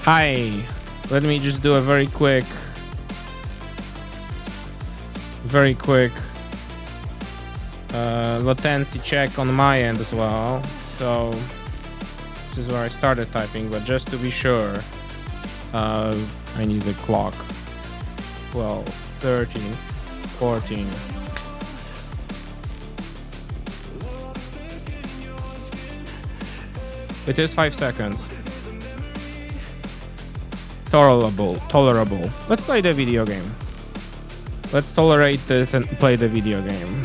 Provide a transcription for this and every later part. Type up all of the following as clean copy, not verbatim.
Hi. Let me just do a very quick latency check on my end as well. So this is where I started typing, but just to be sure, I need the clock. 12, 13, 14. It is 5 seconds. Tolerable. Let's play the video game. Let's tolerate it and play the video game.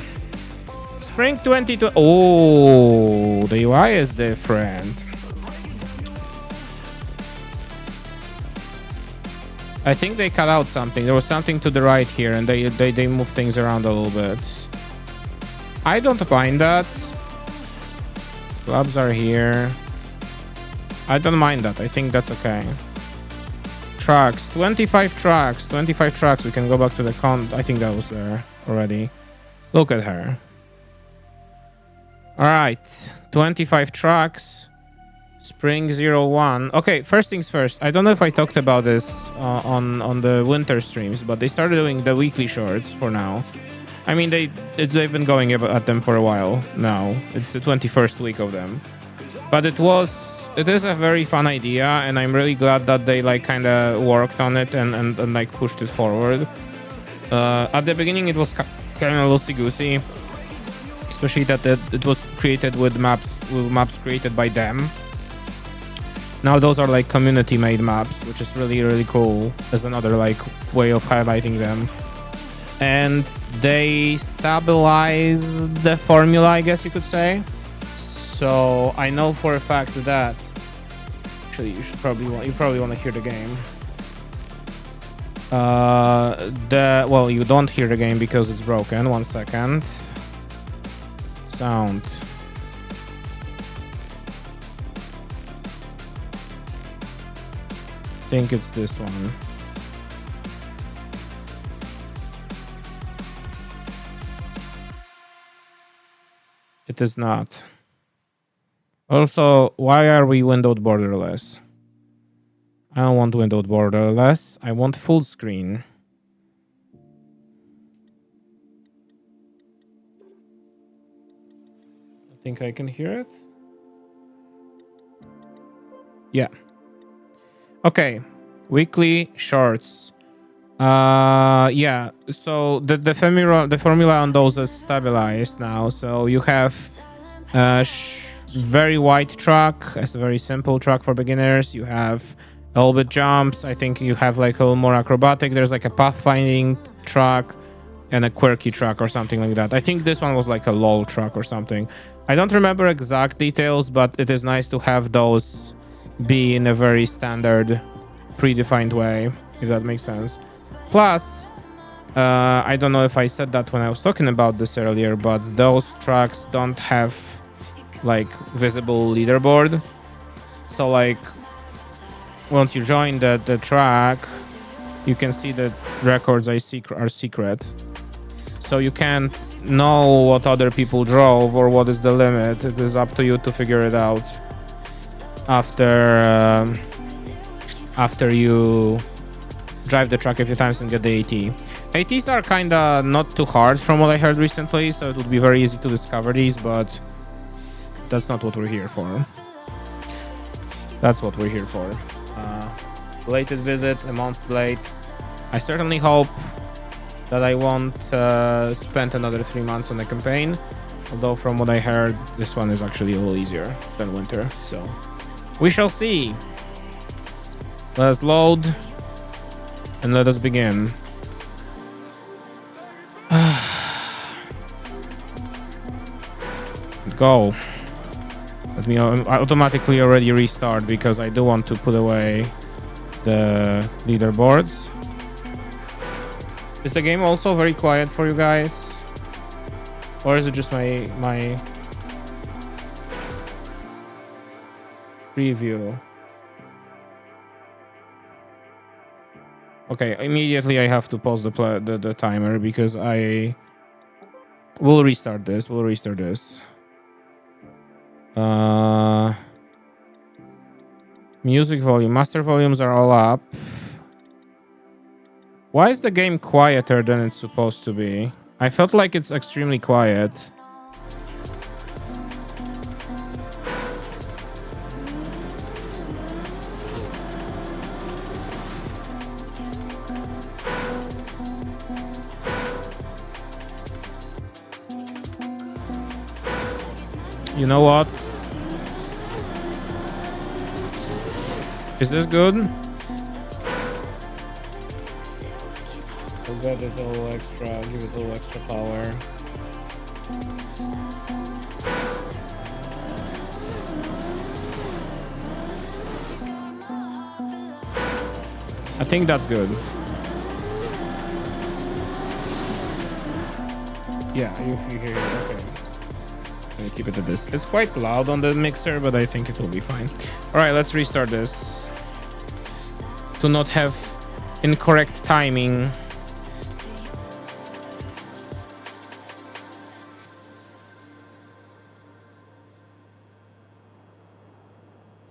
Spring 2020. Oh, the UI is different. I think they cut out something. There was something to the right here, and they move things around a little bit. I don't mind that. Clubs are here. I don't mind that. I think that's okay. Tracks. 25 tracks. 25 tracks. We can go back to the count. I think that was there already. Look at her. All right. 25 tracks. Spring 01. Okay, first things first. I don't know if I talked about this on the winter streams, but they started doing the weekly shorts for now. I mean, they've been going at them for a while now. It's the 21st week of them. But it is a very fun idea, and I'm really glad that they like kind of worked on it and like pushed it forward. At the beginning, it was kind of loosey-goosey, especially that it was created with maps created by them. Now those are like community-made maps, which is really, really cool as another like way of highlighting them. And they stabilize the formula, I guess you could say. So I know for a fact that actually you probably want to hear the game. Well, you don't hear the game because it's broken. 1 second. Sound. I think it's this one. It is not. Also, why are we windowed borderless? I don't want windowed borderless. I want full screen. I think I can hear it. Yeah. Okay. Weekly shorts. Yeah. So the formula on those is stabilized now. So you have very wide track, it's a very simple track for beginners. You have a little bit jumps. I think you have like a little more acrobatic. There's like a pathfinding track and a quirky track or something like that. I think this one was like a LOL track or something. I don't remember exact details, but it is nice to have those be in a very standard, predefined way, if that makes sense. Plus, I don't know if I said that when I was talking about this earlier, but those tracks don't have like visible leaderboard. So like once you join the track, you can see that records are secret. So you can't know what other people drove or what is the limit. It is up to you to figure it out after you drive the track a few times and get the AT. ATs are kinda not too hard from what I heard recently, so it would be very easy to discover these, but that's not what we're here for. That's what we're here for. Belated visit, a month late. I certainly hope that I won't spend another 3 months on the campaign. Although from what I heard, this one is actually a little easier than winter. So we shall see. Let us load and let us begin. Go. Let me automatically already restart because I do want to put away the leaderboards. Is the game also very quiet for you guys? Or is it just my preview? Okay, immediately I have to pause the timer because I will restart this. Music volume. Master volumes are all up. Why is the game quieter than it's supposed to be? I felt like it's extremely quiet. You know what? Is this good? We'll get it a little extra, give it a little extra power. I think that's good. Yeah, if you hear it, okay. Let me keep it at this. It's quite loud on the mixer, but I think it will be fine. All right, let's restart this. To not have incorrect timing.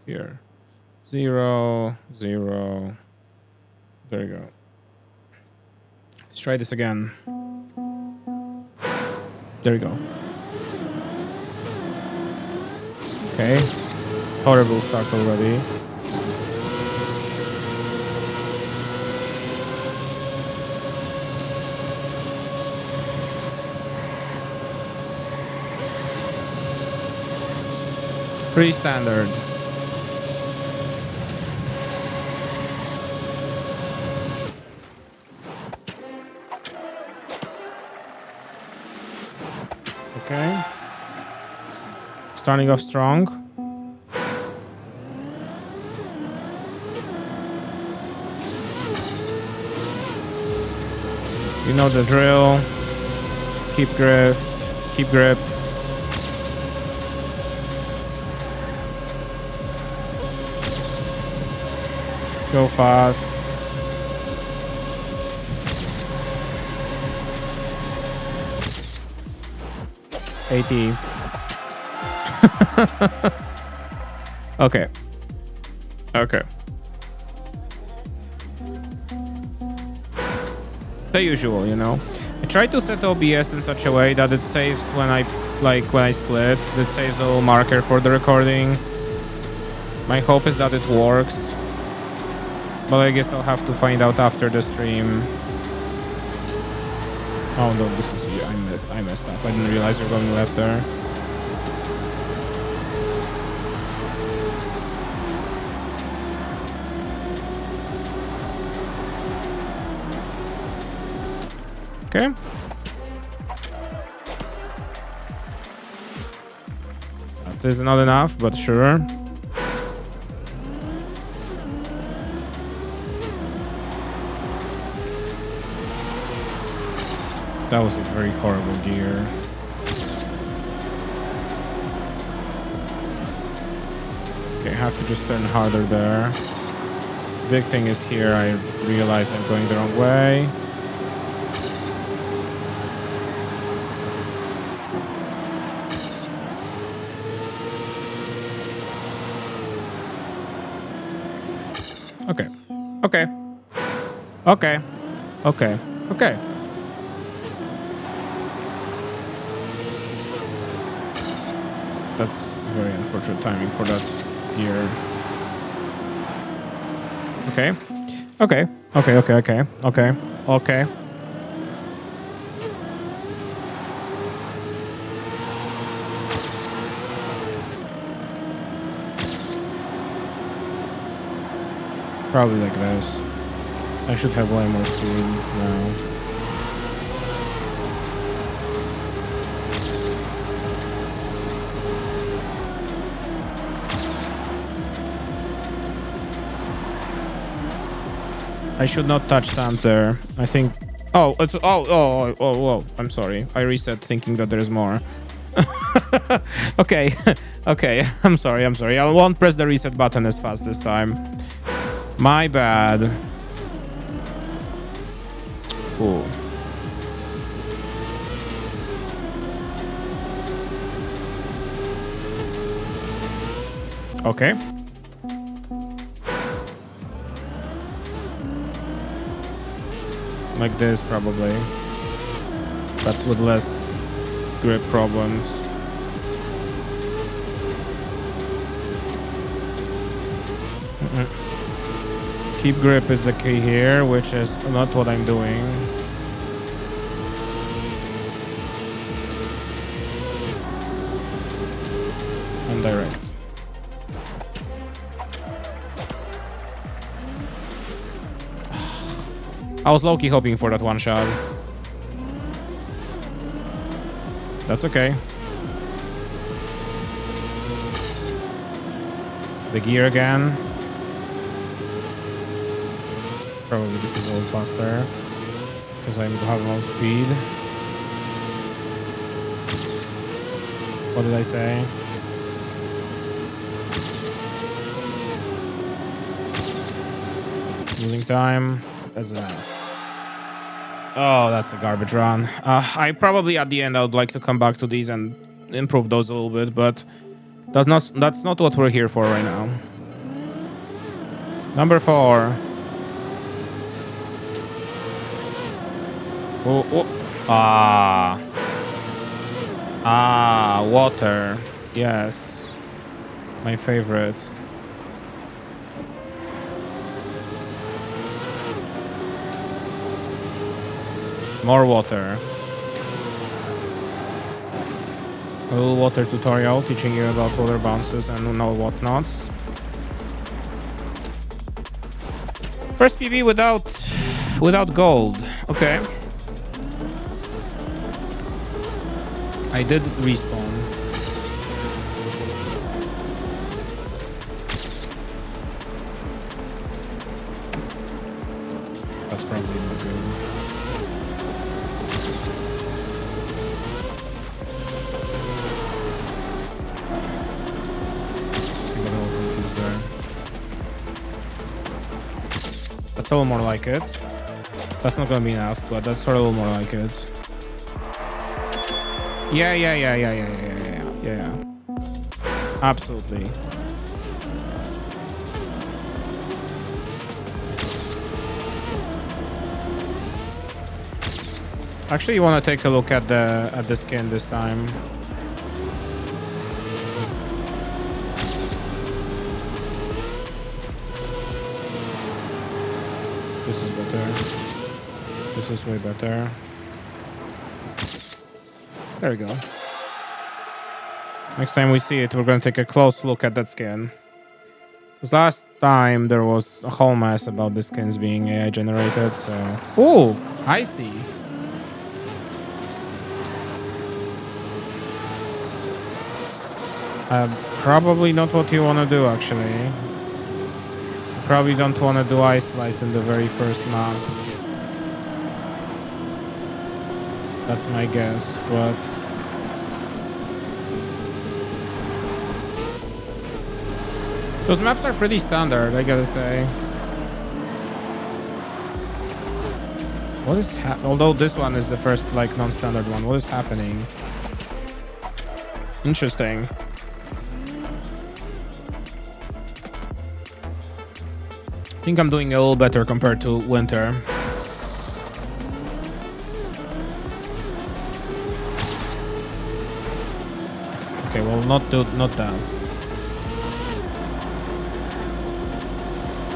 Here. 0, 0. There you go. Let's try this again. There you go. Okay. Horrible start already. Pretty standard. Okay. Starting off strong. You know the drill. Keep grip. Keep grip. Go fast. $80. Okay. Okay. The usual, you know. I try to set OBS in such a way that it saves when I split. It saves a little marker for the recording. My hope is that it works. But I guess I'll have to find out after the stream. Oh no, this is you. I messed up. I didn't realize you're going left there. Okay. That is not enough, but sure. That was a very horrible gear. Okay, I have to just turn harder there. Big thing is here, I realize I'm going the wrong way. Okay. Okay. Okay. Okay. Okay. That's very unfortunate timing for that gear. Okay. Okay. Okay, okay, okay. Okay. Okay. Probably like this. I should have way more speed now. I should not touch sand there. I think... Oh, it's... Oh, I'm sorry. I reset thinking that there's more. Okay. Okay. I'm sorry. I won't press the reset button as fast this time. My bad. Ooh. Okay. Like this, probably. But with less grip problems. Keep grip is the key here, which is not what I'm doing. And direct. I was low-key hoping for that one shot. That's okay. The gear again. Probably this is a little faster because I have no speed. What did I say? Losing time. That's enough. Oh, that's a garbage run. I probably at the end I would like to come back to these and improve those a little bit, but that's not what we're here for right now. Number 4. Oh. Water. Yes. My favorite. More water. A little water tutorial teaching you about water bounces and no whatnots. First PB without gold. Okay. I did respawn. That's probably not good. I got a little confused there. That's a little more like it. That's not gonna be enough, but that's sort of a little more like it. Yeah. Absolutely. Actually, you want to take a look at the skin this time. This is better. This is way better. There we go. Next time we see it, we're gonna take a close look at that skin. Because last time there was a whole mess about the skins being AI generated, so... Ooh! I see. Probably not what you want to do, actually. You probably don't want to do ice slides in the very first map. That's my guess, but... Those maps are pretty standard, I gotta say. What is although this one is the first, like, non-standard one. What is happening? Interesting. I think I'm doing a little better compared to winter. Okay, well, not that.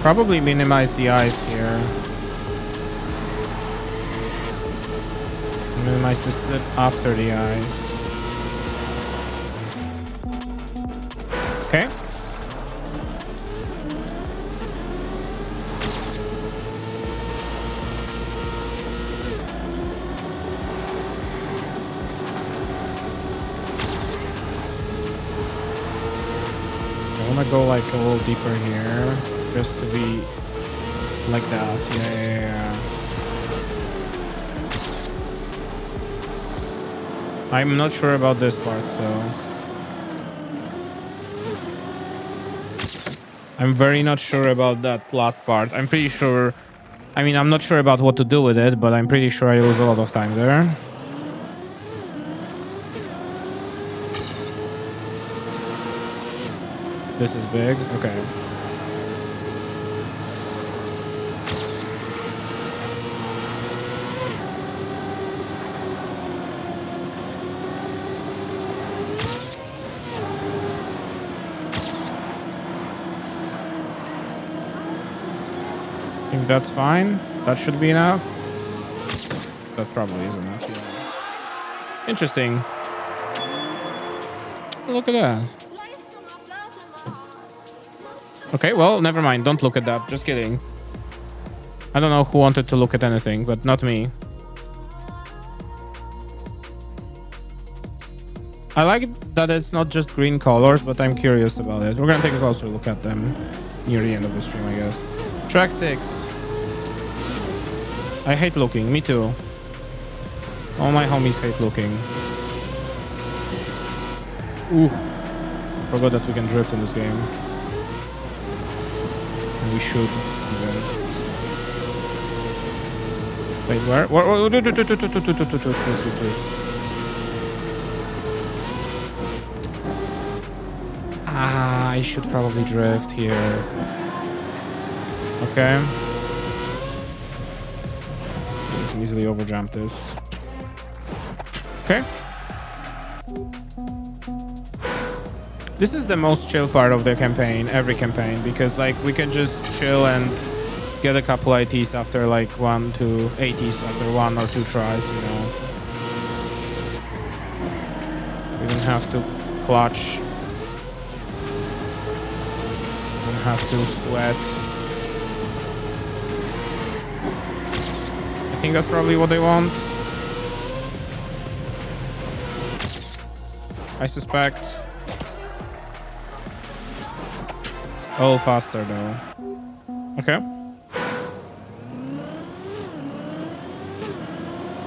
Probably minimize the ice here. Minimize the slip after the ice. Okay. I want to go like a little deeper here. Just to be like that. Yeah. I'm not sure about this part, though. I'm very not sure about that last part. I'm pretty sure... I mean, I'm not sure about what to do with it, but I'm pretty sure I lose a lot of time there. This is big. Okay. think that's fine. That should be enough. That probably is enough. Yeah. Interesting. Look at that. Okay, well, never mind. Don't look at that. Just kidding. I don't know who wanted to look at anything, but not me. I like that it's not just green colors, but I'm curious about it. We're gonna take a closer look at them near the end of the stream, I guess. Track 6. I hate looking. Me too. All my homies hate looking. Ooh. I forgot that we can drift in this game. And we should even. Wait, where? Ah, I should probably drift here. Okay. You can easily overjump this. Okay. This is the most chill part of the campaign, every campaign, because like we can just chill and get a couple ITs after like 1, 2 ATs after 1 or 2 tries, you know. We don't have to clutch. We don't have to sweat. I think that's probably what they want. I suspect. Oh, faster though. Okay.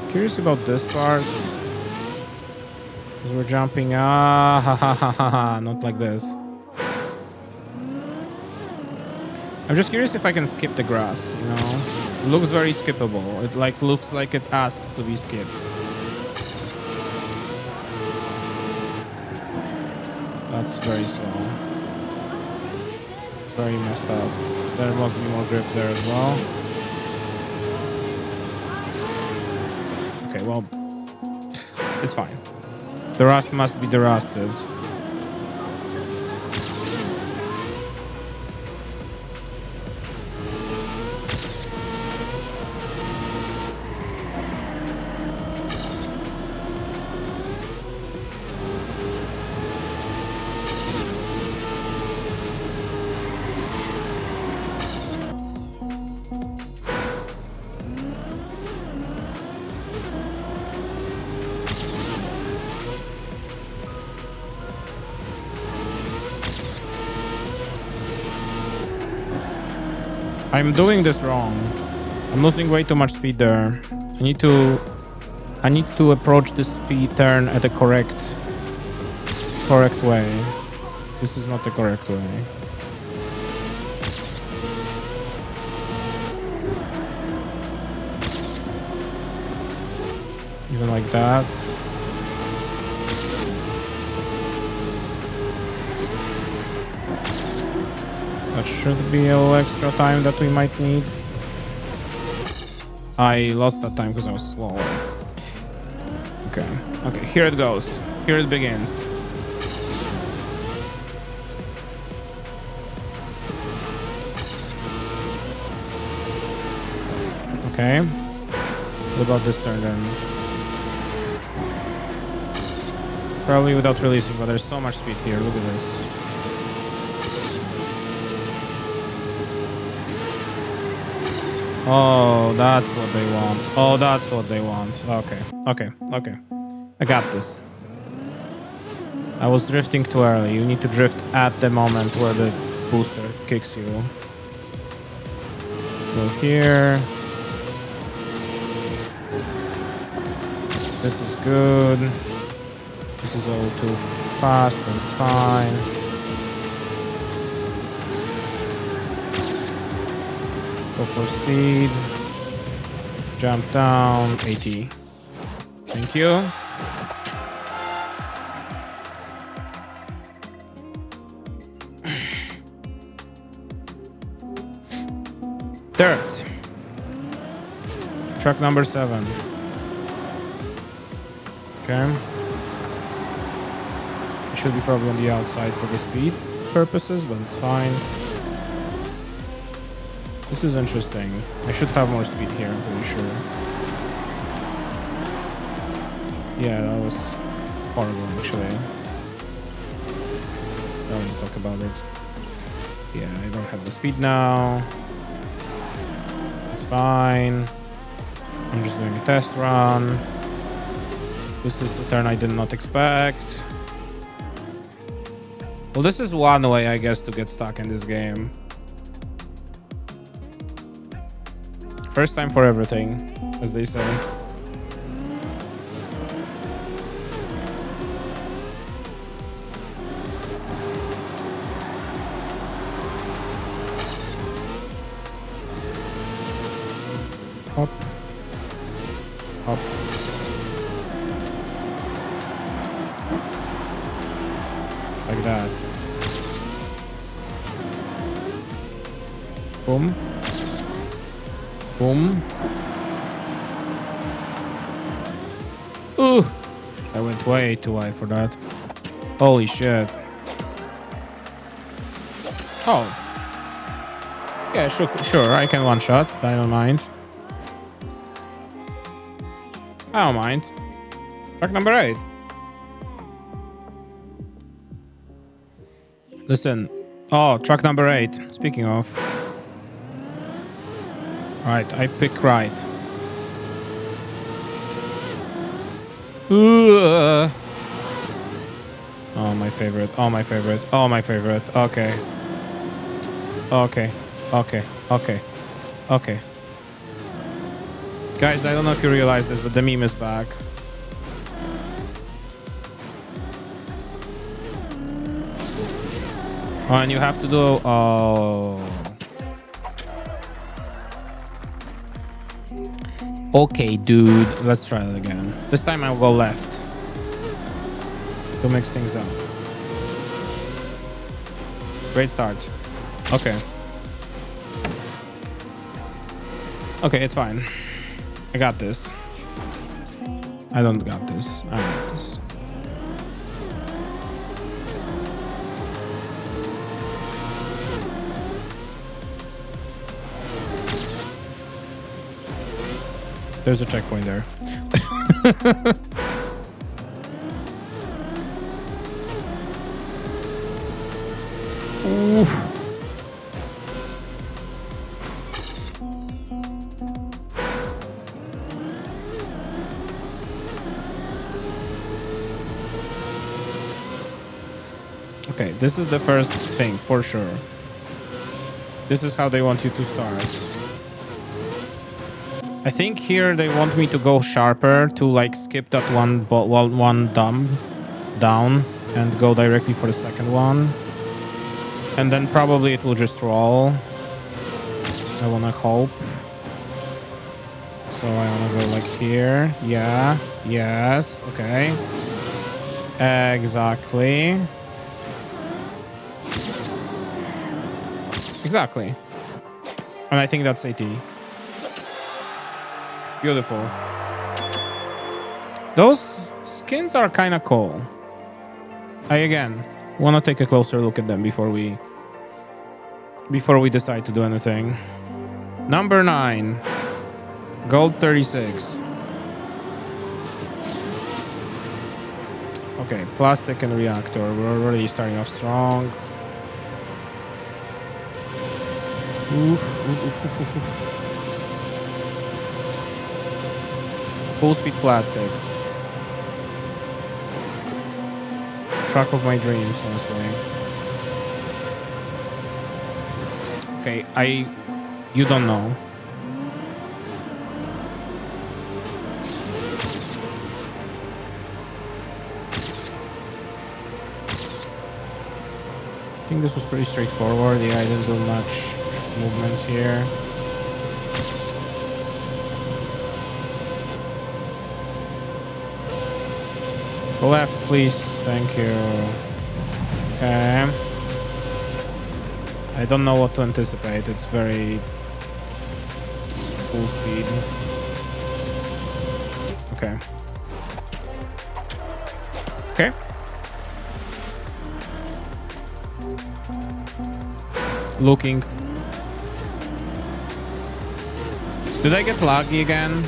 Curious about this part. Because we're jumping. Ah, ha ha ha ha ha. Not like this. I'm just curious if I can skip the grass, you know? It looks very skippable. It like looks like it asks to be skipped. That's very slow. Very messed up. There must be more grip there as well. Okay, well, it's fine. The rust must be the rusted. I'm doing this wrong. I'm losing way too much speed there. I need to approach this speed turn at the correct way. This is not the correct way. Even like that. That should be a little extra time that we might need. I lost that time because I was slower. Okay. Okay, here it goes. Here it begins. Okay. What about this turn then? Probably without releasing, but there's so much speed here. Look at this. Oh, that's what they want. Oh, that's what they want. Okay, okay, okay. I got this. I was drifting too early. You need to drift at the moment where the booster kicks you. Go here. This is good. This is all too fast, but it's fine. Go for speed. Jump down. 80. Thank you. Dirt. Truck number 7. Okay. It should be probably on the outside for the speed purposes, but it's fine. This is interesting. I should have more speed here, I'm pretty sure. Yeah, that was horrible, actually. I don't want to talk about it. Yeah, I don't have the speed now. It's fine. I'm just doing a test run. This is a turn I did not expect. Well, this is one way, I guess, to get stuck in this game. First time for everything, as they say. Hop. Hop. Like that. Boom. Boom. Ooh! I went way too wide for that. Holy shit. Oh. Yeah, sure, I can one shot. I don't mind. I don't mind. Track number 8. Listen. Oh, track number 8. Speaking of. Right, I pick right. Ooh. Oh, my favorite. Oh, my favorite. Oh, my favorite. Okay. Okay. Okay. Okay. Okay. Guys, I don't know if you realize this, but the meme is back. Oh, and you have to do... Oh. Okay, dude. Let's try it again. This time I'll go left. To mix things up. Great start. Okay. Okay, it's fine. I got this. I don't got this. I got this. There's a checkpoint there. Oof. Okay, this is the first thing for sure. This is how they want you to start. I think here they want me to go sharper to like skip that one dumb down and go directly for the second one. And then probably it will just roll. I wanna hope. So I wanna go like here. Yeah. Yes. Okay. Exactly. Exactly. And I think that's 80. Beautiful. Those skins are kind of cool. I again want to take a closer look at them before we decide to do anything. Number 9. Gold 36. Okay, plastic and reactor. We're already starting off strong. Oof. Full speed plastic. Track of my dreams, honestly. Okay, you don't know. I think this was pretty straightforward. Yeah, I didn't do much movements here. Left, please. Thank you. Okay. I don't know what to anticipate. It's very full speed. Okay. Okay. Looking. Did I get laggy again?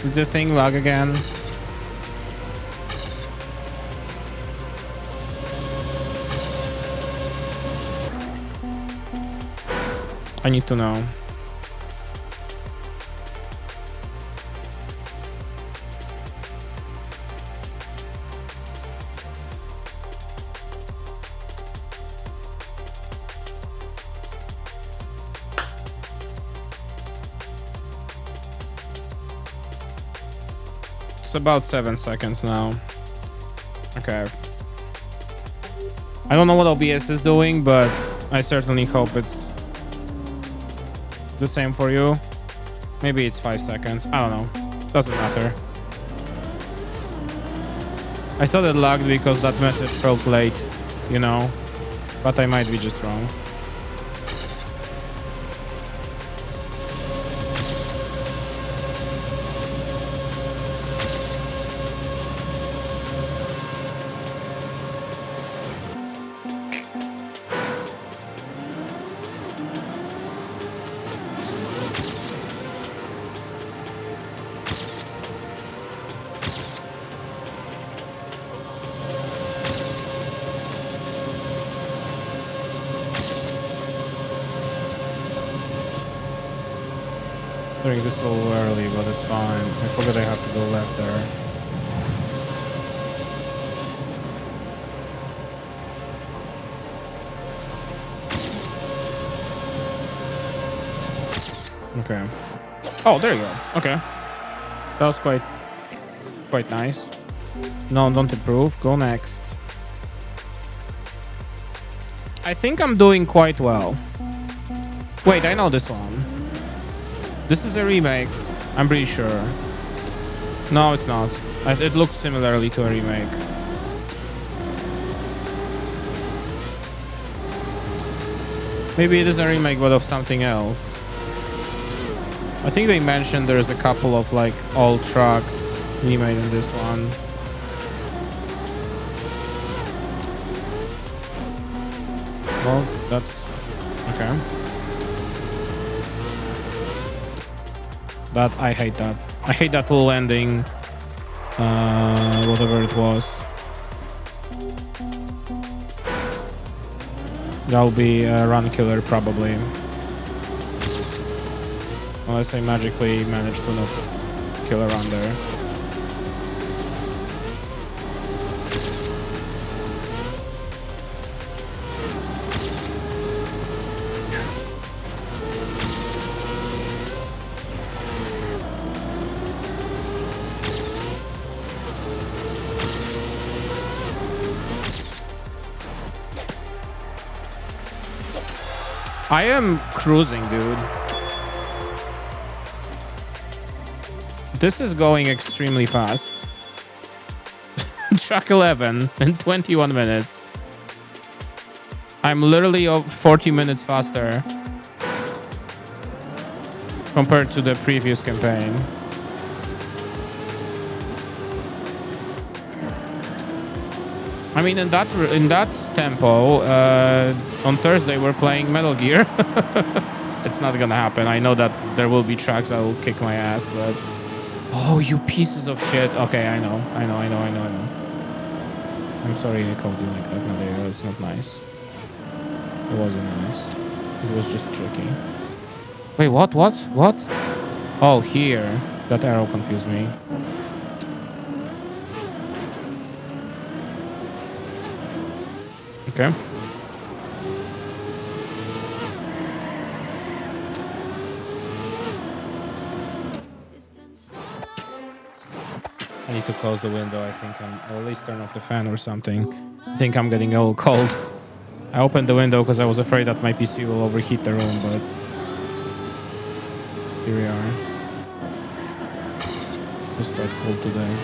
Did the thing lag again? I need to know. It's about 7 seconds now. Okay. I don't know what OBS is doing, but I certainly hope it's the same for you. Maybe it's 5 seconds. I don't know. Doesn't matter. I thought it lagged because that message felt late, you know, but I might be just wrong. Doing this a little early, but it's fine. I forgot I have to go left there. Okay. Oh, there you go. Okay. That was quite nice. No, don't improve. Go next. I think I'm doing quite well. Wait, I know this one. This is a remake. I'm pretty sure. No, it's not. It looked similarly to a remake. Maybe it is a remake, but of something else. I think they mentioned there's a couple of like old tracks remade in this one. Well, that's okay. But I hate that. I hate that little ending. Whatever it was. That'll be a run killer probably. Unless I magically manage to not kill a run there. I am cruising, dude. This is going extremely fast. Track 11 in 21 minutes. I'm literally 40 minutes faster compared to the previous campaign. I mean, in that tempo, on Thursday we're playing Metal Gear. It's not gonna happen. I know that there will be tracks that will kick my ass, but oh, you pieces of shit. Okay, I know. I'm sorry I called you like that, Nadia. It's not nice. It wasn't nice. It was just tricky. Wait, what? Oh, here. That arrow confused me. Okay. I need to close the window, I think, or at least turn off the fan or something. I think I'm getting a little cold. I opened the window because I was afraid that my PC will overheat the room, but here we are. It's quite cold today.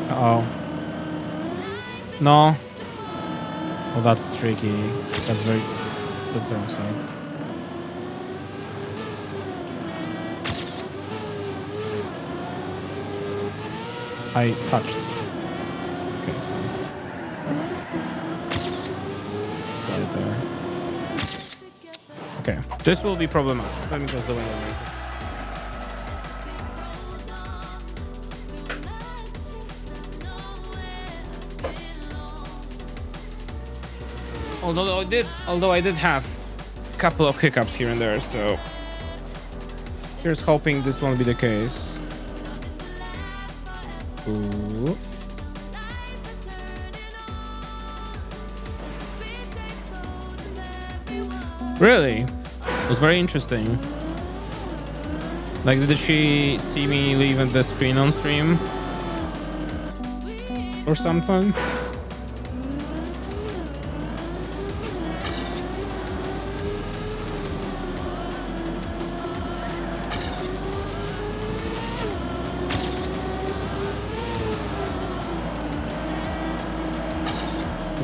Uh-oh. No. Oh, that's tricky. That's the wrong side. I touched. Okay, so Slide there. Okay, this will be problematic. Let me close the window. Although I did have a couple of hiccups here and there, so here's hoping this won't be the case. Ooh. Really? It was very interesting. Like, did she see me leaving the screen on stream? Or something?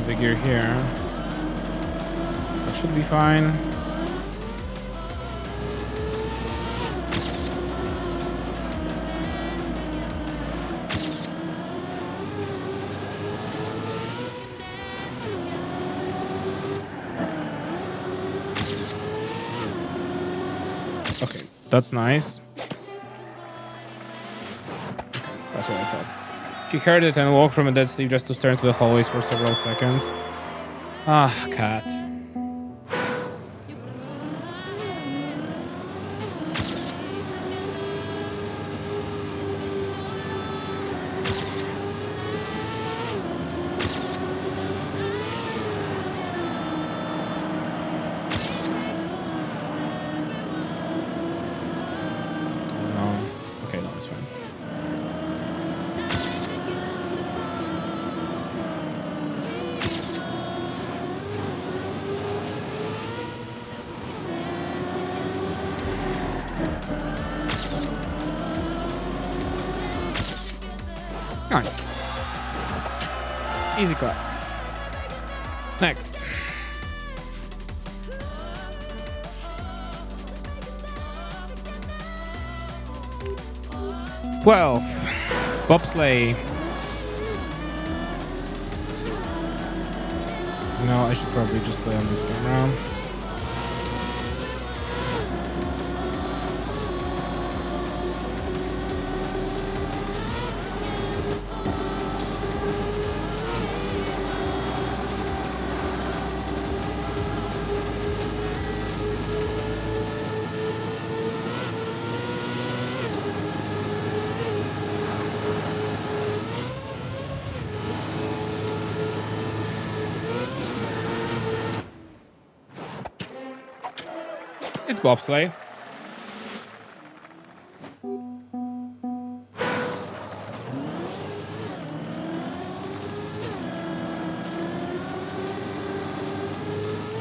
The gear here. That should be fine. Okay, that's nice. That's what I thought. She heard it and woke from a dead sleep just to stare into the hallways for several seconds. Ah, cat. Nice. Easy clap. Next. Bobsleigh. No, I should probably just play on this camera. It's bobsleigh.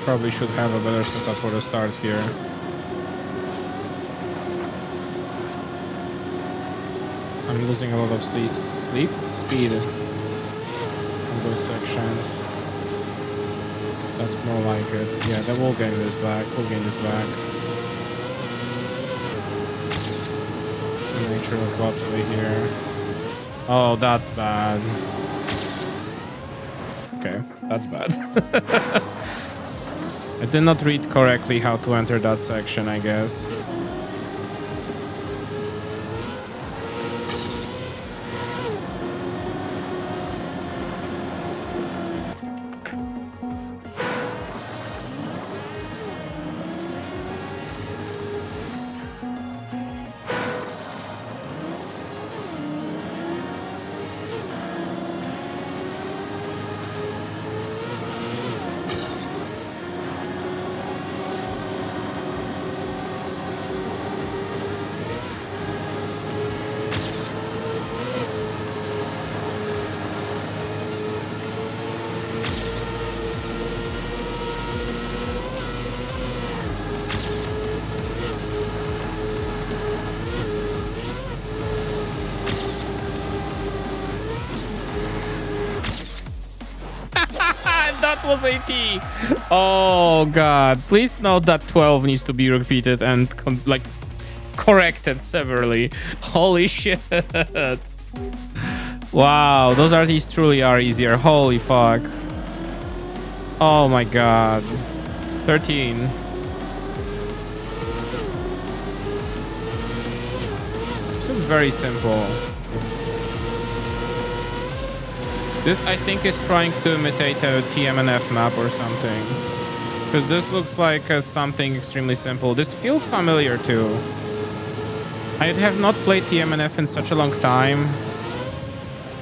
Probably should have a better setup for the start here. I'm losing a lot of speed in those sections. That's more like it. Yeah, then we'll gain this back. We'll gain this back. The nature of bobsleigh here. Oh, that's bad. Okay, that's bad. I did not read correctly how to enter that section, I guess. That was AT. Oh god. Please note that 12 needs to be repeated and corrected severally. Holy shit. Wow, those RTs truly are easier. Holy fuck. Oh my god. 13. This looks very simple. This, I think, is trying to imitate a TMNF map or something. Because this looks like something extremely simple. This feels familiar too. I have not played TMNF in such a long time.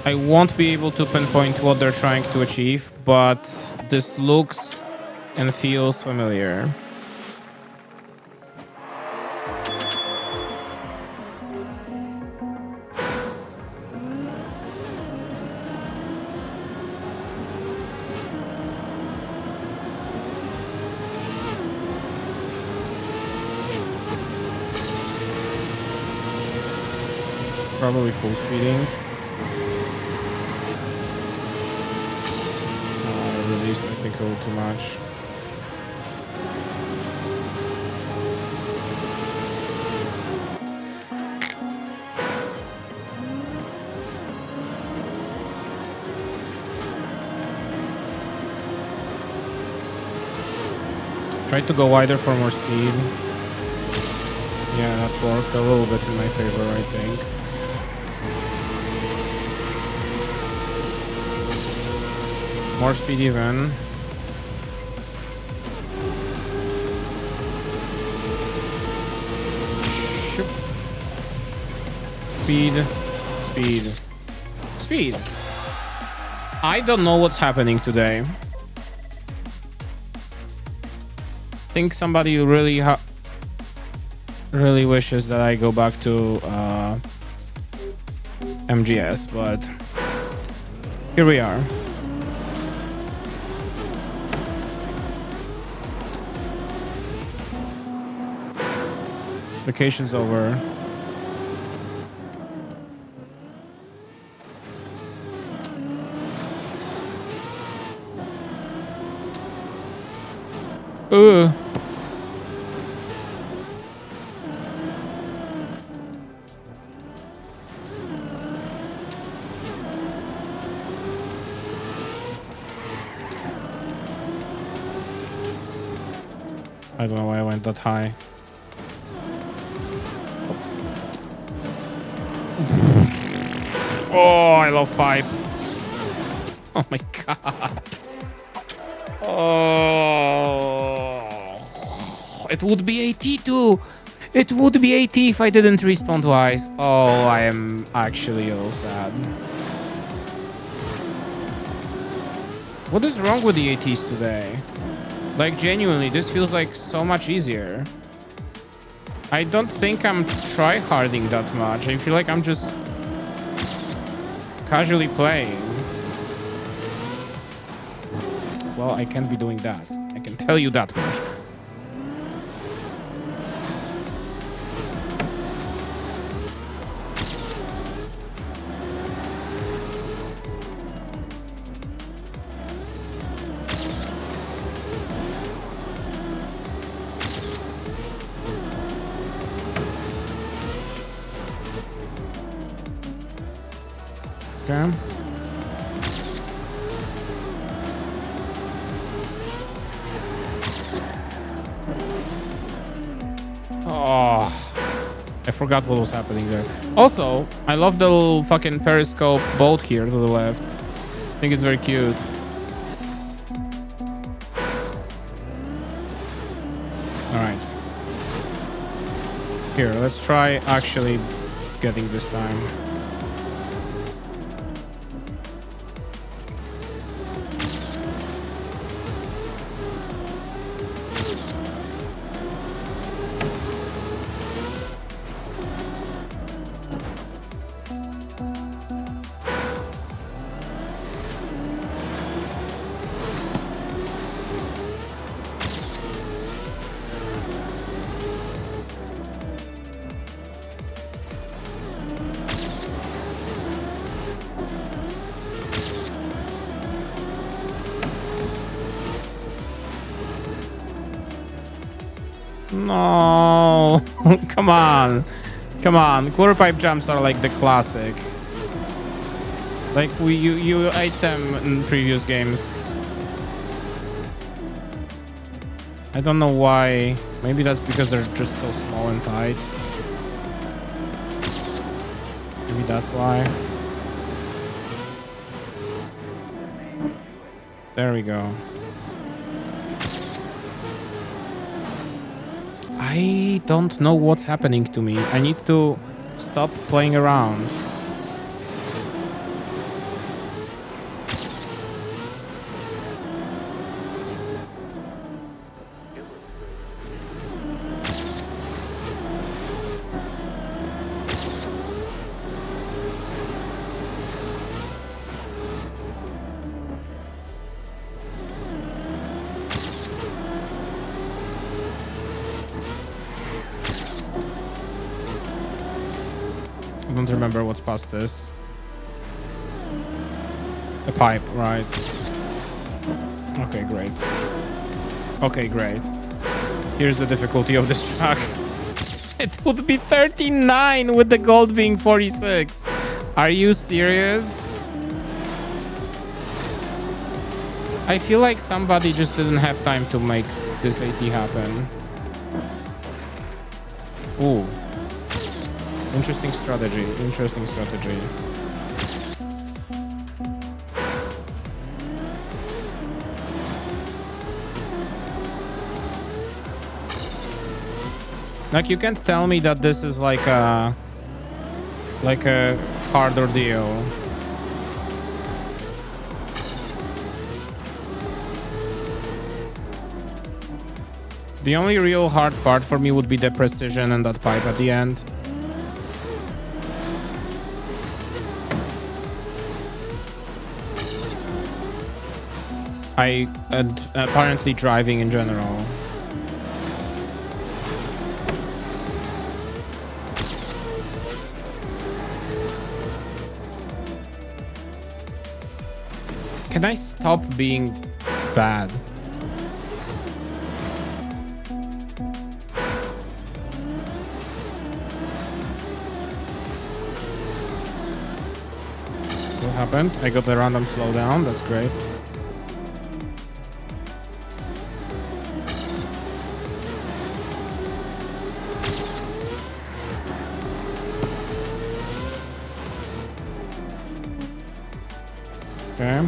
I won't be able to pinpoint what they're trying to achieve, but this looks and feels familiar. Probably full speeding. Released, I think, a little too much. Tried to go wider for more speed. Yeah, that worked a little bit in my favor, I think. More speed even. Shoop. Speed. Speed. Speed. I don't know what's happening today. I think somebody really wishes that I go back to MGS, but here we are. Vacation's over. Ugh. I don't know why I went that high. Oh, I love pipe. Oh my god. Oh, it would be AT too. It would be AT if I didn't respawn twice. Oh, I am actually a little sad. What is wrong with the ATs today? Like, genuinely, this feels like so much easier. I don't think I'm tryharding that much. I feel like I'm just casually playing. Well, I can't be doing that. I can tell you that much. Okay. Oh, I forgot what was happening there. Also, I love the little fucking periscope boat here to the left. I think it's very cute. All right. Here, let's try actually getting this time. No, come on. Come on. Quarter pipe jumps are like the classic. Like you ate them in previous games. I don't know why. Maybe that's because they're just so small and tight. Maybe that's why. There we go. I don't know what's happening to me. I need to stop playing around. I don't remember what's past this. A pipe, right. Okay, great. Okay, great. Here's the difficulty of this track. It would be 39 with the gold being 46. Are you serious? I feel like somebody just didn't have time to make this AT happen. Ooh. Interesting strategy. Interesting strategy. Like, you can't tell me that this is like a hard ordeal. The only real hard part for me would be the precision and that pipe at the end. And apparently driving in general. Can I stop being bad? What happened? I got the random slowdown. That's great. Okay.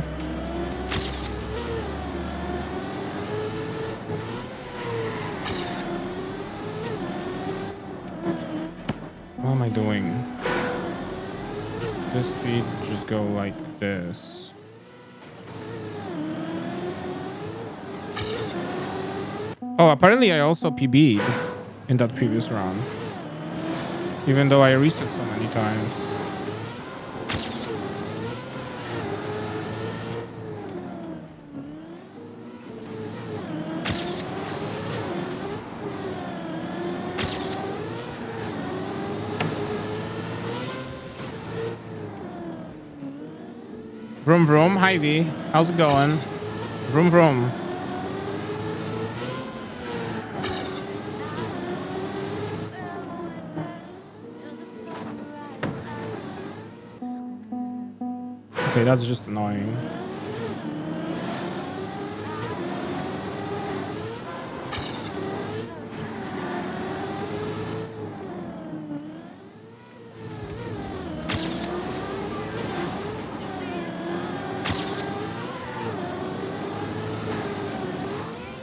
What am I doing? This speed, just go like this. Oh, apparently I also PB'd in that previous round. Even though I reset so many times. Vroom vroom, hi V, how's it going? Vroom vroom. Okay, that's just annoying.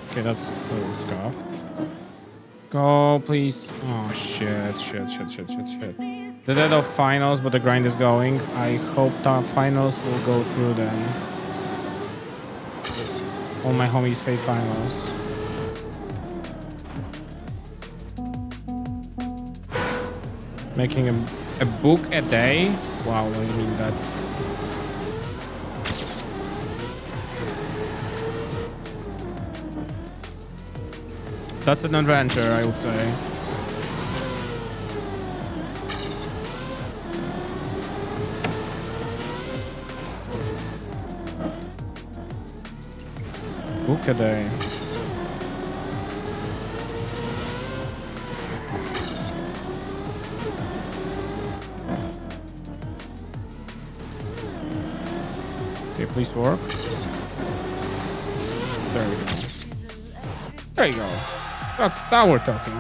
Okay, that's a little scuffed. Go, please. Oh, shit. The dead of finals, but the grind is going. I hope top finals will go through then. All my homies hate finals. Making a book a day? Wow, I mean, that's... That's an adventure, I would say. Book a day. Okay, please work. There we go. There you go. Now we're talking.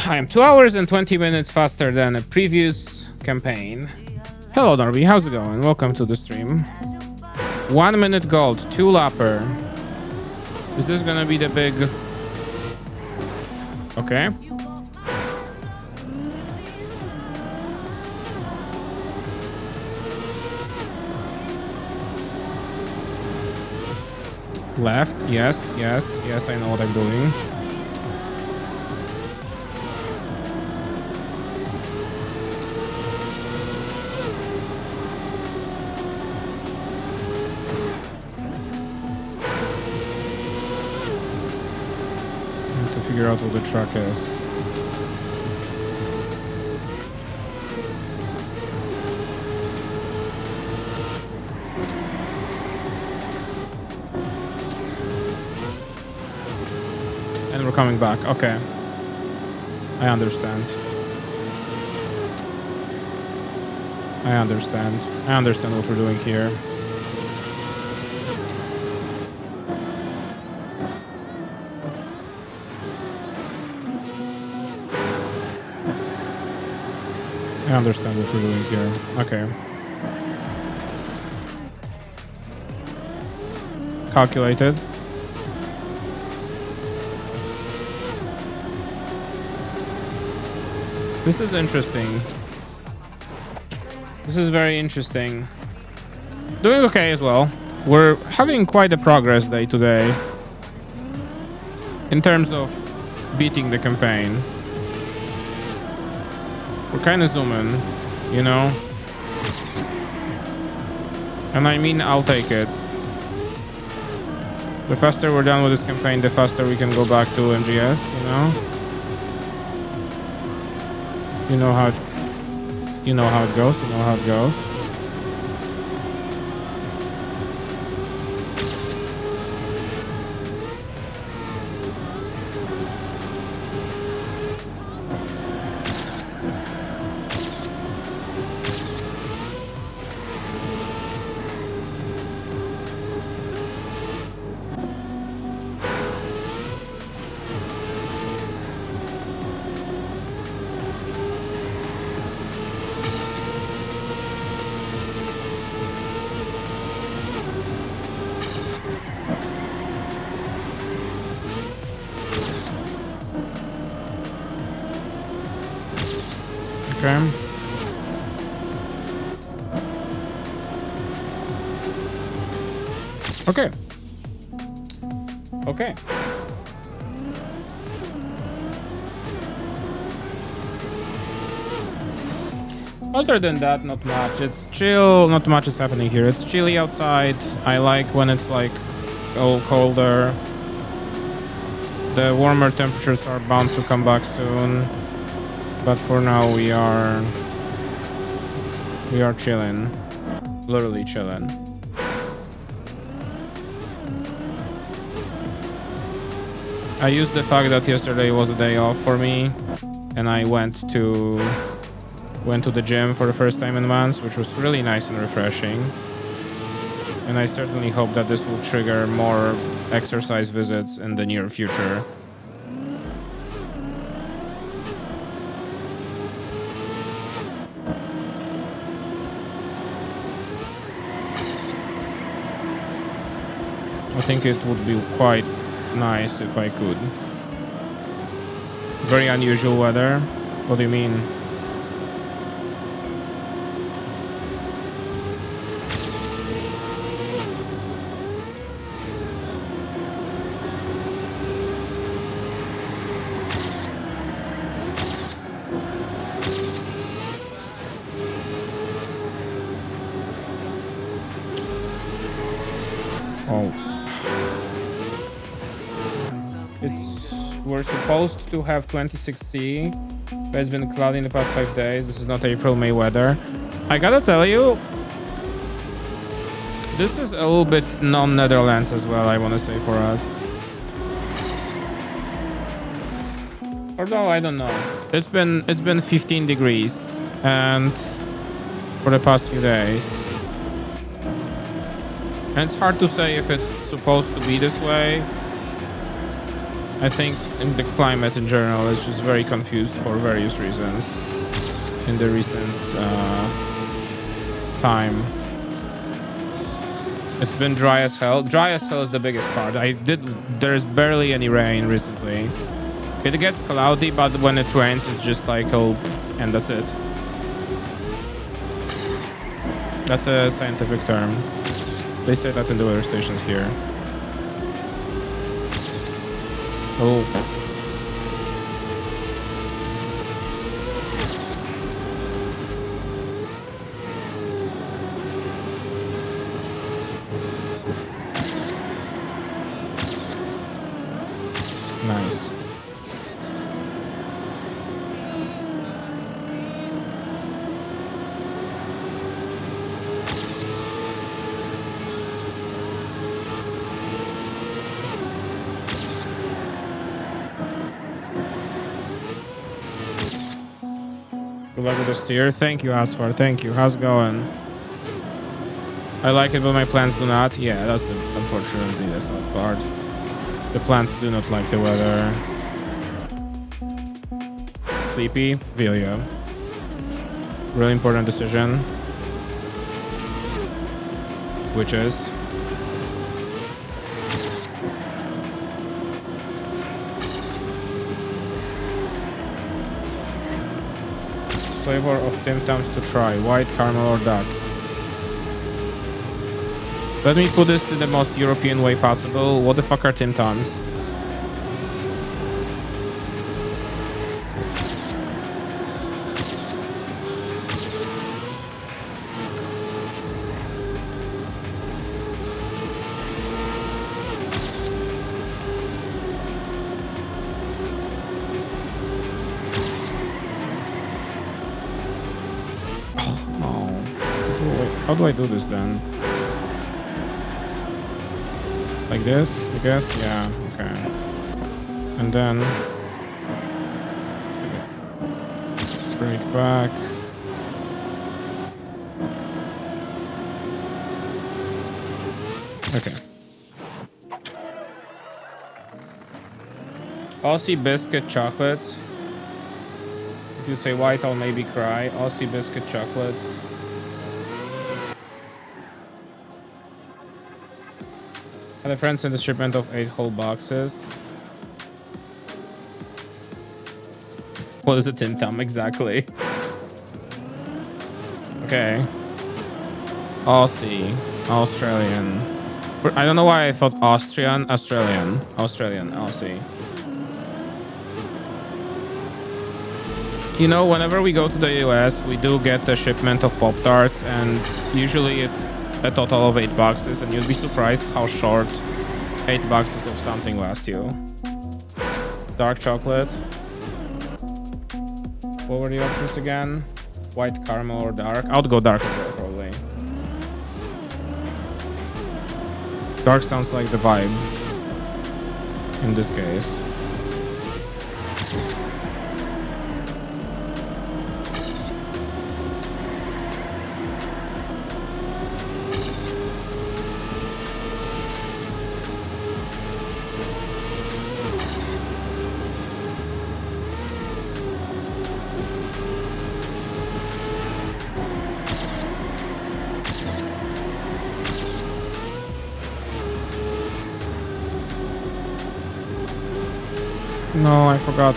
I am 2 hours and 20 minutes faster than a previous campaign. Hello, Darby. How's it going? Welcome to the stream. 1 minute gold, 2 lapper. Is this gonna be the big... Okay. Left, yes, yes, yes, I know what I'm doing. I need to figure out what the truck is. And we're coming back. Okay. I understand. I understand. I understand what we're doing here. I understand what we're doing here. Okay. Calculated. This is interesting. This is very interesting. Doing okay as well. We're having quite a progress day today in terms of beating the campaign. We're kind of zooming, you know? And I mean, I'll take it. The faster we're done with this campaign, the faster we can go back to MGS, you know? You know how it goes. You know how it goes. Okay. Okay. Okay. Other than that, not much. It's chill. Not much is happening here. It's chilly outside. I like when it's like all colder. The warmer temperatures are bound to come back soon. But for now, we are chilling. Literally chilling. I used the fact that yesterday was a day off for me, and I went to the gym for the first time in months, which was really nice and refreshing. And I certainly hope that this will trigger more exercise visits in the near future. I think it would be quite nice if I could. Very unusual weather. What do you mean? Oh. We're supposed to have 26C, but it's been cloudy in the past 5 days. This is not April, May weather. I gotta tell you, this is a little bit non-Netherlands as well, I want to say, for us. Although, I don't know. It's been 15 degrees, and for the past few days. And it's hard to say if it's supposed to be this way. I think in the climate in general is just very confused for various reasons in the recent time. It's been dry as hell. Dry as hell is the biggest part. There's barely any rain recently. It gets cloudy, but when it rains, it's just like, oh, and that's it. That's a scientific term. They say that in the weather stations here. Oh. Nice. Good luck with the steer. Thank you, Asfar. Thank you. How's it going? I like it, but my plants do not. Yeah, that's the unfortunately the sad part. The plants do not like the weather. Sleepy? Feel ya. Really important decision. Which is? Flavor of Tim Tams to try. White, caramel, or dark. Let me put this in the most European way possible. What the fuck are Tim Tams? How do I do this then? Like this, I guess? Yeah, okay. And then bring it back. Okay. Aussie biscuit chocolates. If you say white, I'll maybe cry. Aussie biscuit chocolates. Had a friend sent a shipment of 8 whole boxes. What is a Tim Tam exactly? Okay. Aussie. Australian. I don't know why I thought Austrian. Australian. Aussie. You know, whenever we go to the US, we do get a shipment of Pop-Tarts, and usually it's a total of 8 boxes, and you'd be surprised how short 8 boxes of something last you. Dark chocolate. What were the options again? White, caramel, or dark? I would go dark as well, probably. Dark sounds like the vibe in this case. No, I forgot.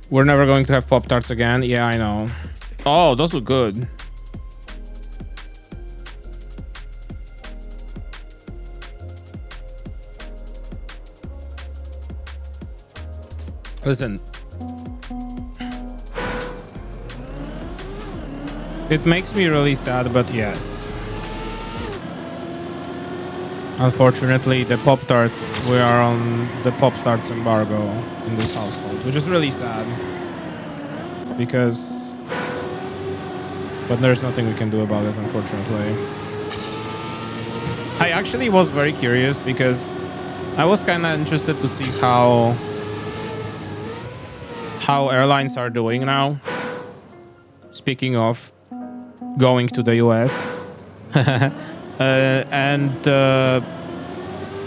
We're never going to have Pop-Tarts again. Yeah, I know. Oh, those look good. Listen. It makes me really sad, but yes. Unfortunately, the Pop-Tarts, we are on the Pop-Tarts embargo in this household, which is really sad. Because... But there's nothing we can do about it, unfortunately. I actually was very curious because I was kind of interested to see how how airlines are doing now. Speaking of going to the US.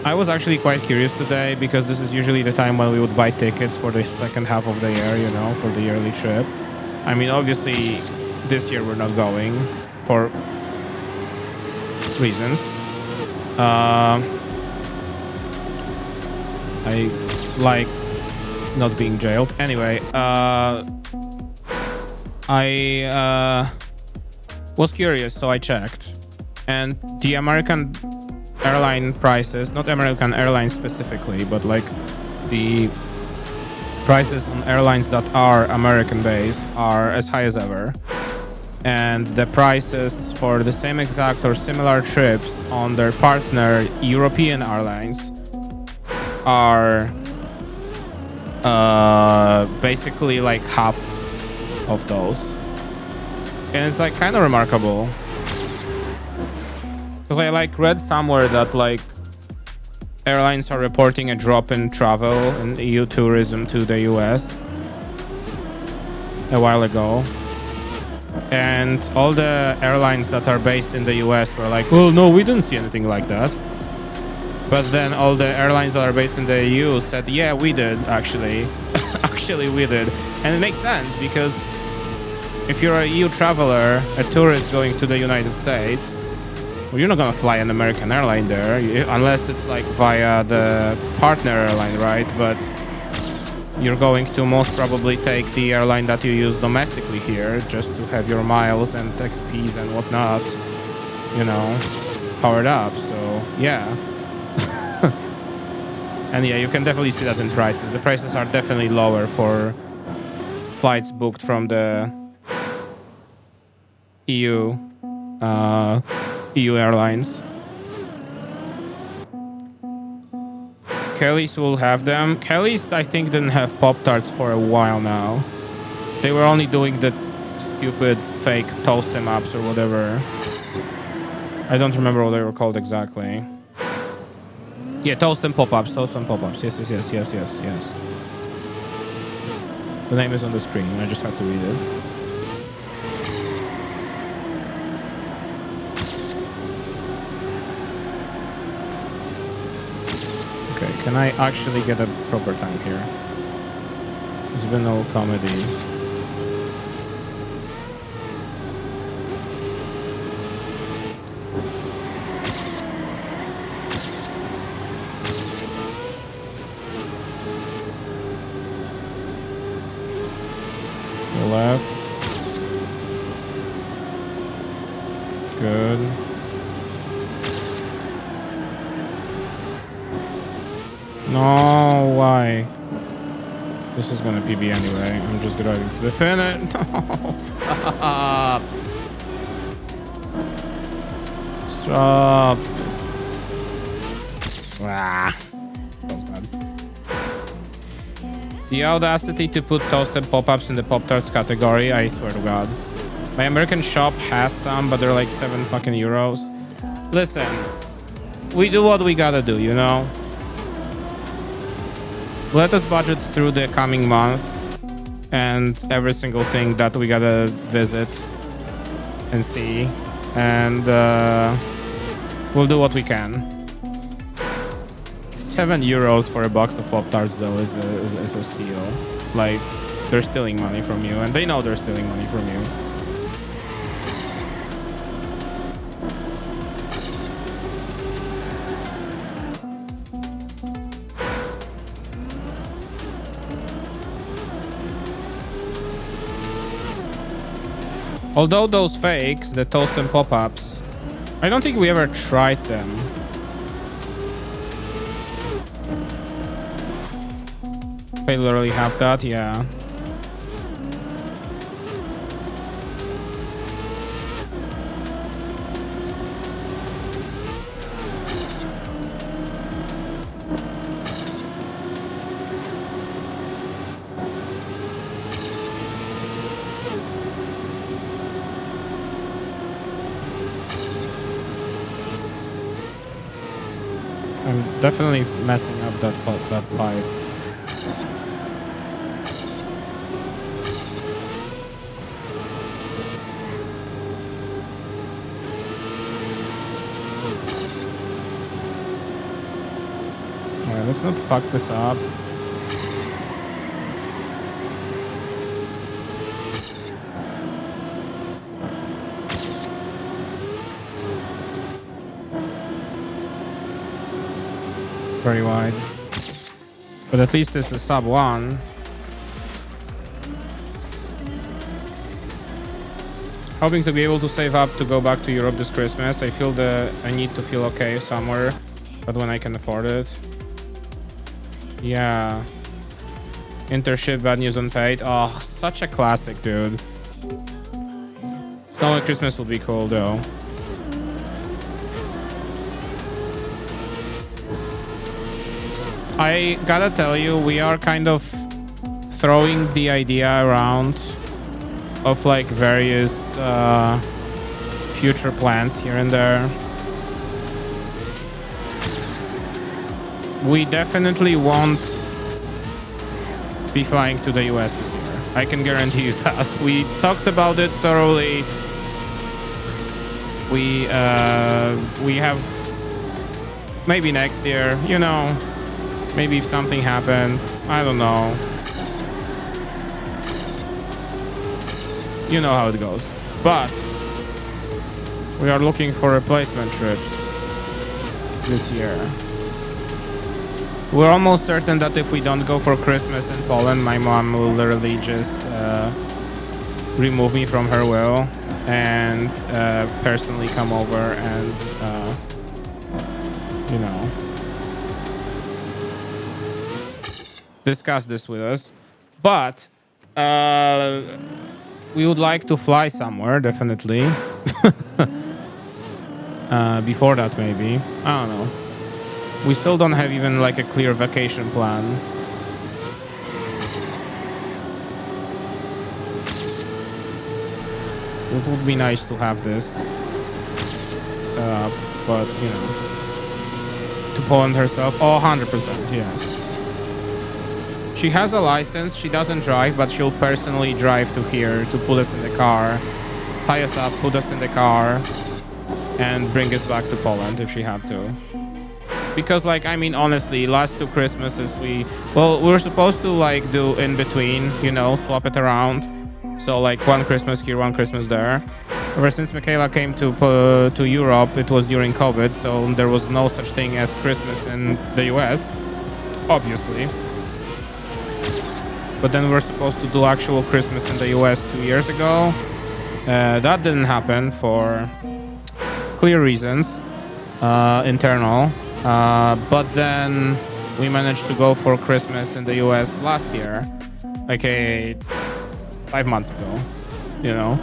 I was actually quite curious today because this is usually the time when we would buy tickets for the second half of the year, you know, for the yearly trip. I mean, obviously, this year we're not going for reasons. I like not being jailed. Anyway, I was curious, so I checked. And the American airline prices, not American Airlines specifically, but like the prices on airlines that are American based are as high as ever. And the prices for the same exact or similar trips on their partner European airlines are basically like half of those. And it's like kind of remarkable. Because I like read somewhere that like airlines are reporting a drop in travel and EU tourism to the US a while ago. And all the airlines that are based in the US were like, well, no, we didn't see anything like that. But then all the airlines that are based in the EU said, yeah, we did, actually. Actually, we did. And it makes sense because if you're a EU traveler, a tourist going to the United States, well, you're not gonna fly an American airline there, unless it's like via the partner airline, right? But you're going to most probably take the airline that you use domestically here, just to have your miles and XPs and whatnot, you know, powered up. So yeah. And yeah, you can definitely see that in prices. The prices are definitely lower for flights booked from the EU airlines. Kelly's will have them. Kelly's, I think, didn't have Pop-Tarts for a while now. They were only doing the stupid fake toast em ups or whatever. I don't remember what they were called exactly. Yeah, toast and pop-ups, toast and pop-ups. Yes. The name is on the screen. I just had to read it. Okay, can I actually get a proper time here? It's been no comedy. Left. Good. No, why? This is gonna PB anyway. I'm just driving to the finish. No, stop. Stop. Ah. That was bad. The audacity to put toasted pop-ups in the Pop-Tarts category, I swear to God. My American shop has some, but they're like 7 fucking euros. Listen, we do what we gotta do, you know? Let us budget through the coming month and every single thing that we gotta visit and see. And we'll do what we can. 7 euros for a box of Pop-Tarts though is a steal. Like, they're stealing money from you, and they know they're stealing money from you. Although those fakes, the toast and pop-ups, I don't think we ever tried them. They literally have that, yeah. I'm definitely messing up that pipe. Let's not fuck this up. Very wide. But at least it's a sub 1. Hoping to be able to save up to go back to Europe this Christmas. I feel I need to feel okay somewhere, but when I can afford it. Yeah. Intership, bad news unpaid. Oh, such a classic, dude. Snow at Christmas will be cool, though. I gotta tell you, we are kind of throwing the idea around of like various future plans here and there. We definitely won't be flying to the US this year. I can guarantee you that. We talked about it thoroughly. We have maybe next year, you know, maybe if something happens, I don't know. You know how it goes. But we are looking for replacement trips this year. We're almost certain that if we don't go for Christmas in Poland, my mom will literally just remove me from her will and personally come over and, you know, discuss this with us. But we would like to fly somewhere, definitely. Before that, maybe. I don't know. We still don't have even like a clear vacation plan. It would be nice to have this set up, but you know. To Poland herself? Oh, 100%, yes. She has a license, she doesn't drive, but she'll personally drive to here to put us in the car, tie us up, put us in the car, and bring us back to Poland if she had to. Because, like, I mean, honestly, last 2 Christmases we were supposed to, like, do in between, you know, swap it around. So, like, 1 Christmas here, 1 Christmas there. Ever since Michaela came to Europe, it was during COVID, so there was no such thing as Christmas in the US, obviously. But then we're supposed to do actual Christmas in the US 2 years ago. That didn't happen for clear reasons, internal. But then we managed to go for Christmas in the US last year, like 5 months ago, you know.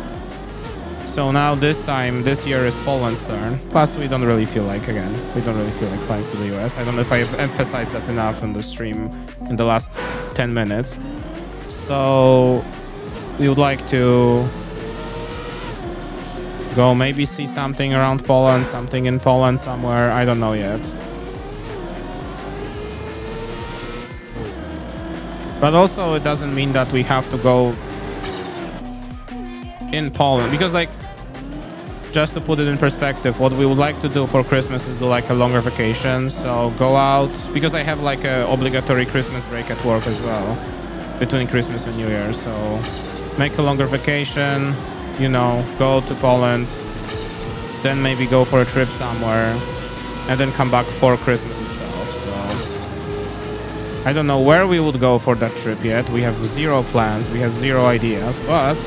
So now this year is Poland's turn. Plus, we don't really feel like flying to the US. I don't know if I've emphasized that enough in the stream in the last 10 minutes. So we would like to go maybe see something around Poland, something in Poland somewhere. I don't know yet. But also it doesn't mean that we have to go in Poland, because like, just to put it in perspective, what we would like to do for Christmas is do like a longer vacation. So go out, because I have like a obligatory Christmas break at work as well between Christmas and New Year. So make a longer vacation, you know, go to Poland, then maybe go for a trip somewhere, and then come back for Christmas itself. So I don't know where we would go for that trip yet. We have 0 plans, we have 0 ideas, but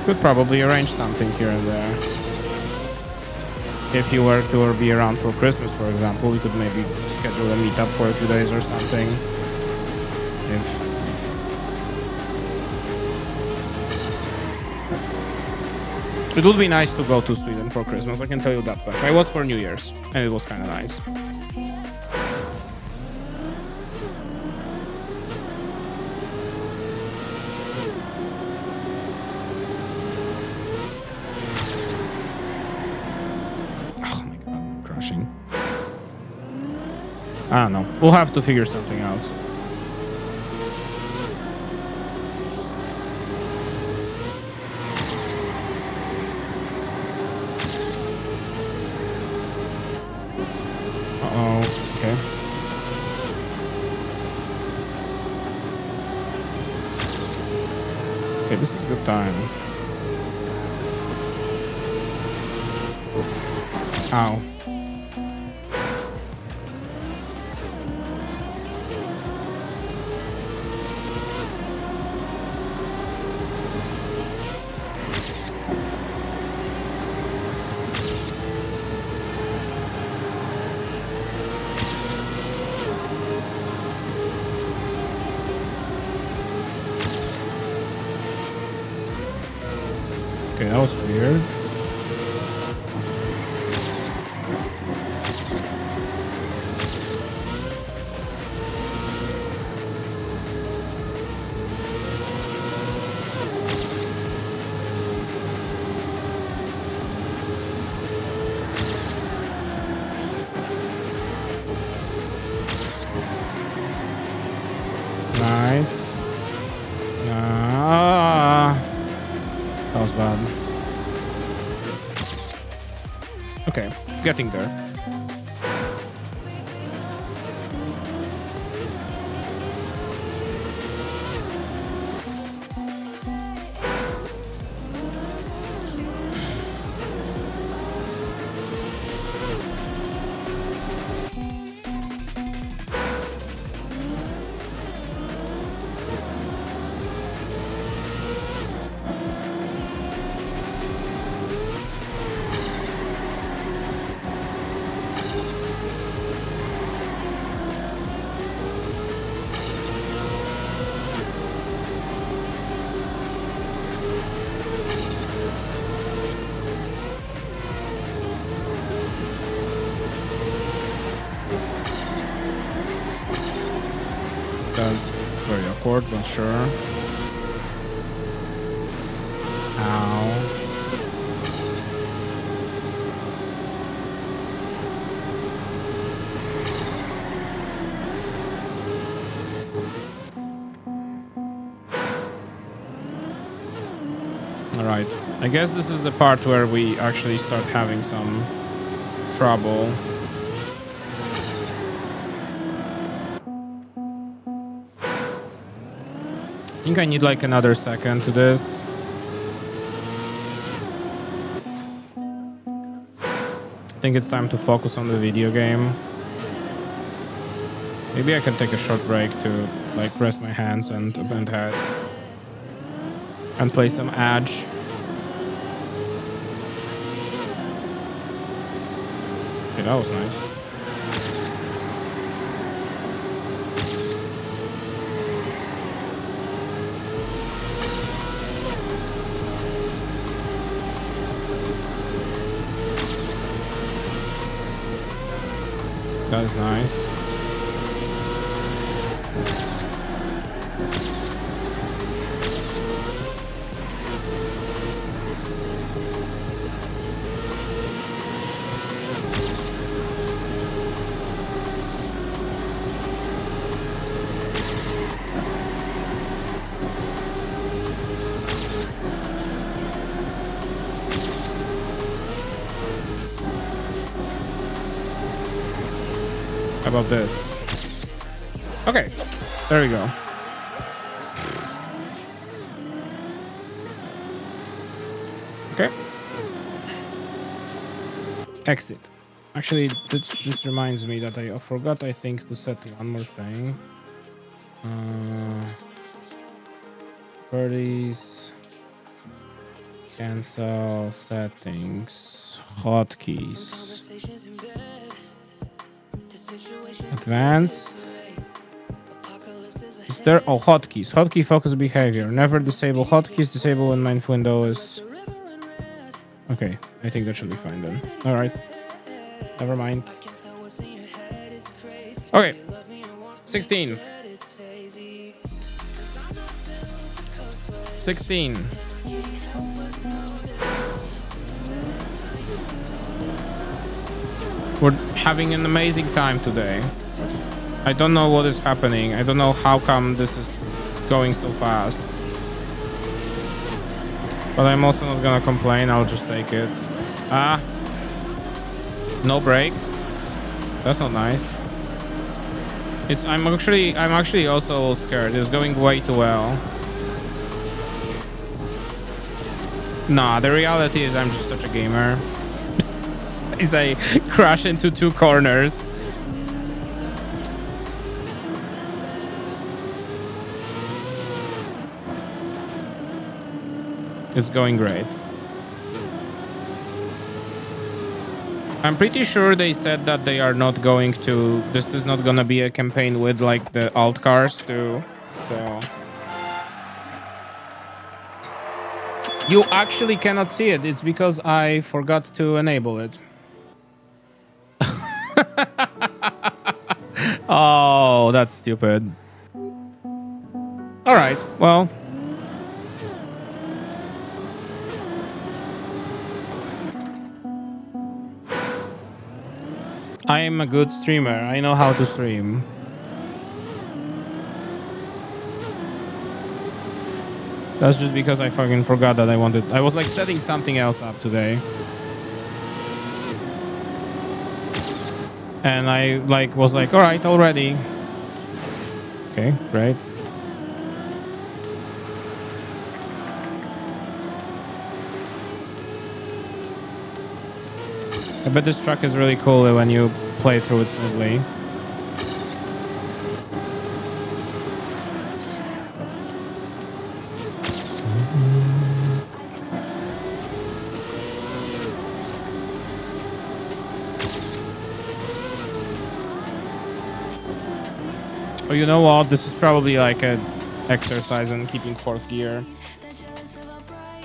could probably arrange something here and there. If you were to be around for Christmas, for example, we could maybe schedule a meetup for a few days or something. It would be nice to go to Sweden for Christmas, I can tell you that much. I was for New Year's, and it was kind of nice. Oh my god, I'm crashing. I don't know. We'll have to figure something out. Okay. Okay, this is a good time. Ow. Okay, that was weird. Nice. That was bad. Okay, getting there. That's very awkward, but sure. Ow. Alright, I guess this is the part where we actually start having some trouble. I think I need like another second to this. I think it's time to focus on the video game. Maybe I can take a short break to like rest my hands and head and play some Edge. Okay, that was nice. That's nice. How about this? Okay, there we go. Okay. Exit. Actually, this just reminds me that I forgot, I think, to set one more thing. Birdies. Cancel settings. Hotkeys. Advanced. Is there? Oh, hotkeys. Hotkey focus behavior. Never disable hotkeys. Disable when main window is. Okay, I think that should be fine then. All right. Never mind. Okay. 16. 16. We're having an amazing time today. I don't know what is happening. I don't know how come this is going so fast. But I'm also not gonna complain. I'll just take it. Ah. No brakes. That's not nice. I'm actually also a little scared. It's going way too well. Nah, the reality is I'm just such a gamer. As I crash into two corners. It's going great. I'm pretty sure they said that they are not going to... This is not gonna be a campaign with like the alt cars too. So... You actually cannot see it. It's because I forgot to enable it. Oh, that's stupid. All right, well. I am a good streamer. I know how to stream. That's just because I fucking forgot that I wanted... I was like setting something else up today. And I like was like, all right, already. Okay, great. I bet this truck is really cool when you play through it smoothly. Oh, you know what? This is probably like an exercise in keeping fourth gear.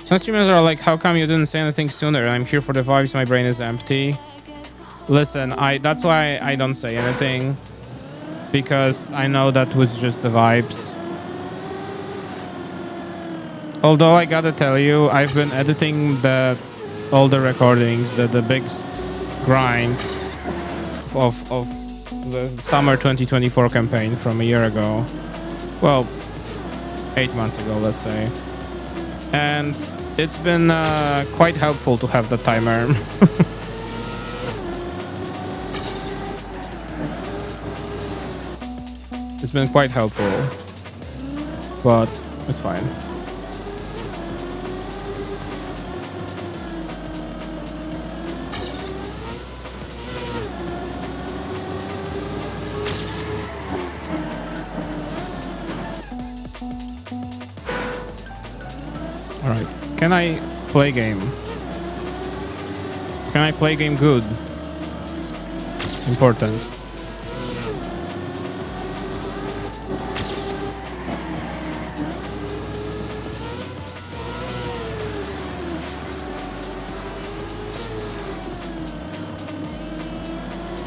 Some streamers are like, how come you didn't say anything sooner? I'm here for the vibes, my brain is empty. Listen, that's why I don't say anything. Because I know that was just the vibes. Although I gotta tell you, I've been editing all the recordings, the big grind of the summer 2024 campaign from a year ago. Well, 8 months ago, let's say. And it's been quite helpful to have the timer. It's been quite helpful, but it's fine. All right, can I play game? Can I play game good? Important.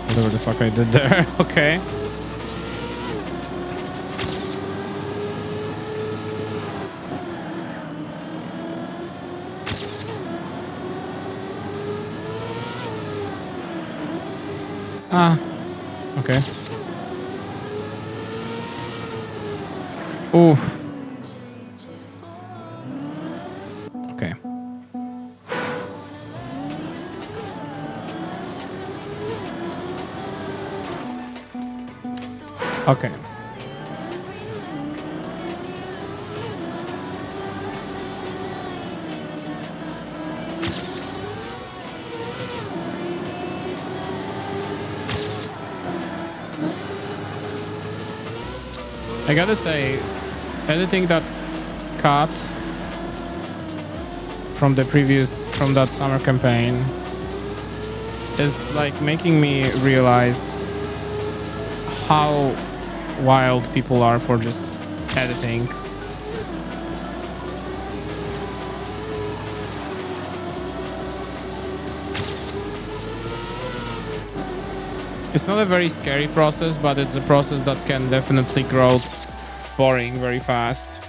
Whatever the fuck I did there. Okay. Ah. Okay. Oof. Okay. Okay. I gotta say, editing that cut from that summer campaign is like making me realize how wild people are for just editing. It's not a very scary process, but it's a process that can definitely grow boring very fast.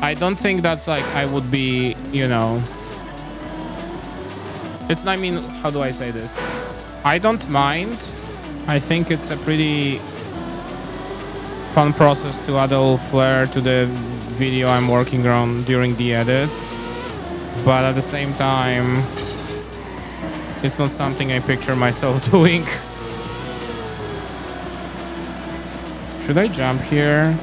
I don't think that's like I would be, you know... It's, I mean, how do I say this? I don't mind. I think it's a pretty fun process to add a little flair to the video I'm working on during the edits. But at the same time, it's not something I picture myself doing. Should I jump here?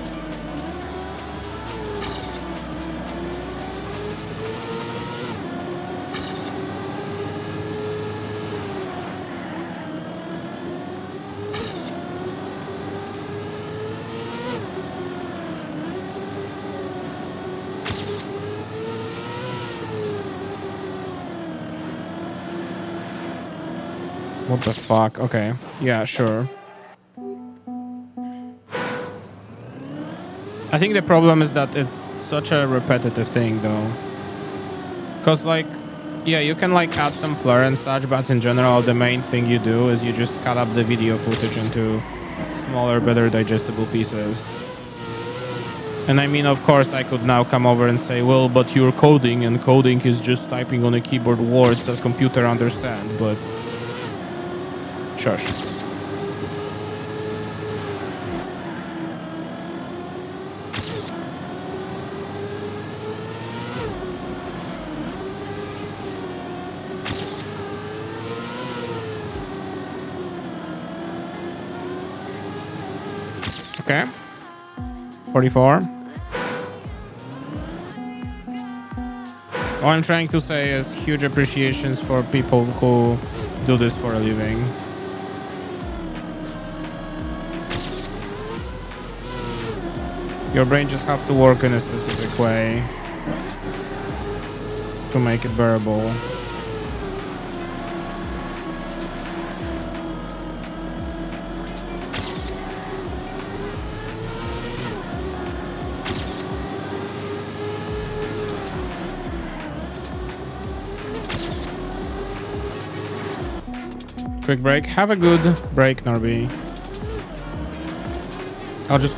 What the fuck? Okay. Yeah, sure. I think the problem is that it's such a repetitive thing, though. Because, like, yeah, you can, like, add some flair and such, but in general, the main thing you do is you just cut up the video footage into smaller, better digestible pieces. And I mean, of course, I could now come over and say, well, but you're coding, and coding is just typing on a keyboard words that computer understand, but... Shush. Okay. 44. All I'm trying to say is huge appreciations for people who do this for a living. Your brain just have to work in a specific way to make it bearable. Quick break. Have a good break, Norby. I'll just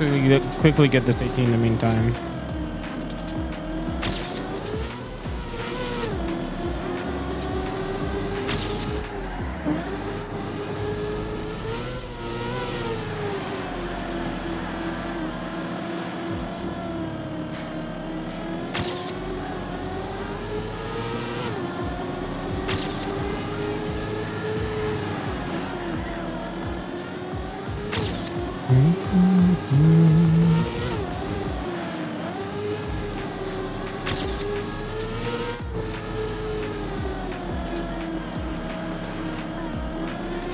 quickly get this 18 in the meantime.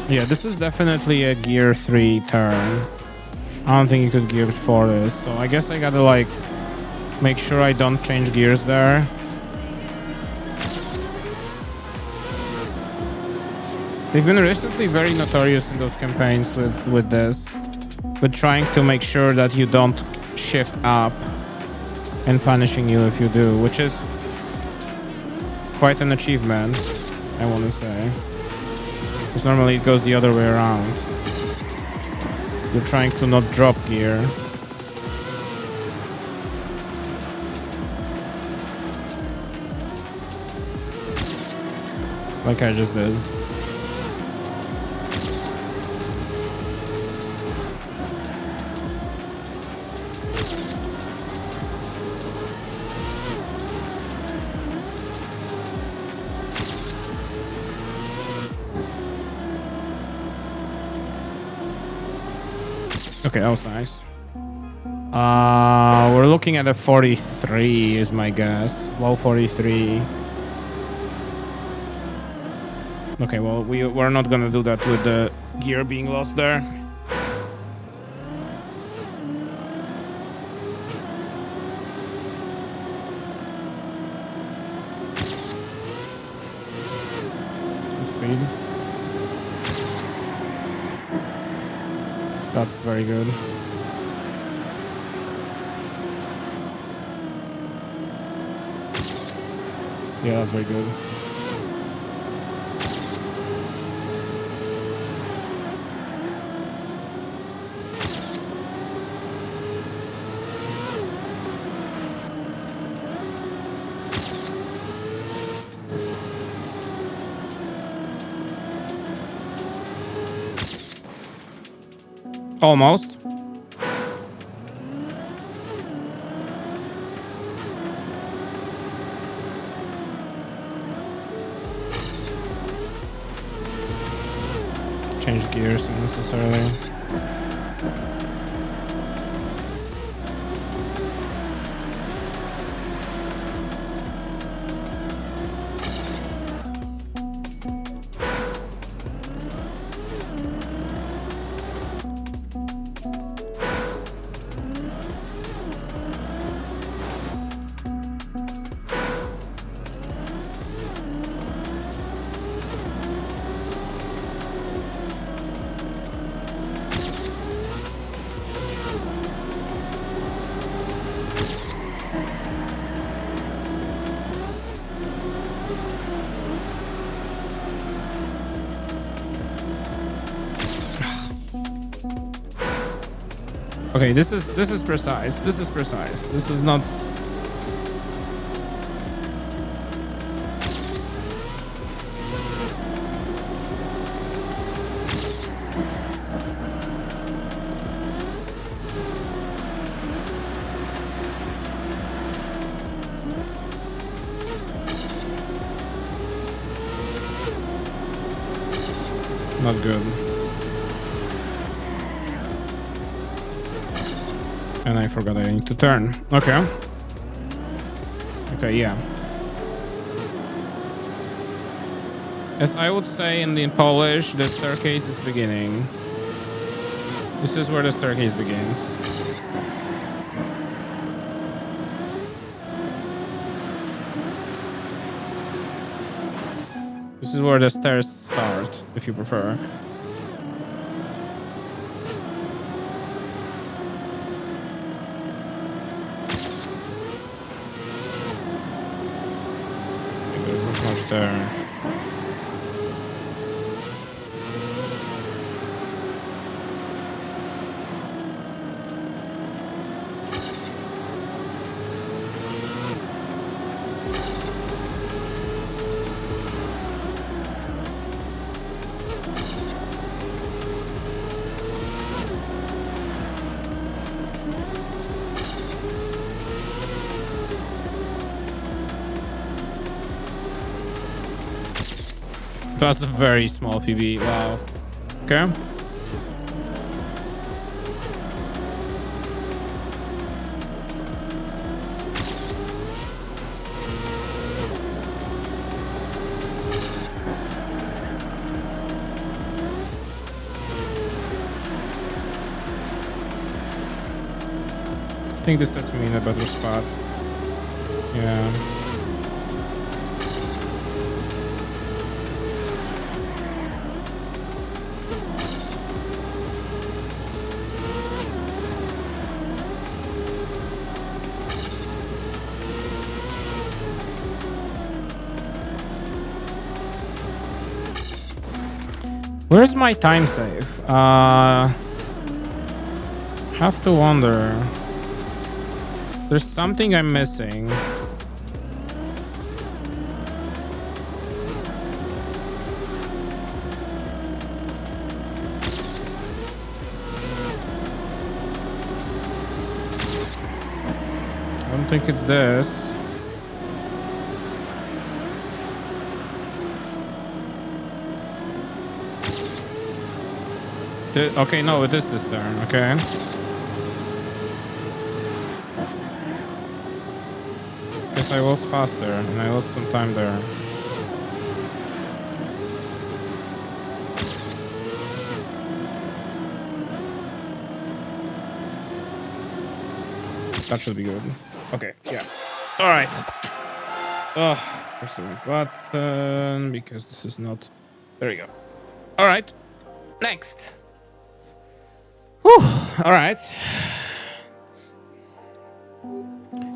Yeah, this is definitely a gear 3 turn. I don't think you could gear 4 this, so I guess I gotta like make sure I don't change gears there. They've been recently very notorious in those campaigns with this, with trying to make sure that you don't shift up and punishing you if you do, which is quite an achievement, I want to say. Because normally it goes the other way around. You're trying to not drop gear. Like I just did. Okay, that was nice. We're looking at a 43 is my guess. Low 43. Okay, well, we're not gonna do that with the gear being lost there. Good speed. That's very good. Yeah, that's very good. Almost. Change gears unnecessarily. Okay, this is precise. This is precise. This is not. Not good. And I forgot I need to turn. Okay. Okay, yeah. As I would say in Polish, the staircase is beginning. This is where the staircase begins. This is where the stairs start, if you prefer. There's not much there. That's a very small PB. Wow. Okay. I think this sets me in a better spot. Yeah. Where's my time save? Have to wonder. There's something I'm missing. I don't think it's this. Okay, no, it is this turn, okay. Guess I was faster and I lost some time there. That should be good. Okay, yeah. All right. Press the right button because this is not. There you go. All right. Next. Whew. All right.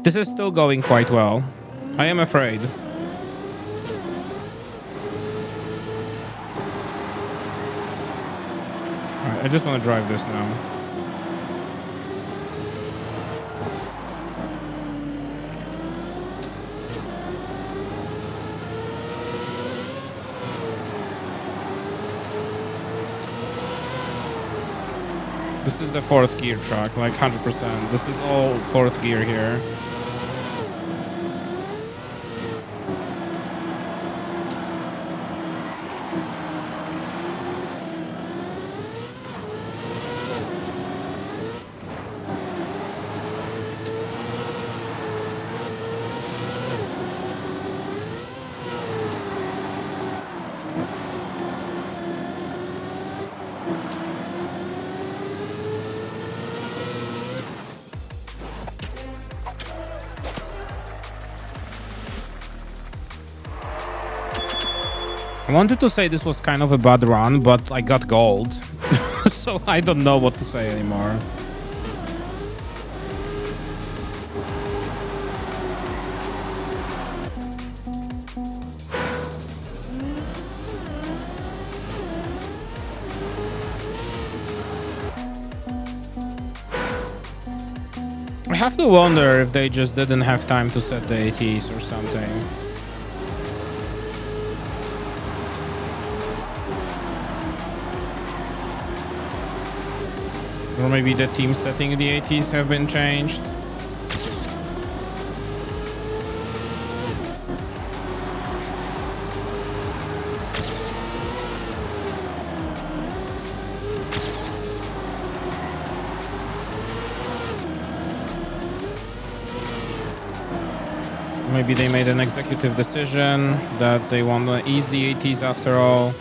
This is still going quite well. I am afraid. All right, I just want to drive this now. This is the fourth gear truck, like 100%. This is all fourth gear here. I wanted to say this was kind of a bad run, but I got gold. So I don't know what to say anymore. have to wonder if they just didn't have time to set the ATs or something. Or maybe the team setting the ATs have been changed. Maybe they made an executive decision that they want to ease the ATs after all.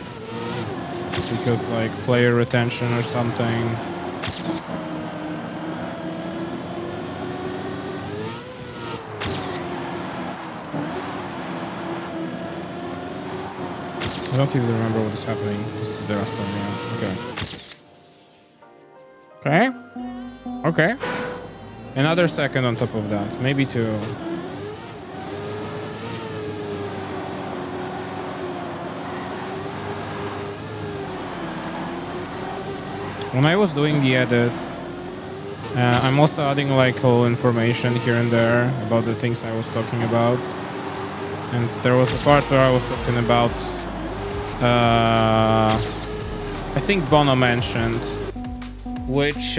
Because like player retention or something. I don't even remember what is happening. This is the last one, yeah. Okay. Okay. Okay. Another second on top of that. Maybe two. When I was doing the edit, I'm also adding like all information here and there about the things I was talking about. And there was a part where I was talking about I think Bono mentioned, which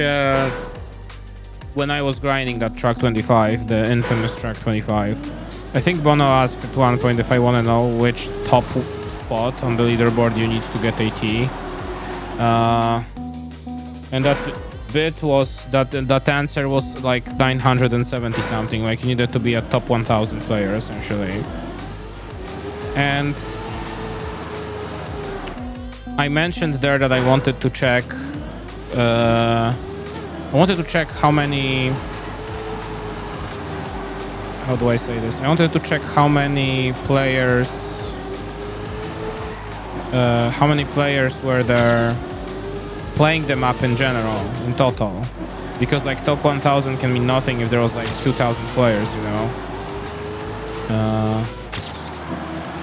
when I was grinding that track 25, the infamous track 25, I think Bono asked at one point if I want to know which top spot on the leaderboard you need to get AT. And that bit was that answer was like 970 something, like you needed to be a top 1000 player essentially. And I mentioned there that I wanted to check how many, how do I say this? I wanted to check how many players were there playing the map in general, in total. Because like top 1000 can mean nothing if there was like 2000 players, you know?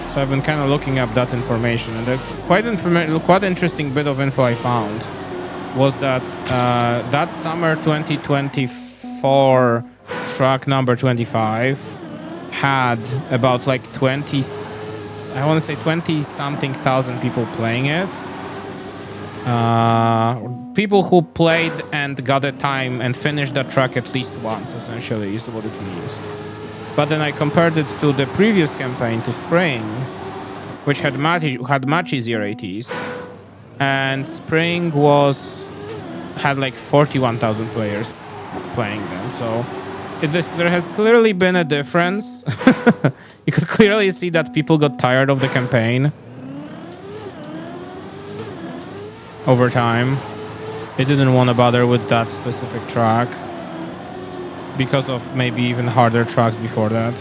So I've been kind of looking up that information, and the quite interesting bit of info I found was that that summer 2024 track number 25 had about like 20 something thousand people playing it. People who played and got a time and finished that track at least once, essentially, is what it means. But then I compared it to the previous campaign, to Spring, which had much easier ATs, and Spring had like 41,000 players playing them. So there has clearly been a difference. You could clearly see that people got tired of the campaign over time. They didn't want to bother with that specific track because of maybe even harder tracks before that.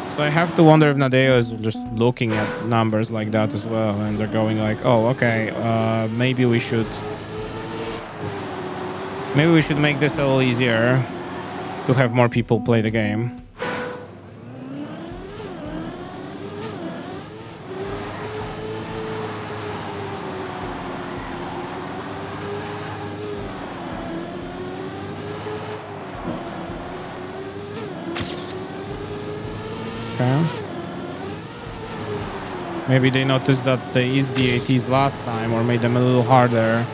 So I have to wonder if Nadeo is just looking at numbers like that as well, and they're going like, oh, okay, maybe we should make this a little easier to have more people play the game. Okay. Maybe they noticed that they eased the ATs last time or made them a little harder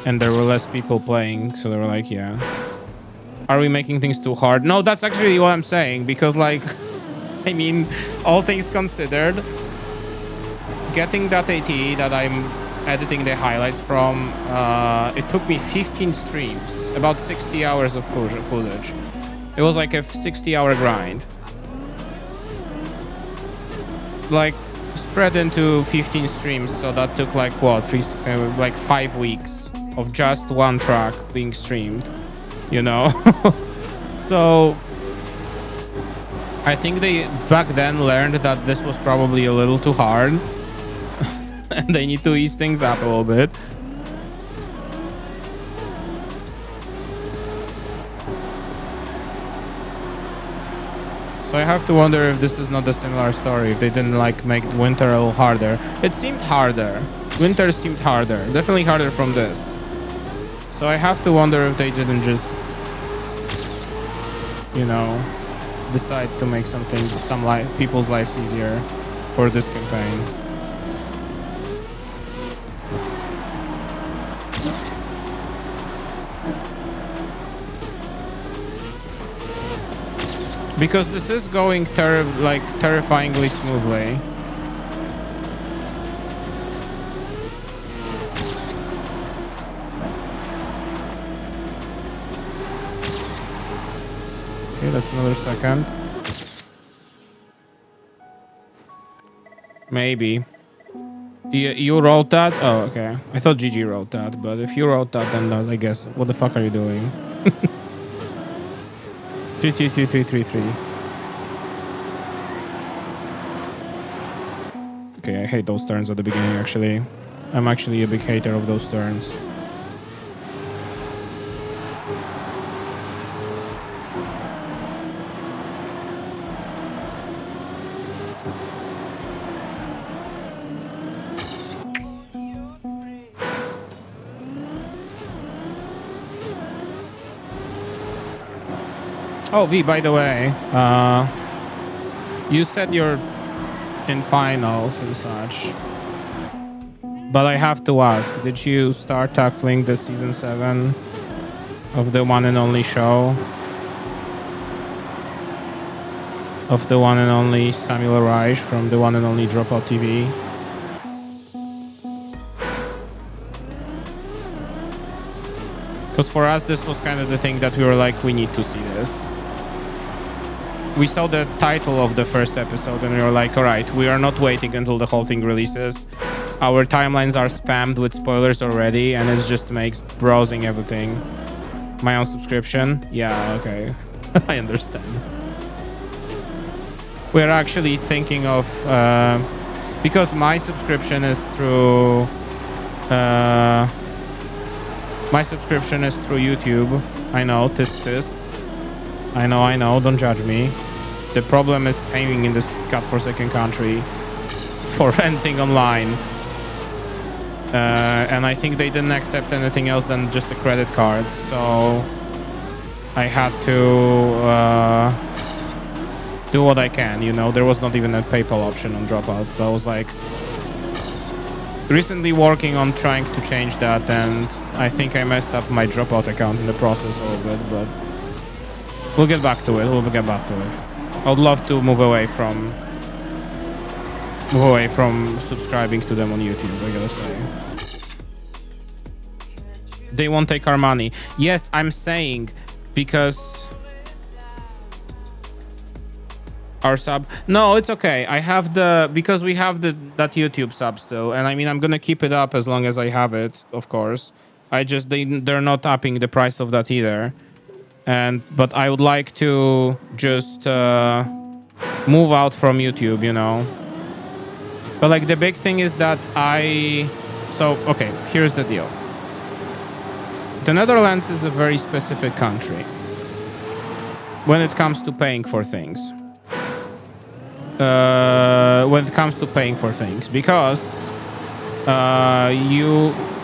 and there were less people playing, so they were like, yeah. Are we making things too hard? No, that's actually what I'm saying, because like, I mean, all things considered, getting that AT that I'm editing the highlights from, it took me 15 streams, about 60 hours of footage. It was like a 60-hour grind. Like spread into 15 streams, so that took like what, 3, 6, 7, like 5 weeks of just one track being streamed, you know. So I think they back then learned that this was probably a little too hard and they need to ease things up a little bit. So I have to wonder if this is not a similar story, if they didn't like make winter a little harder. It seemed harder. Winter seemed harder. Definitely harder from this. So I have to wonder if they didn't just you know, decide to make some things, people's lives easier for this campaign. Because this is going terrifyingly smoothly. Okay, that's another second. Maybe. You wrote that? Oh, okay. I thought GG wrote that, but if you wrote that, then I guess. What the fuck are you doing? 33333. Okay, I hate those turns at the beginning, actually. I'm actually a big hater of those turns. Oh, V, by the way, you said you're in finals and such, but I have to ask, did you start tackling the season 7 of the one and only show? Of the one and only Samuel Reich from the one and only Dropout TV? Because for us, this was kind of the thing that we were like, we need to see this. We saw the title of the first episode and we were like, all right, we are not waiting until the whole thing releases. Our timelines are spammed with spoilers already, and it just makes browsing everything. My own subscription? Yeah, okay. I understand. We're actually thinking of... because my subscription is through... my subscription is through YouTube. I know, tisk. I know, don't judge me. The problem is paying in this godforsaken country for anything online. And I think they didn't accept anything else than just a credit card, so I had to do what I can, you know. There was not even a PayPal option on Dropout, but I was like recently working on trying to change that, and I think I messed up my Dropout account in the process a little bit, but we'll get back to it. I would love to move away from subscribing to them on YouTube, I gotta say. They won't take our money. Yes, I'm saying because our sub. No, it's okay. I have because we have that YouTube sub still, and I mean I'm gonna keep it up as long as I have it, of course. They're not upping the price of that either. But I would like to just move out from YouTube, you know. But like the big thing is that okay, here's the deal. The Netherlands is a very specific country when it comes to paying for things. Because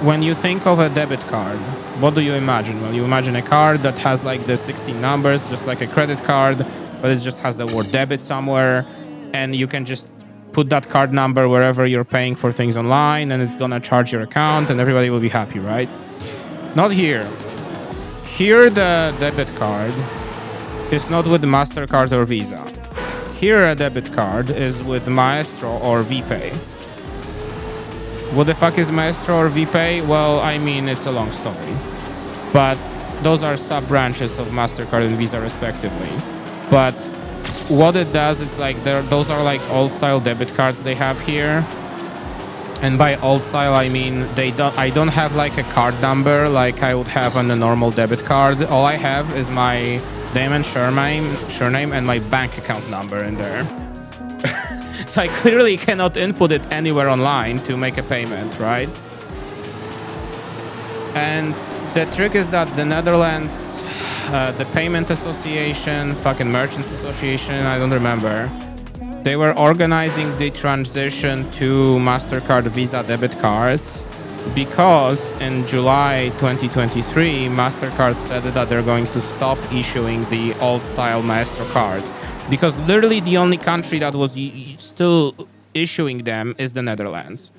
when you think of a debit card, what do you imagine? Well, you imagine a card that has like the 16 numbers, just like a credit card, but it just has the word debit somewhere, and you can just put that card number wherever you're paying for things online, and it's gonna charge your account, and everybody will be happy, right? Not here. Here, the debit card is not with MasterCard or Visa. Here, a debit card is with Maestro or VPay. What the fuck is Maestro or VPay? Well, I mean, it's a long story. But those are sub-branches of MasterCard and Visa, respectively. But what it does, it's like those are like old-style debit cards they have here. And by old-style, I mean I don't have like a card number like I would have on a normal debit card. All I have is my name and surname and my bank account number in there. So I clearly cannot input it anywhere online to make a payment, right? And the trick is that the Netherlands, the Payment Association, fucking Merchants Association, I don't remember, they were organizing the transition to MasterCard Visa debit cards, because in July 2023, MasterCard said that they're going to stop issuing the old-style Maestro cards, because literally the only country that was still issuing them is the Netherlands.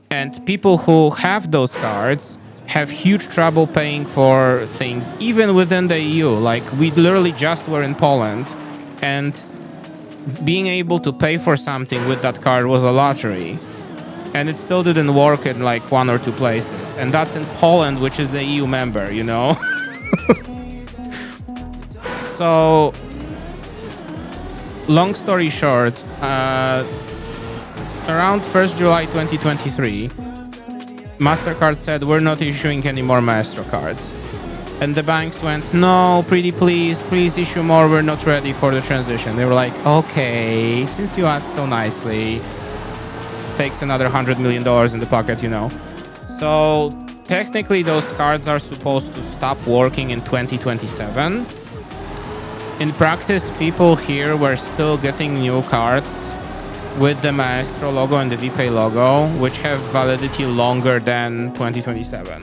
And people who have those cards have huge trouble paying for things, even within the EU. Like, we literally just were in Poland, and being able to pay for something with that card was a lottery. And it still didn't work in like 1 or 2 places. And that's in Poland, which is the EU member, you know? So, long story short, around 1st July 2023, MasterCard said, we're not issuing any more Maestro cards. And the banks went, no, pretty please issue more, we're not ready for the transition. They were like, okay, since you asked so nicely, takes another $100 million in the pocket, you know. So technically those cards are supposed to stop working in 2027. In practice, people here were still getting new cards with the Maestro logo and the VPay logo, which have validity longer than 2027.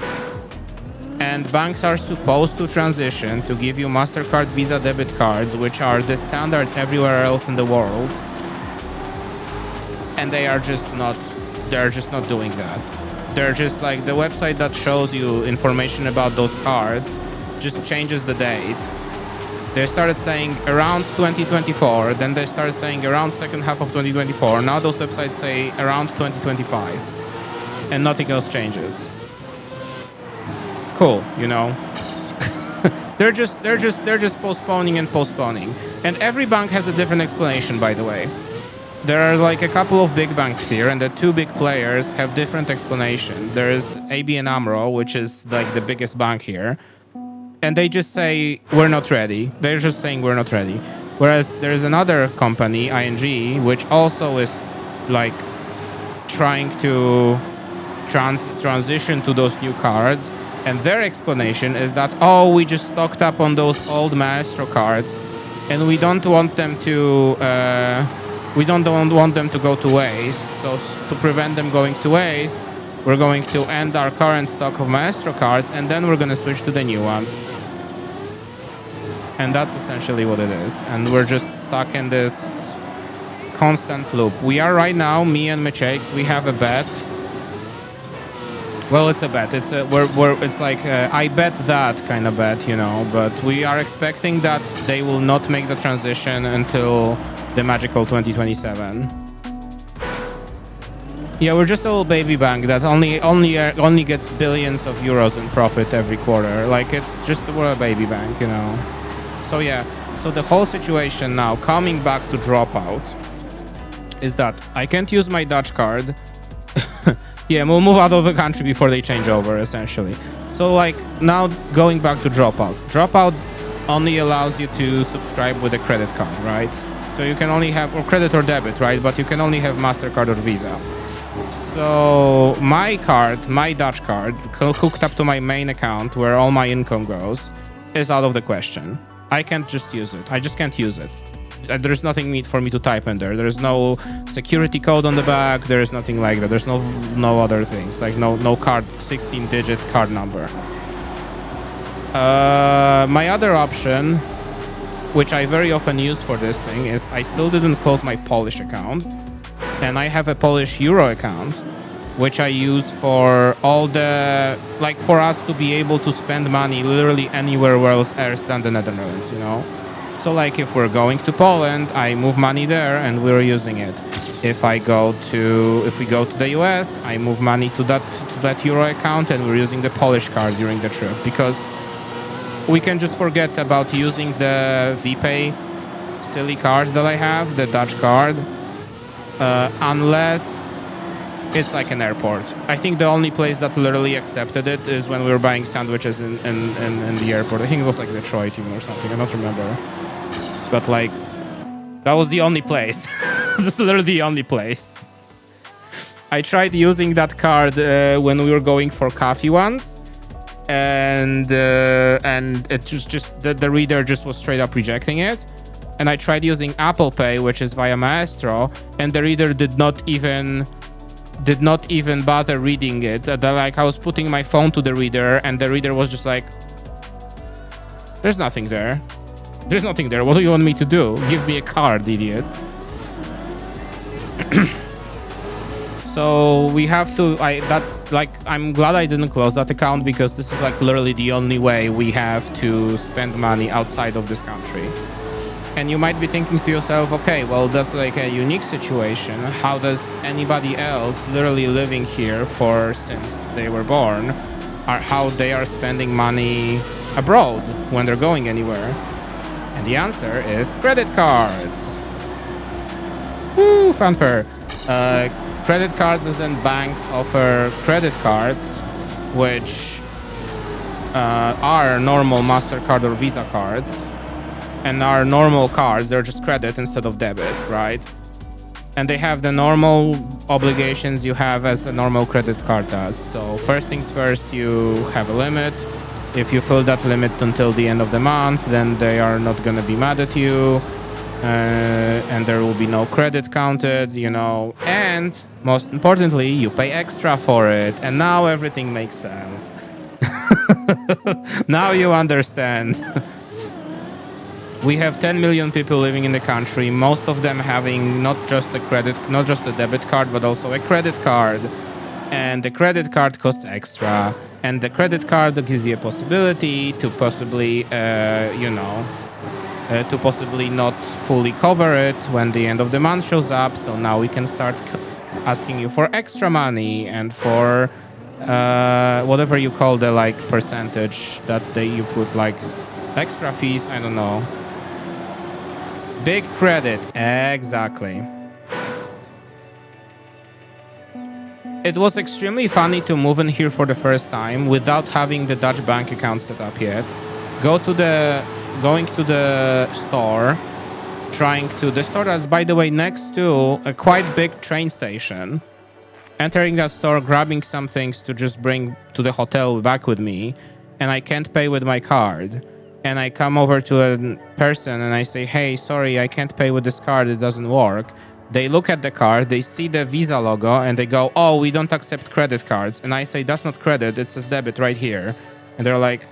And banks are supposed to transition to give you MasterCard Visa debit cards, which are the standard everywhere else in the world. And they're just not doing that. They're just like, the website that shows you information about those cards just changes the date. They started saying around 2024, then they started saying around second half of 2024. Now those websites say around 2025, and nothing else changes. Cool, you know. they're just postponing and postponing. And every bank has a different explanation, by the way. There are like a couple of big banks here, and the 2 big players have different explanation. There's ABN AMRO, which is like the biggest bank here, and they just say, we're not ready. They're just saying we're not ready. Whereas there's another company, ING, which also is like trying to transition to those new cards. And their explanation is that, oh, we just stocked up on those old Maestro cards, and we don't want them to go to waste. So to prevent them going to waste, we're going to end our current stock of Maestro cards, and then we're going to switch to the new ones. And that's essentially what it is. And we're just stuck in this constant loop. We are right now, me and Michakes, we have a bet. Well, it's a bet. It's like I bet that kind of bet, you know. But we are expecting that they will not make the transition until the magical 2027. Yeah, we're just a little baby bank that only gets billions of euros in profit every quarter. Like, we're a baby bank, you know. So yeah, so the whole situation now, coming back to Dropout, is that I can't use my Dutch card. Yeah, we'll move out of the country before they change over, essentially. So, like, now going back to Dropout. Dropout only allows you to subscribe with a credit card, right? So you can only have, or credit or debit, right? But you can only have MasterCard or Visa. So my card, my Dutch card, hooked up to my main account where all my income goes, is out of the question. I can't just use it. I just can't use it. There's nothing for me to type in there. There's no security code on the back. There's nothing like that. There's no other things, like no card, 16-digit card number. My other option, which I very often use for this thing, is I still didn't close my Polish account, and I have a Polish Euro account, which I use for all the, like, for us to be able to spend money literally anywhere else than the Netherlands, you know. So, like, if we're going to Poland, I move money there and we're using it. If we go to the US, I move money to that Euro account and we're using the Polish card during the trip, because we can just forget about using the VPay silly card that I have, the Dutch card, unless it's like an airport. I think the only place that literally accepted it is when we were buying sandwiches in the airport. I think it was like Detroit even or something. I don't remember. But like, that was the only place. That's literally the only place. I tried using that card when we were going for coffee once, and it just the reader just was straight up rejecting it. And I tried using Apple Pay, which is via Maestro, and the reader did not even did not even bother reading it. Like I was putting my phone to the reader and the reader was just like, there's nothing there. There's nothing there. What do you want me to do? Give me a card, idiot. So we have to, I'm glad I didn't close that account because this is like literally the only way we have to spend money outside of this country. And you might be thinking to yourself, okay, well, that's like a unique situation. How does anybody else literally living here since they were born, or how they are spending money abroad when they're going anywhere? And the answer is credit cards. Woo, fanfare. Credit cards, as in banks offer credit cards, which are normal MasterCard or Visa cards, and are normal cards. They're just credit instead of debit, right? And they have the normal obligations you have as a normal credit card does. So first things first, you have a limit. If you fill that limit until the end of the month, then they are not going to be mad at you. And there will be no credit counted, you know. And most importantly, you pay extra for it. And now everything makes sense. Now you understand. We have 10 million people living in the country, most of them having not just a debit card, but also a credit card. And the credit card costs extra. And the credit card gives you a possibility to possibly, to possibly not fully cover it when the end of the month shows up. So now we can start asking you for extra money and for whatever you call the like percentage that you put, like extra fees, I don't know. Big credit, exactly. It was extremely funny to move in here for the first time without having the Dutch bank account set up yet. Going to the store, the store that's, by the way, next to a quite big train station. Entering that store, grabbing some things to just bring to the hotel back with me, and I can't pay with my card. And I come over to a person and I say, hey, sorry, I can't pay with this card, it doesn't work. They look at the card, they see the Visa logo, and they go, oh, we don't accept credit cards. And I say, that's not credit, it says debit right here. And they're like,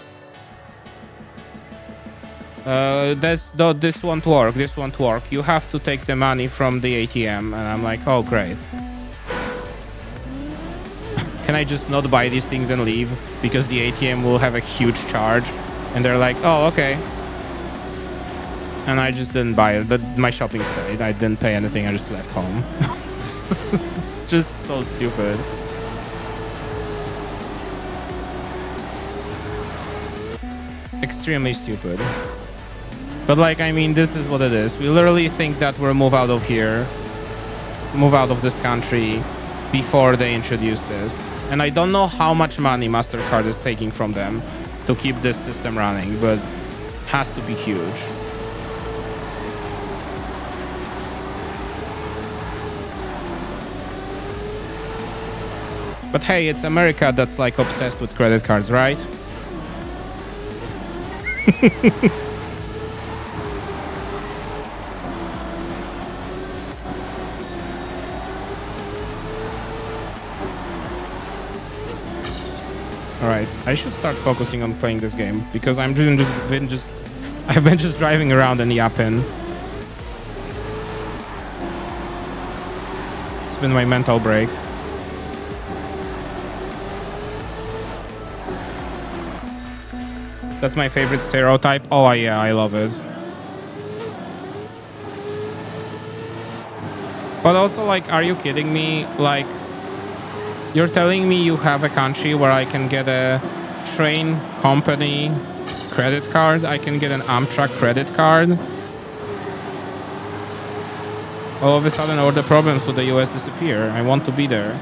this won't work. You have to take the money from the ATM. And I'm like, oh, great. Can I just not buy these things and leave? Because the ATM will have a huge charge. And they're like, oh, okay. And I just didn't buy it. My shopping stayed. I didn't pay anything. I just left home. It's just so stupid. Extremely stupid. But like, I mean, this is what it is. We literally think that we'll move out of this country before they introduce this. And I don't know how much money MasterCard is taking from them to keep this system running, but has to be huge. But hey, it's America that's like obsessed with credit cards, right? Alright, I should start focusing on playing this game because I've been just driving around in Yapin. It's been my mental break. That's my favorite stereotype. Oh yeah, I love it. But also, like, are you kidding me? Like, you're telling me you have a country where I can get a train company credit card? I can get an Amtrak credit card? All of a sudden, all the problems with the US disappear. I want to be there.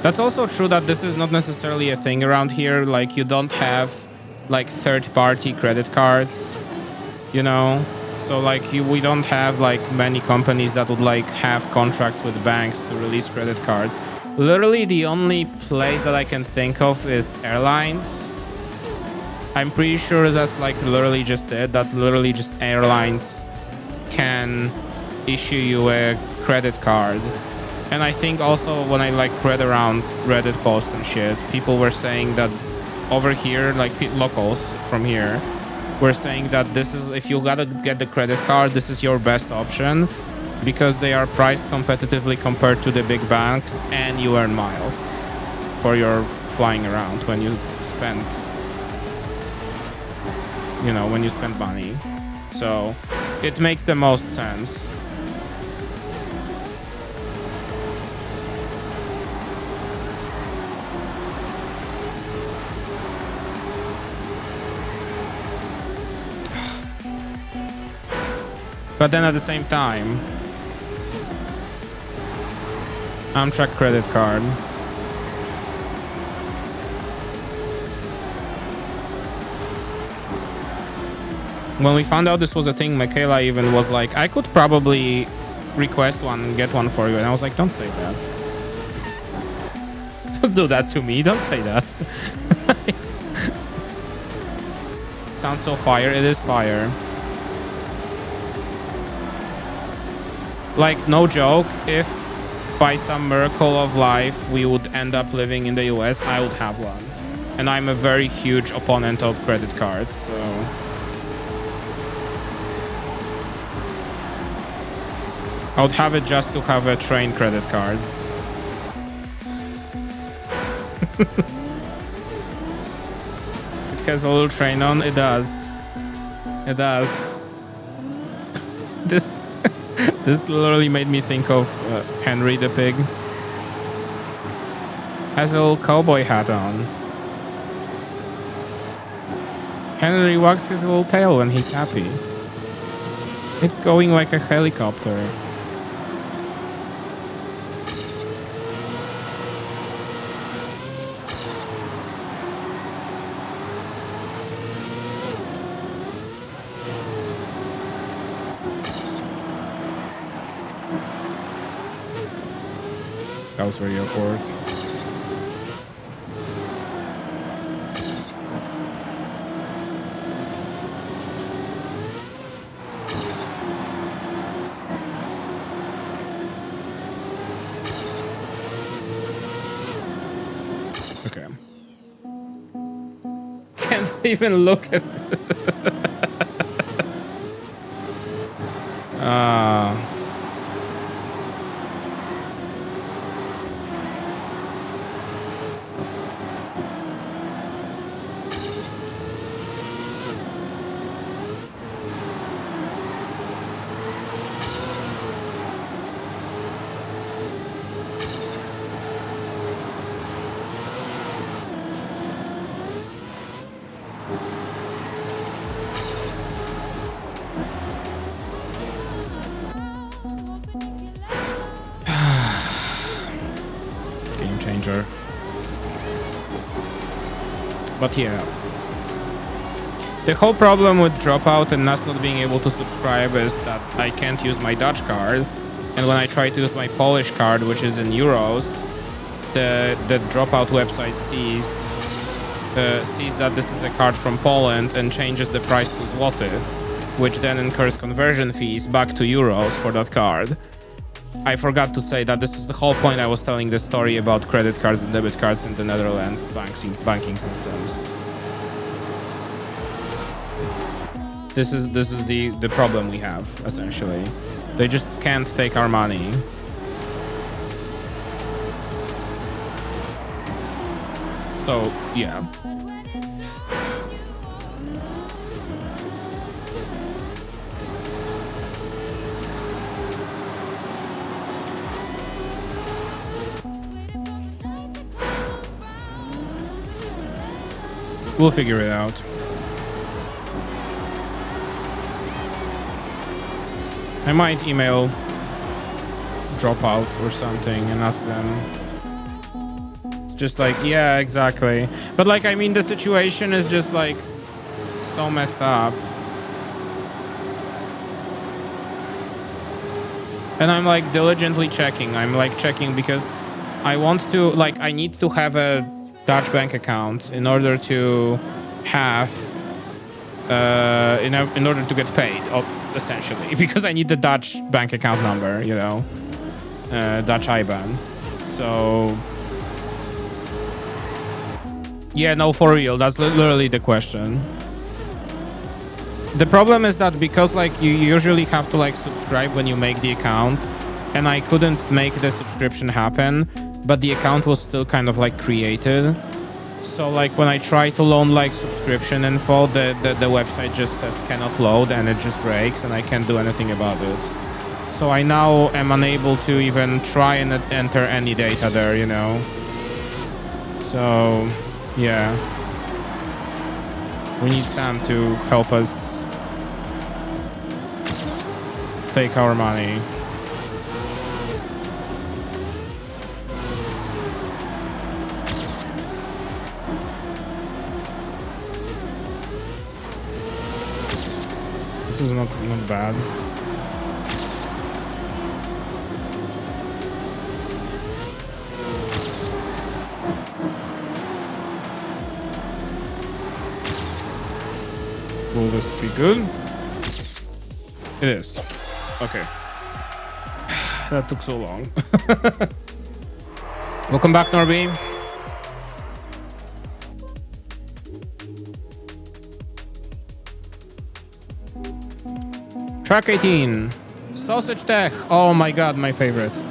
That's also true that this is not necessarily a thing around here. Like, you don't have, like, third-party credit cards, you know? So like we don't have like many companies that would like have contracts with banks to release credit cards. Literally the only place that I can think of is airlines. I'm pretty sure that's like literally just it, that literally just airlines can issue you a credit card. And I think also when I like read around Reddit posts and shit, people were saying that over here, like locals from here, were saying that this is, if you gotta get the credit card, this is your best option because they are priced competitively compared to the big banks, and you earn miles for your flying around when you spend, you know, when you spend money. So it makes the most sense. But then at the same time, Amtrak credit card. When we found out this was a thing, Michaela even was like, I could probably request one and get one for you. And I was like, don't say that. Don't do that to me. Don't say that. Sounds so fire. It is fire. Like, no joke, if by some miracle of life we would end up living in the US, I would have one. And I'm a very huge opponent of credit cards, so... I would have it just to have a train credit card. It has a little train on, it does. It does. This... This literally made me think of Henry the pig. Has a little cowboy hat on. Henry wags his little tail when he's happy. It's going like a helicopter. That was very awkward. Okay. Can't even look at game changer. But yeah. The whole problem with Dropout and us not being able to subscribe is that I can't use my Dutch card. And when I try to use my Polish card, which is in euros, the Dropout website sees that this is a card from Poland and changes the price to zloty, which then incurs conversion fees back to euros for that card. I forgot to say that this is the whole point I was telling the story about credit cards and debit cards in the Netherlands banking systems. This is the problem we have, essentially. They just can't take our money. So, yeah. We'll figure it out. I might email Dropout or something and ask them. Just like, yeah, exactly. But like, I mean, the situation is just like so messed up. And I'm like diligently checking. I'm like checking because I want to, like, I need to have a Dutch bank account in order to have in order to get paid, essentially, because I need the Dutch bank account number, you know, Dutch IBAN. So yeah, no, for real, that's literally the question. The problem is that because like you usually have to like subscribe when you make the account, and I couldn't make the subscription happen, but the account was still kind of like created. So like when I try to load like subscription info, the website just says cannot load, and it just breaks, and I can't do anything about it. So I now am unable to even try and enter any data there, you know. So yeah, we need Sam to help us take our money. This is not bad. Will this be good? It is. Okay. That took so long. Welcome back, Norby. Track 18. Sausage Tech. Oh my god, my favorite.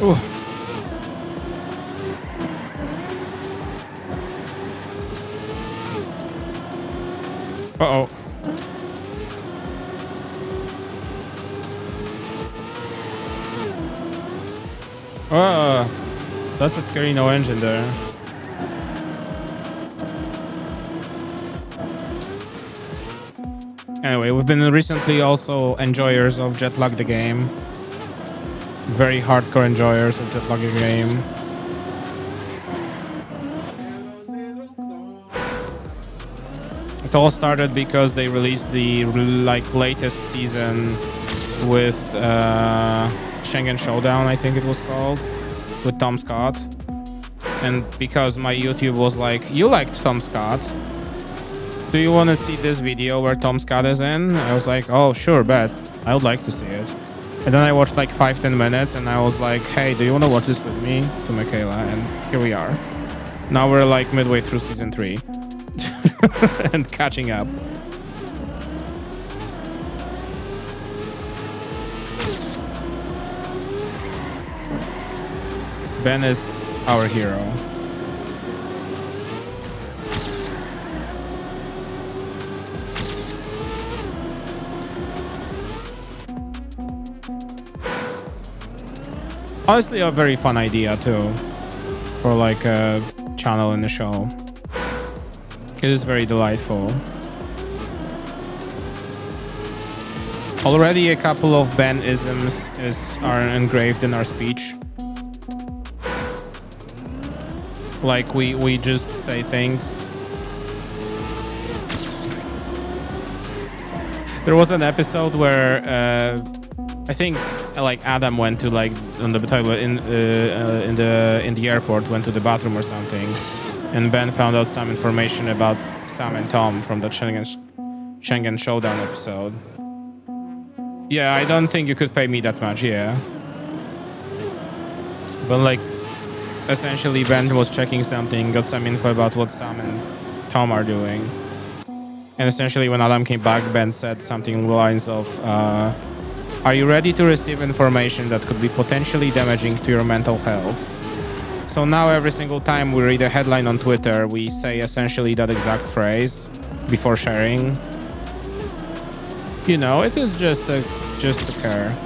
Ooh. Uh-oh. That's a scary no engine there. Anyway, we've been recently also enjoyers of Jetlag the game. Very hardcore enjoyers of Jetlag the game. It all started because they released the like latest season with Schengen Showdown, I think it was called, with Tom Scott. And because my YouTube was like, you liked Tom Scott, do you want to see this video where Tom Scott is in? I was like, oh sure, bet, I would like to see it. And then I watched like 5-10 minutes, and I was like, hey, do you want to watch this with me? To Michaela, and here we are. Now we're like midway through season 3 and catching up. Ben is our hero. Honestly, a very fun idea too, for like a channel in the show. It is very delightful. Already a couple of Ben-isms are engraved in our speech. Like we just say things. There was an episode where I think like Adam went to like on the toilet in the airport, went to the bathroom or something, and Ben found out some information about Sam and Tom from the Schengen Showdown episode. Yeah, I don't think you could pay me that much, yeah. But like, essentially Ben was checking something, got some info about what Sam and Tom are doing. And essentially when Adam came back, Ben said something along the lines of, are you ready to receive information that could be potentially damaging to your mental health? So now every single time we read a headline on Twitter, we say essentially that exact phrase before sharing. You know, it is just to care.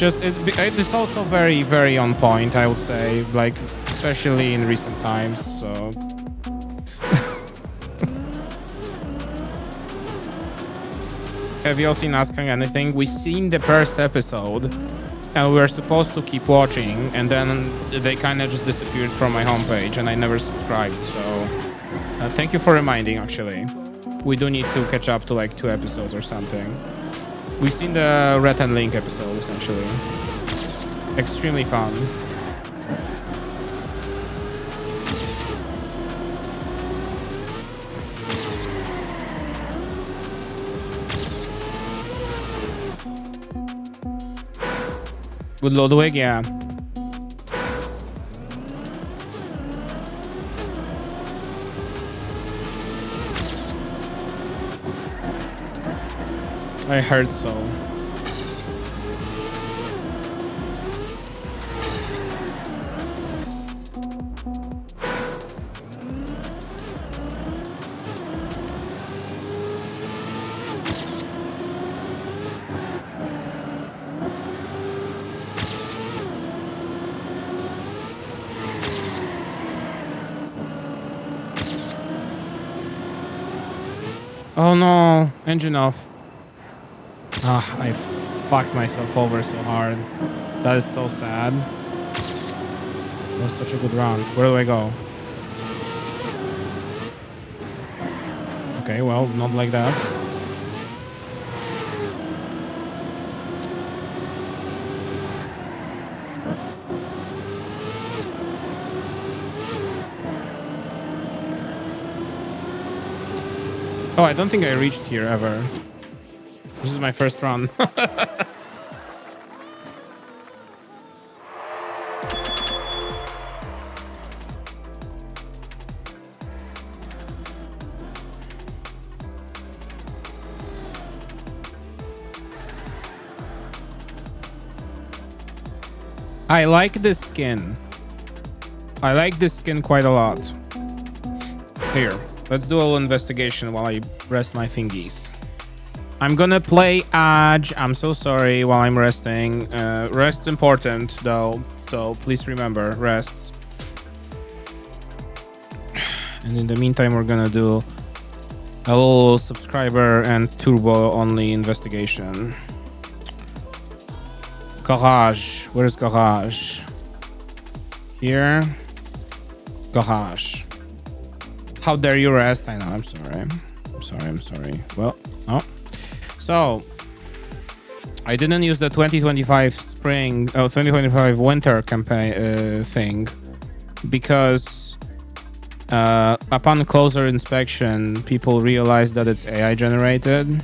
It's also very, very on point, I would say, like, especially in recent times, so. Have you all seen Asking Anything? We've seen the first episode, and we were supposed to keep watching, and then they kind of just disappeared from my homepage, and I never subscribed, so thank you for reminding, actually. we do need to catch up to like 2 episodes or something. We've seen the Red and Link episode, essentially. Extremely fun. With Ludwig, yeah. I heard so. Oh no, engine off. Ah, I fucked myself over so hard. That is so sad. It was such a good run. Where do I go? Okay, well, not like that. Oh, I don't think I reached here ever. This is my first run. I like this skin. I like this skin quite a lot. Here, let's do a little investigation while I rest my thingies. I'm gonna play Edge. I'm so sorry while I'm resting. Rest's important though, so please remember, rests. And in the meantime, we're gonna do a little subscriber and turbo only investigation. Garage. Where's garage? Here. Garage. How dare you rest? I know, I'm sorry. I'm sorry. Well, oh. So, I didn't use the 2025 spring, 2025 winter campaign thing because upon closer inspection, people realized that it's AI generated.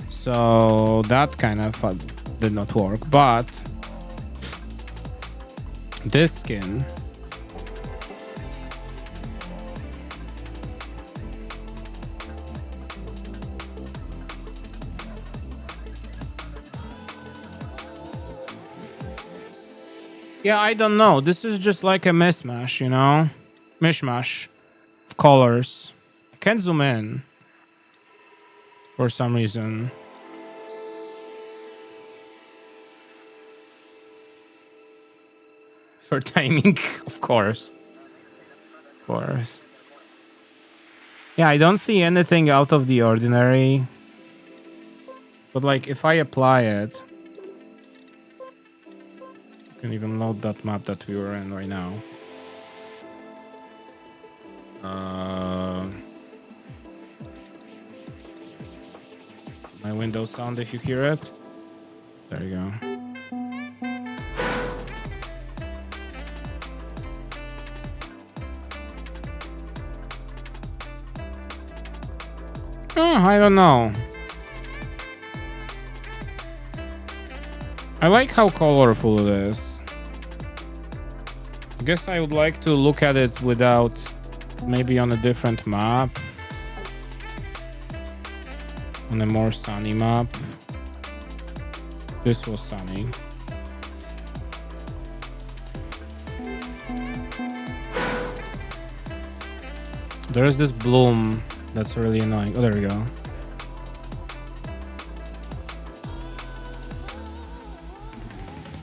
So that kind of did not work. But this skin. Yeah, I don't know. This is just like a mismatch, you know? Mishmash of colors. I can't zoom in for some reason. For timing, of course. Of course. Yeah, I don't see anything out of the ordinary. But like, if I apply it... I can even load that map that we were in right now. My Windows sound, if you hear it. There you go. I don't know. I like how colorful it is. I guess I would like to look at it without, maybe on a different map. On a more sunny map. This was sunny. There's this bloom that's really annoying. Oh, there we go.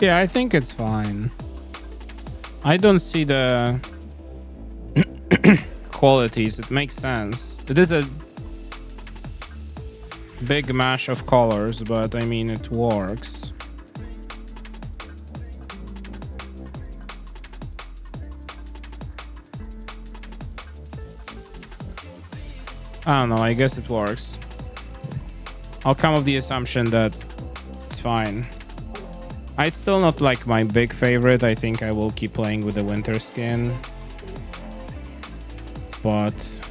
Yeah, I think it's fine. I don't see the qualities. It makes sense. It is a big mash of colors, but I mean, it works. I don't know, I guess it works. I'll come with the assumption that it's fine. It's still not like my big favorite. I think I will keep playing with the winter skin. But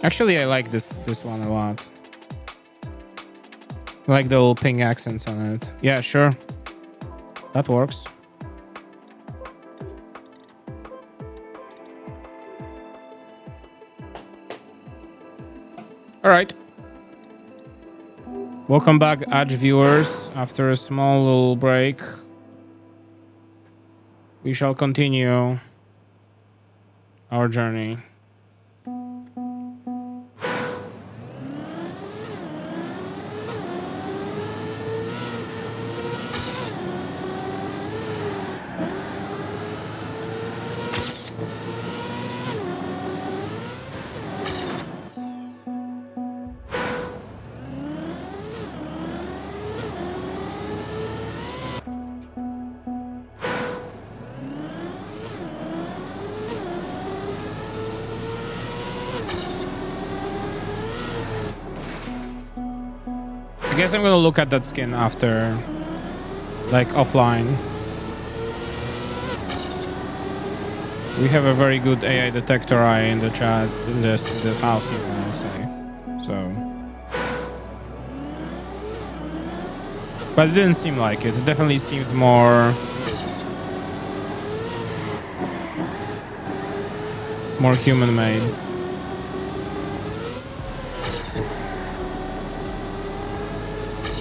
actually I like this one a lot. I like the little pink accents on it. Yeah, sure. That works. All right. Welcome back, Edge viewers. After a small little break, we shall continue our journey. I guess I'm gonna look at that skin after, like, offline. We have a very good AI detector eye in the chat, in the house, you know, I'll say. So, but it didn't seem like it. It definitely seemed more human-made.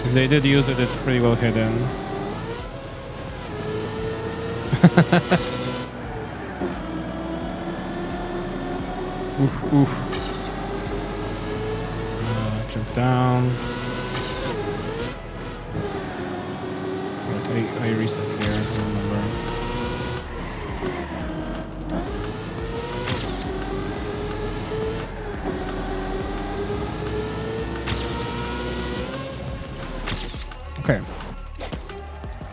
If they did use it, it's pretty well hidden. Oof, oof. Jump down. Wait, I reset here, I don't remember. Okay.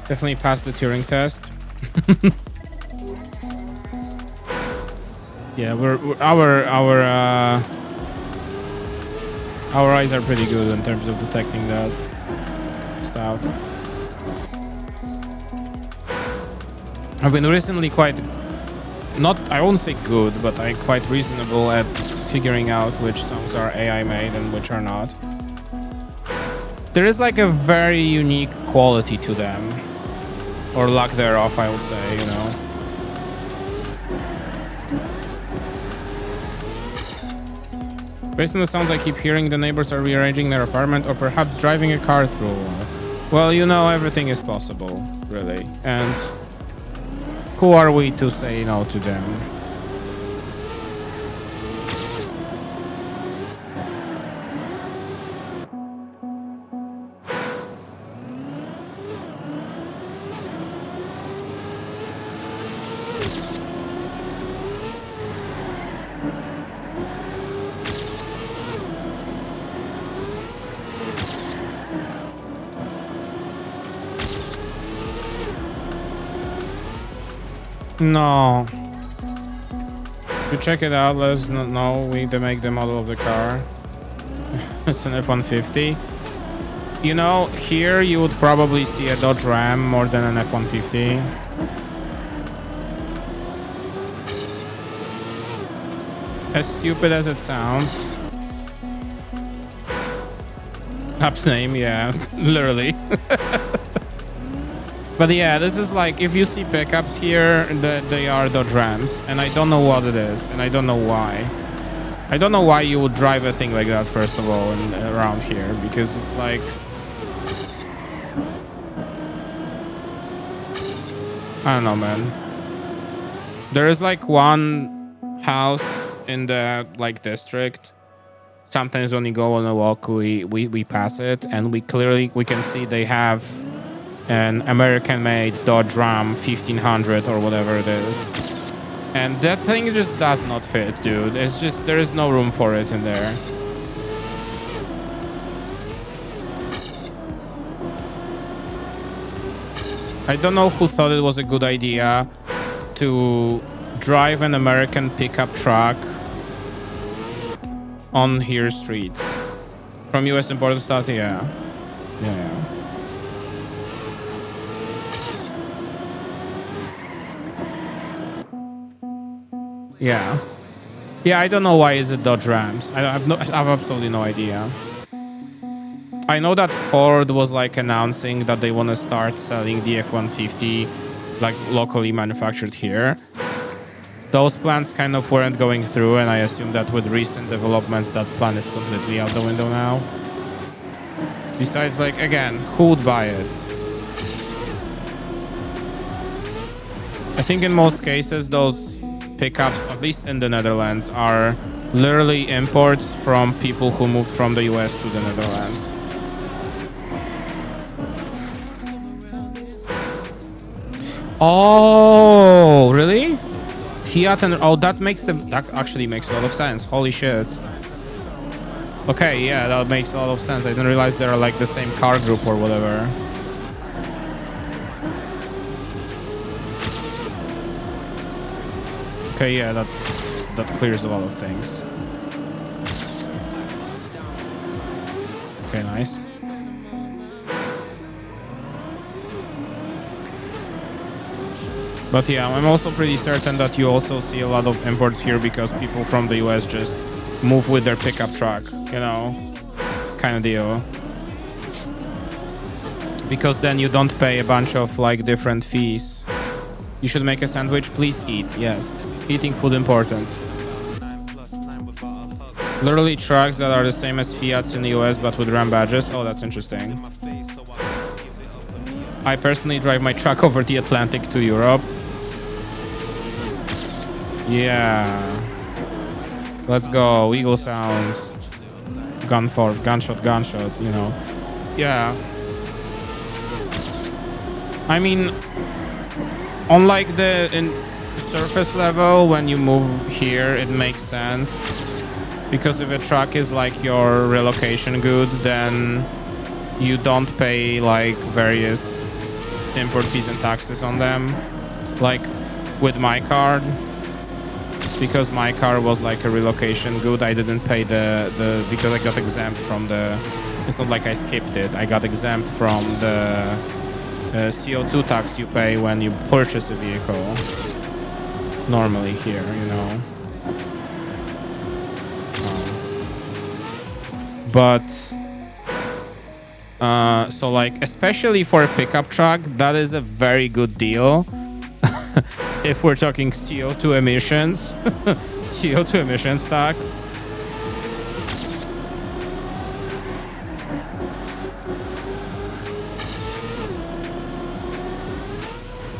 Definitely passed the Turing test. Yeah, our eyes are pretty good in terms of detecting that stuff. I've been recently quite I won't say good, but I'm quite reasonable at figuring out which songs are AI made and which are not. There is like a very unique quality to them, or lack thereof, I would say, you know. Based on the sounds I keep hearing, the neighbors are rearranging their apartment or perhaps driving a car through. Well, you know, everything is possible, really. And who are we to say no to them? No. You check it out, let us know. We need to make the model of the car. It's an F-150. You know, here you would probably see a Dodge Ram more than an F-150. As stupid as it sounds. Apps name, yeah, literally. But yeah, this is like, if you see pickups here, they are Dodge Rams, and I don't know what it is, and I don't know why. I don't know why you would drive a thing like that, first of all, around here, because it's like... I don't know, man. There is like one house in the like district. Sometimes when we go on a walk, we pass it, and we can see they have an American-made Dodge Ram 1500 or whatever it is. And that thing just does not fit, dude. It's just, there is no room for it in there. I don't know who thought it was a good idea to drive an American pickup truck on here streets from US imported stuff. Yeah. Yeah, I don't know why it's a Dodge Rams. I have absolutely no idea. I know that Ford was like announcing that they want to start selling the F-150 like locally manufactured here. Those plans kind of weren't going through, and I assume that with recent developments that plan is completely out the window now. Besides, like, again, who would buy it? I think in most cases those pickups, at least in the Netherlands, are literally imports from people who moved from the US to the Netherlands. Oh, really? Fiat and that actually makes a lot of sense. Holy shit. Okay, yeah, that makes a lot of sense. I didn't realize they're like the same car group or whatever. Okay, yeah, that clears a lot of things. Okay, nice. But yeah, I'm also pretty certain that you also see a lot of imports here because people from the US just move with their pickup truck, you know, kind of deal. Because then you don't pay a bunch of like different fees. You should make a sandwich, please eat. Yes, eating food important. Literally trucks that are the same as Fiats in the US but with Ram badges. Oh, that's interesting. I personally drive my truck over the Atlantic to Europe. Yeah. Let's go. Eagle sounds. Gunshot, you know. Yeah. I mean, on like the surface level, when you move here, it makes sense. Because if a truck is like your relocation good, then you don't pay like various import fees and taxes on them. Like with my card, because my car was like a relocation good, I didn't pay the because I got exempt from the, it's not like I skipped it, I got exempt from the CO2 tax you pay when you purchase a vehicle normally here, you know. But so like especially for a pickup truck, that is a very good deal. If we're talking CO2 emissions, CO2 emissions tax.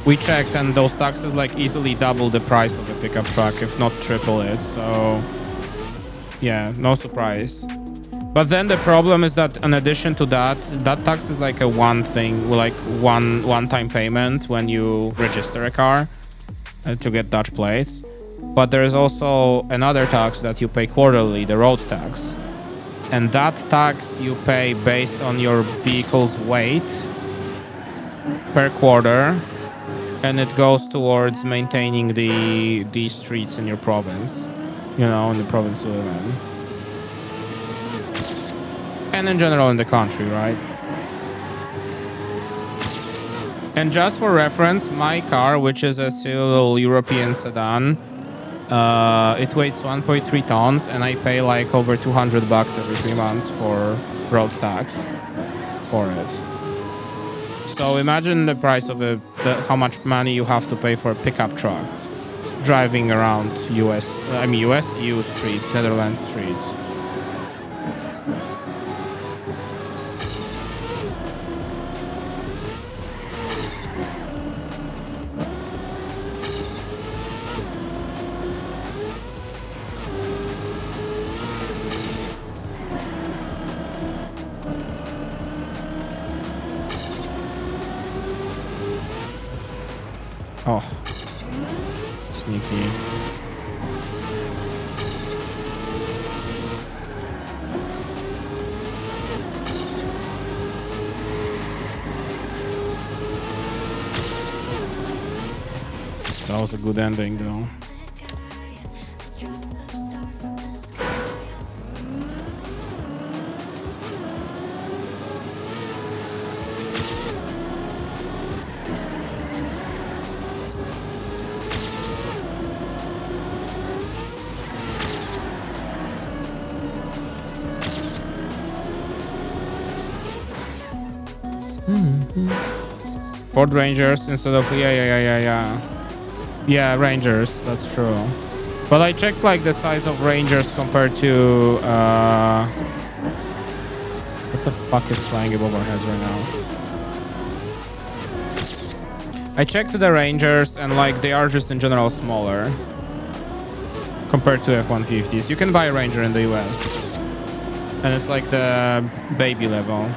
We checked and those taxes like easily double the price of a pickup truck, if not triple it. So yeah, no surprise. But then the problem is that in addition to that, that tax is like a one-time payment when you register a car to get Dutch plates. But there is also another tax that you pay quarterly, the road tax. And that tax you pay based on your vehicle's weight per quarter. And it goes towards maintaining the streets in your province, you know, in the province you live in. And in general in the country, right? And just for reference, my car, which is a still European sedan, it weighs 1.3 tons, and I pay like over $200 every 3 months for road tax for it. So imagine the price of how much money you have to pay for a pickup truck driving around EU streets, Netherlands streets. Oh, sneaky. That was a good ending, though. Ford Rangers instead of yeah, Rangers, that's true. But I checked like the size of Rangers compared to what the fuck is flying above our heads right now? I checked the Rangers and like they are just in general smaller compared to F-150s. You can buy a Ranger in the US and it's like the baby level,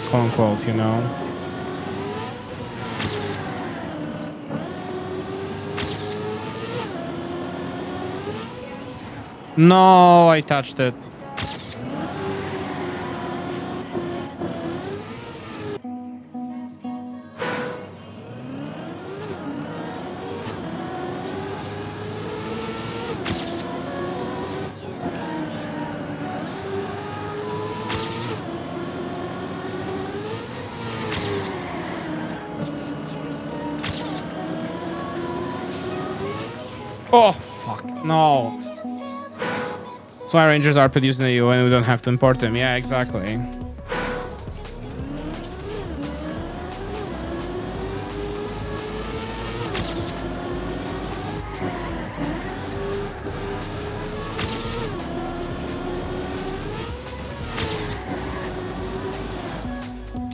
quote unquote, you know. No, I touched it. Oh, fuck. No. That's why Rangers are produced in the EU and we don't have to import them. Yeah, exactly.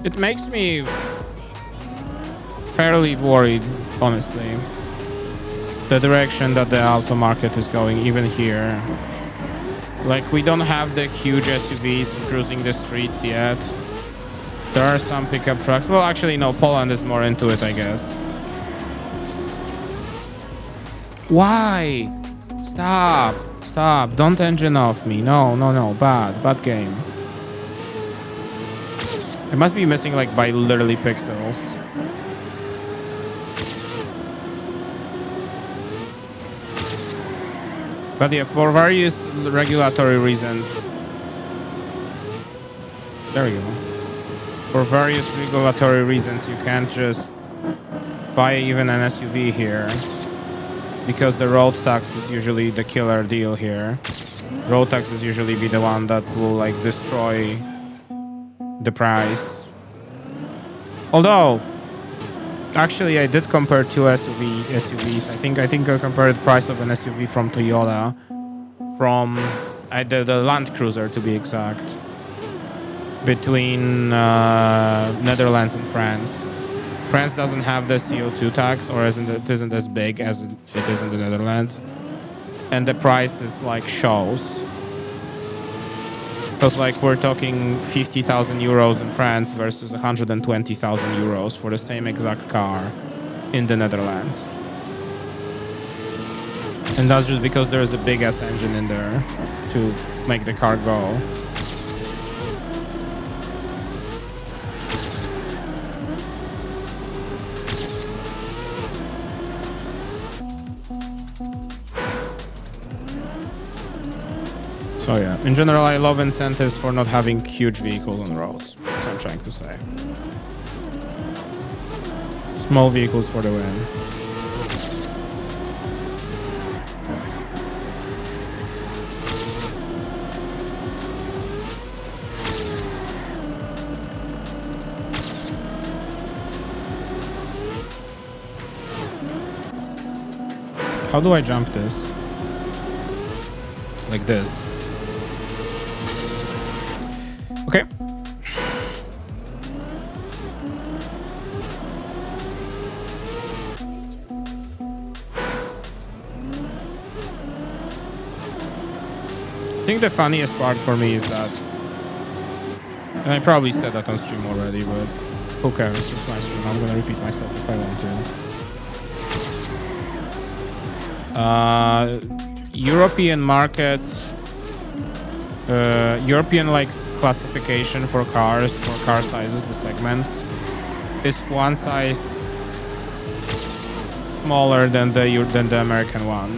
It makes me fairly worried, honestly. The direction that the auto market is going, even here. Like, we don't have the huge SUVs cruising the streets yet. There are some pickup trucks. Well, actually, no, Poland is more into it, I guess. Why? Stop. Stop. Don't engine off me. No, no, no. Bad. Bad game. I must be missing, like, by literally pixels. But yeah, for various regulatory reasons. There we go. For various regulatory reasons, you can't just buy even an SUV here. Because the road tax is usually the killer deal here. Road tax is usually be the one that will like destroy the price. Although, actually, I did compare two SUVs. I think I compared the price of an SUV from Toyota, from the Land Cruiser to be exact, between Netherlands and France. France doesn't have the CO2 tax, or it isn't as big as it is in the Netherlands, and the price is like shows. Because like we're talking 50,000 euros in France versus 120,000 euros for the same exact car in the Netherlands. And that's just because there's a big ass engine in there to make the car go. So yeah, in general, I love incentives for not having huge vehicles on the roads. That's what I'm trying to say. Small vehicles for the win. How do I jump this? Like this. Okay. I think the funniest part for me is that, and I probably said that on stream already, but who cares? It's my stream. I'm gonna repeat myself if I want to. European market. European like classification for cars, for car sizes, the segments, is one size smaller than the American one.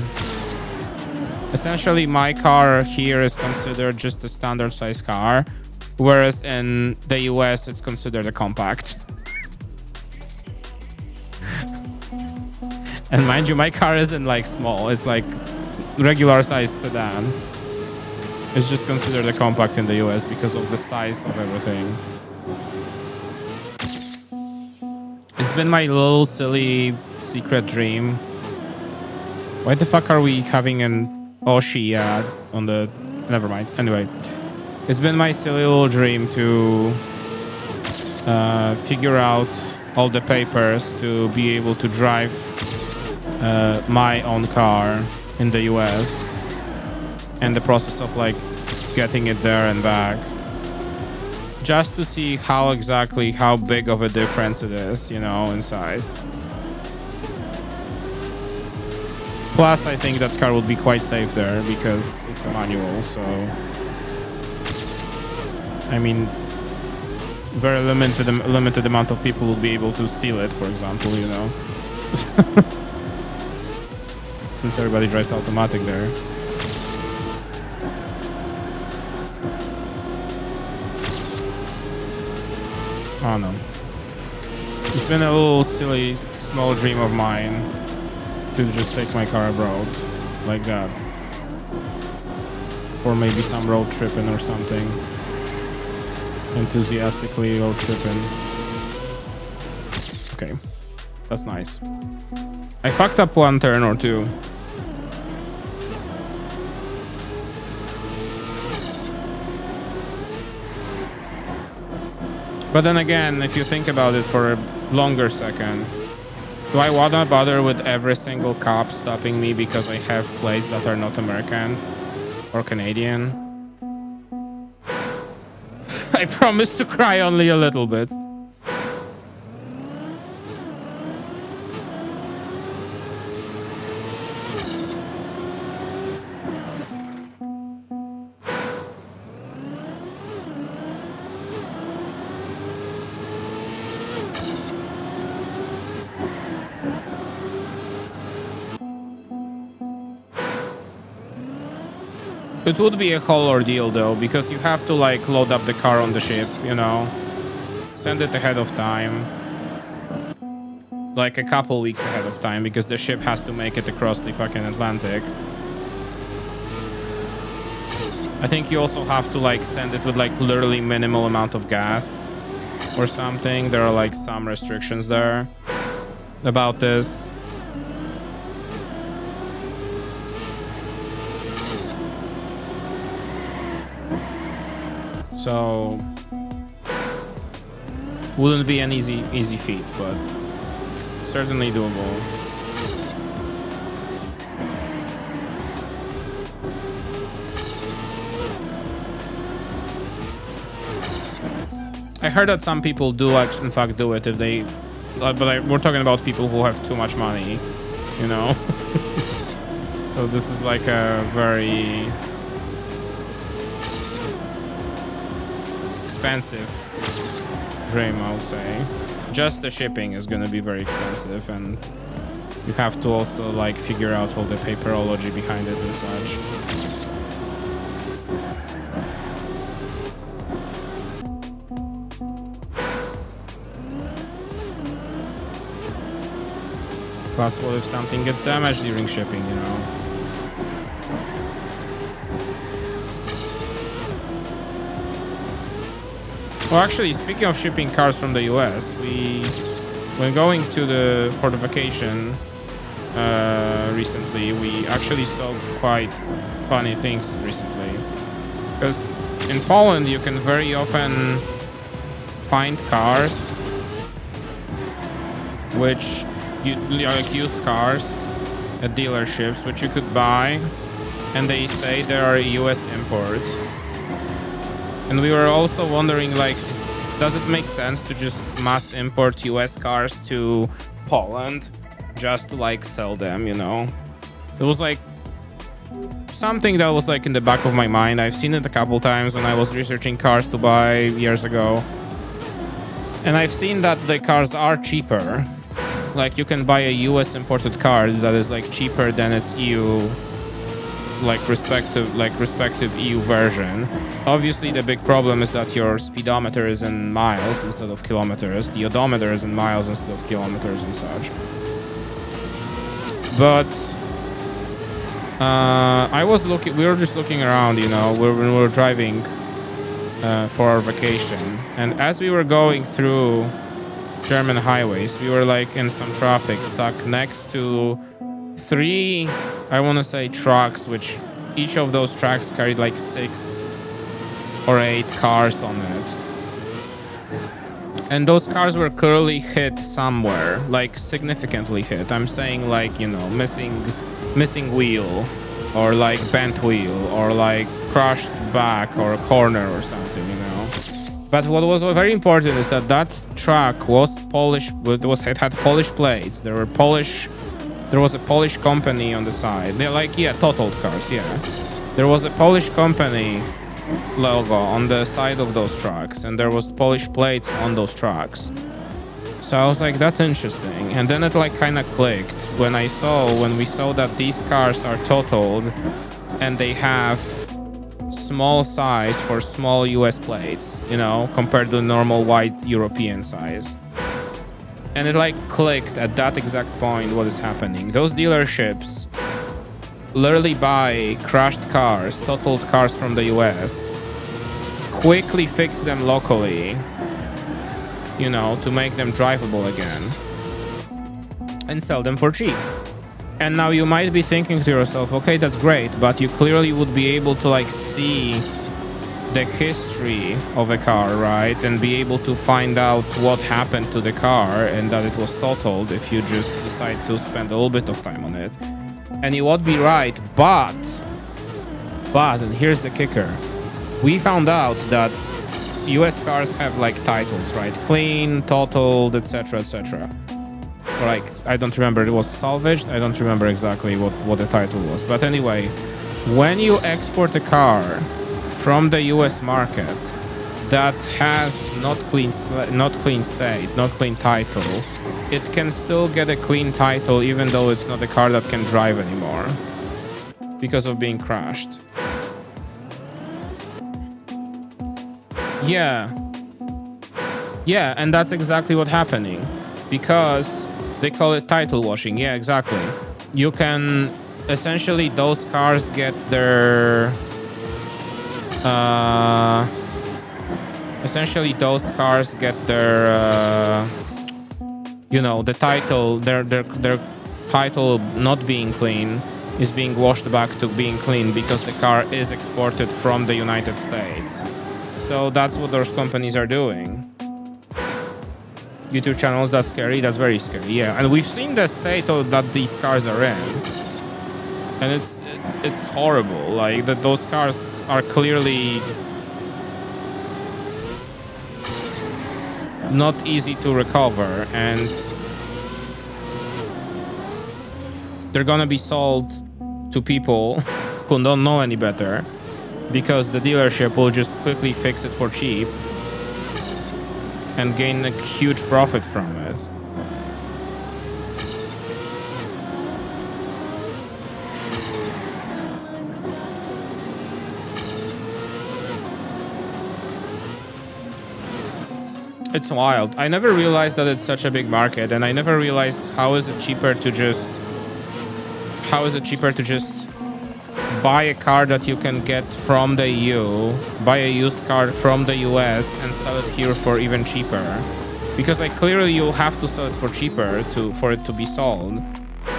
Essentially, my car here is considered just a standard size car, whereas in the US it's considered a compact. And mind you, my car isn't like small, it's like regular sized sedan. It's just considered a compact in the US because of the size of everything. It's been my little silly secret dream. Why the fuck are we having an Oshi ad on the... Never mind. Anyway, it's been my silly little dream to figure out all the papers to be able to drive my own car in the US, and the process of like getting it there and back, just to see how big of a difference it is, you know, in size. Plus, I think that car would be quite safe there because it's a manual, so... I mean, very limited amount of people will be able to steal it, for example, you know. Since everybody drives automatic there. Oh no. It's been a little silly, small dream of mine to just take my car abroad, like that. Or maybe some road tripping or something. Enthusiastically road tripping. Okay, that's nice. I fucked up one turn or two. But then again, if you think about it for a longer second, do I wanna bother with every single cop stopping me because I have plates that are not American or Canadian? I promise to cry only a little bit. It would be a whole ordeal though, because you have to like load up the car on the ship, you know, send it ahead of time, like a couple weeks ahead of time, because the ship has to make it across the fucking Atlantic. I think you also have to like send it with like literally minimal amount of gas or something. There are like some restrictions there about this. So wouldn't be an easy feat, but certainly doable. I heard that some people do actually, in fact, do it if they, but we're talking about people who have too much money, you know. So this is like a very expensive dream, I'll say. Just the shipping is gonna be very expensive, and you have to also like figure out all the paperology behind it and such. Plus, what if something gets damaged during shipping, you know? Well, actually, speaking of shipping cars from the US, when going for the vacation recently, we actually saw quite funny things recently. Because in Poland, you can very often find cars which like used cars at dealerships, which you could buy, and they say they are US imports. And we were also wondering, like, does it make sense to just mass import US cars to Poland just to like sell them, you know? It was like something that was like in the back of my mind. I've seen it a couple times when I was researching cars to buy years ago. And I've seen that the cars are cheaper. like you can buy a US imported car that is like cheaper than its EU respective EU version. Obviously the big problem is that your speedometer is in miles instead of kilometers, the odometer is in miles instead of kilometers and such. But we were just looking around, you know, when we were driving for our vacation, and as we were going through German highways, we were like in some traffic, stuck next to 3, I want to say, trucks, which each of those trucks carried like 6 or 8 cars on it. And those cars were clearly hit somewhere, like significantly hit. I'm saying like, you know, missing wheel, or like bent wheel, or like crushed back or a corner or something, you know. But what was very important is that that truck was Polish. It had Polish plates. There was a Polish company on the side. They're like, yeah, totaled cars, yeah. There was a Polish company logo on the side of those trucks, and there was Polish plates on those trucks. So I was like, that's interesting. And then it like kind of clicked when we saw that these cars are totaled and they have small size for small US plates, you know, compared to the normal white European size. And it like clicked at that exact point what is happening. Those dealerships literally buy crashed cars, totaled cars from the US, quickly fix them locally, you know, to make them drivable again, and sell them for cheap. And now you might be thinking to yourself, okay, that's great, but you clearly would be able to like see the history of a car, right? And be able to find out what happened to the car and that it was totaled if you just decide to spend a little bit of time on it. And you would be right, but, and here's the kicker. We found out that US cars have like titles, right? Clean, totaled, etc., etc. Like, I don't remember, it was salvaged. I don't remember exactly what the title was. But anyway, when you export a car from the US market that has not clean state, not clean title, it can still get a clean title even though it's not a car that can drive anymore because of being crashed. Yeah, and that's exactly what's happening, because they call it title washing. Yeah, exactly. You can essentially, those cars get their you know, the title, their title not being clean is being washed back to being clean because the car is exported from the United States. So that's what those companies are doing. YouTube channels, that's scary. That's very scary. Yeah, and we've seen the state that these cars are in, and it's horrible. Like that, those cars are clearly not easy to recover, and they're gonna be sold to people who don't know any better, because the dealership will just quickly fix it for cheap and gain a huge profit from it. It's wild. I never realized that it's such a big market, and I never realized how is it cheaper to just buy a car that you can get from the EU, buy a used car from the US and sell it here for even cheaper. Because like clearly you'll have to sell it for cheaper for it to be sold.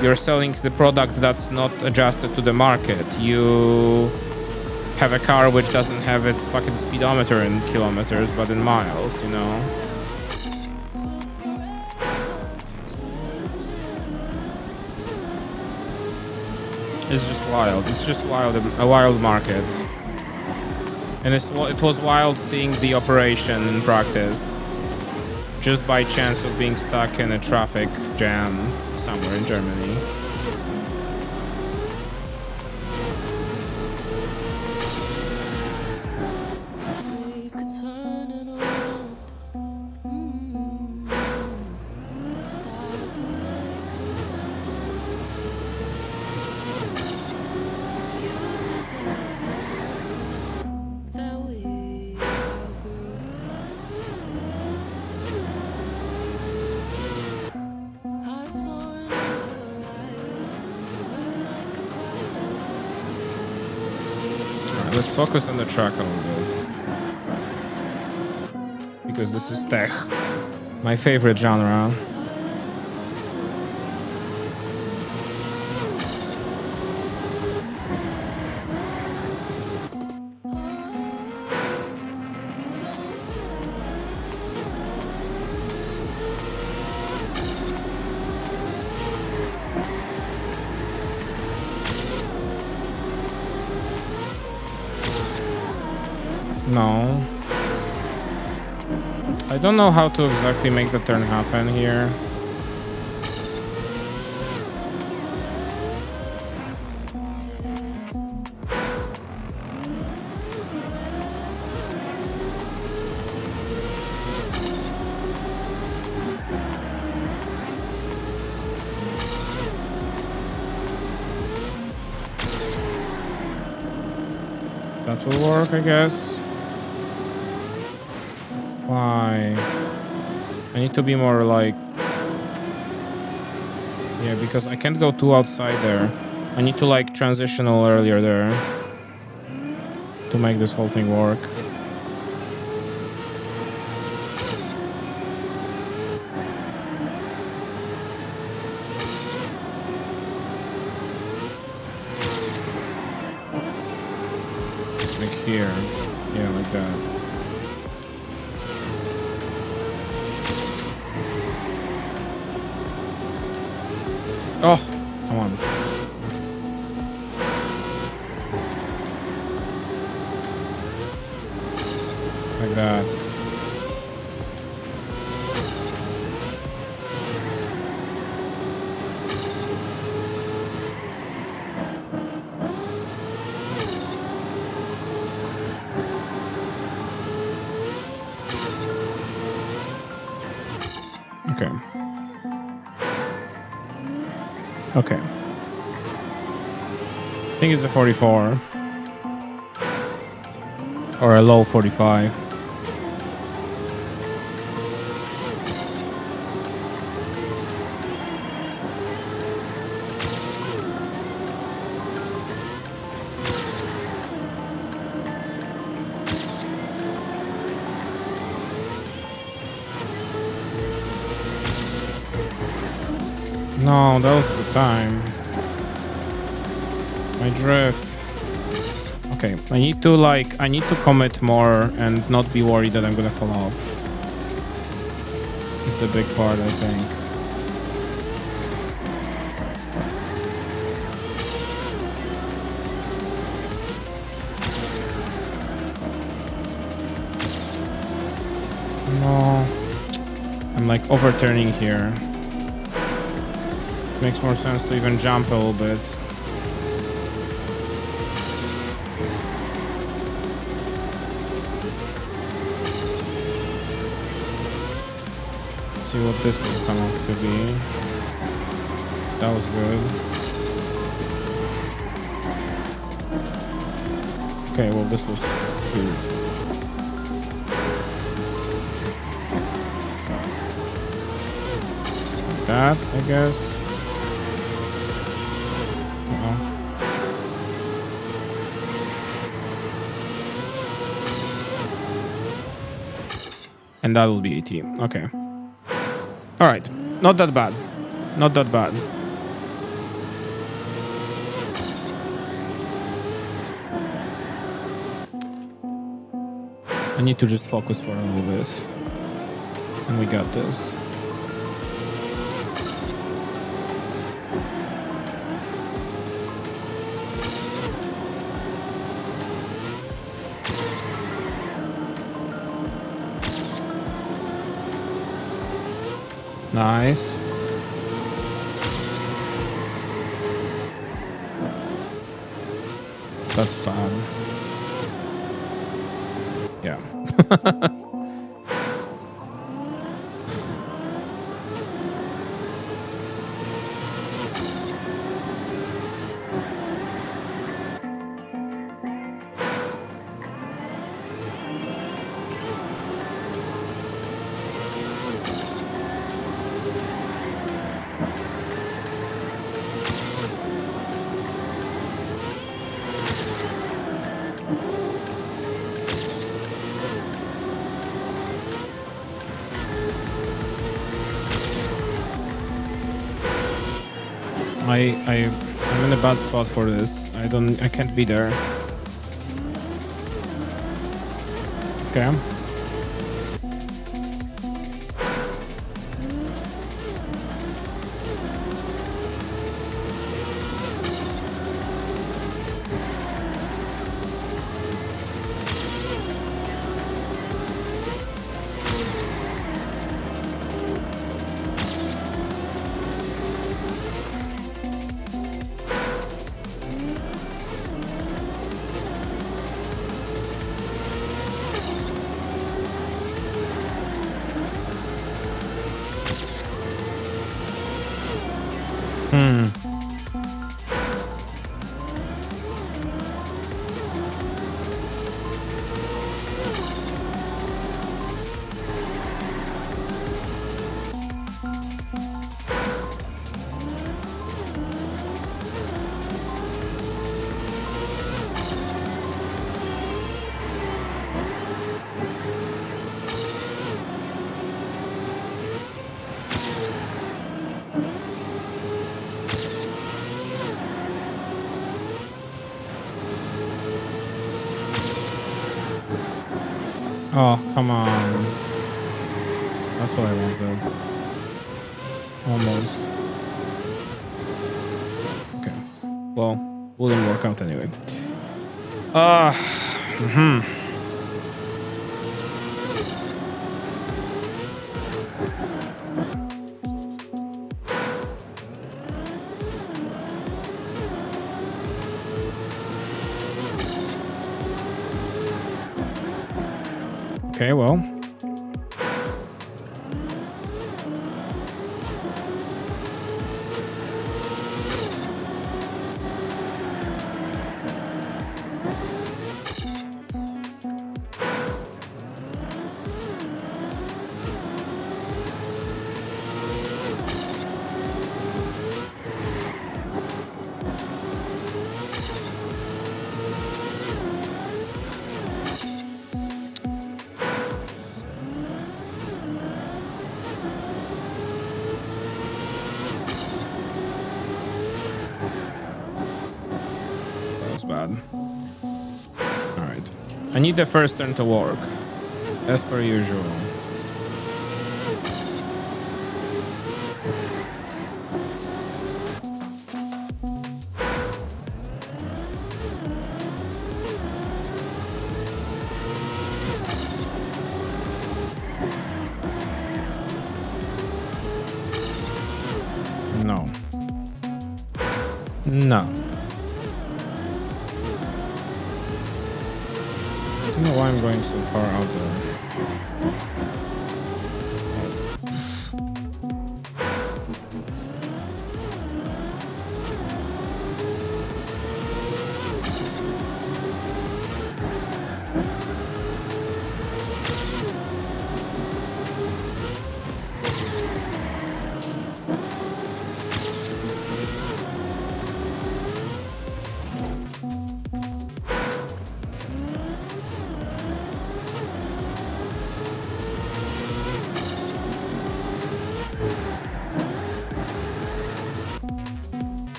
You're selling the product that's not adjusted to the market. You have a car which doesn't have its fucking speedometer in kilometers but in miles, you know? It's just wild. It's just wild, a wild market. And it was wild seeing the operation in practice, just by chance of being stuck in a traffic jam somewhere in Germany. let's focus on the track a little bit. Because this is tech. My favorite genre. No. I don't know how to exactly make the turn happen here. That will work, I guess. Why? I need to be more like... Yeah, because I can't go too outside there. I need to like transitional earlier there to make this whole thing work. Like here. Yeah, like that. Oh, come on. Like that. Okay. Okay. I think it's a 44. Or a low 45. No, that was the time. My drift. Okay, I need to commit more and not be worried that I'm gonna fall off. It's the big part, I think. No. I'm like overturning here. Makes more sense to even jump a little bit. See what this will come up to be. That was good. Okay, well this was good. Like that, I guess. And that will be 80. Okay. All right. Not that bad. Not that bad. I need to just focus for a little bit. And we got this. Nice. That's bad. Yeah. I'm in a bad spot for this. I can't be there. Okay. Oh, come on. That's what I wanted. Almost. Okay. Well, wouldn't work out anyway. Okay, well. Bad. All right. I need the first turn to work, as per usual. No. No. I don't know why I'm going so far out there.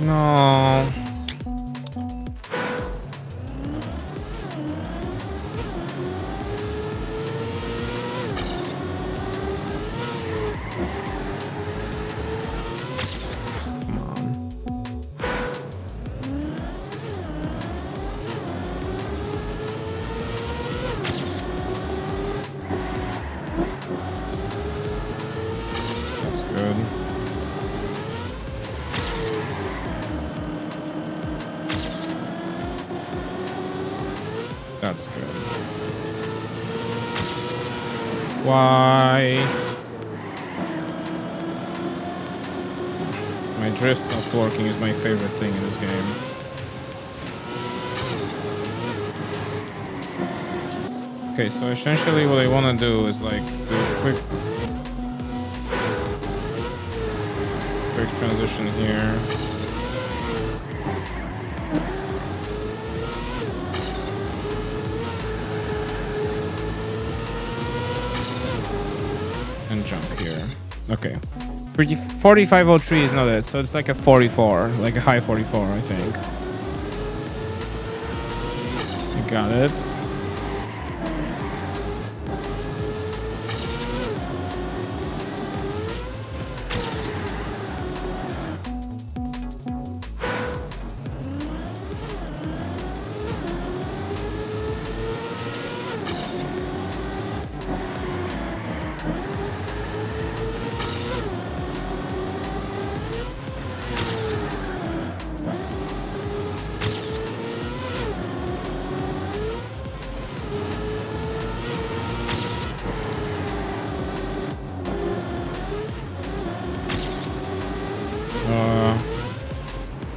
No. Come on. That's good. That's good. Why? My drift not working is my favorite thing in this game. Okay, so essentially what I want to do is like do a quick quick transition here. And jump here. Okay. 4503 is not it, so it's like a 44, like a high 44, I think. I got it.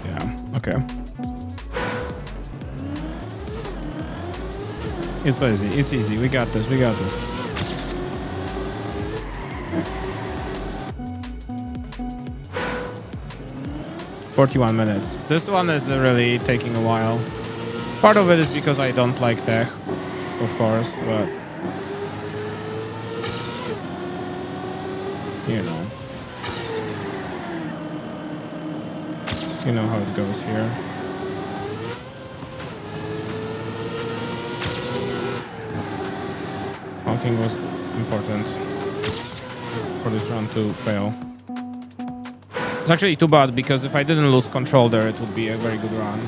Yeah, okay. It's easy, it's easy. We got this, we got this. "41 minutes. This one is really taking a while. Part of it is because I don't like tech, of course, but you know. You know how it goes here. Honking was important for this round to fail. It's actually too bad because if I didn't lose control there, it would be a very good run.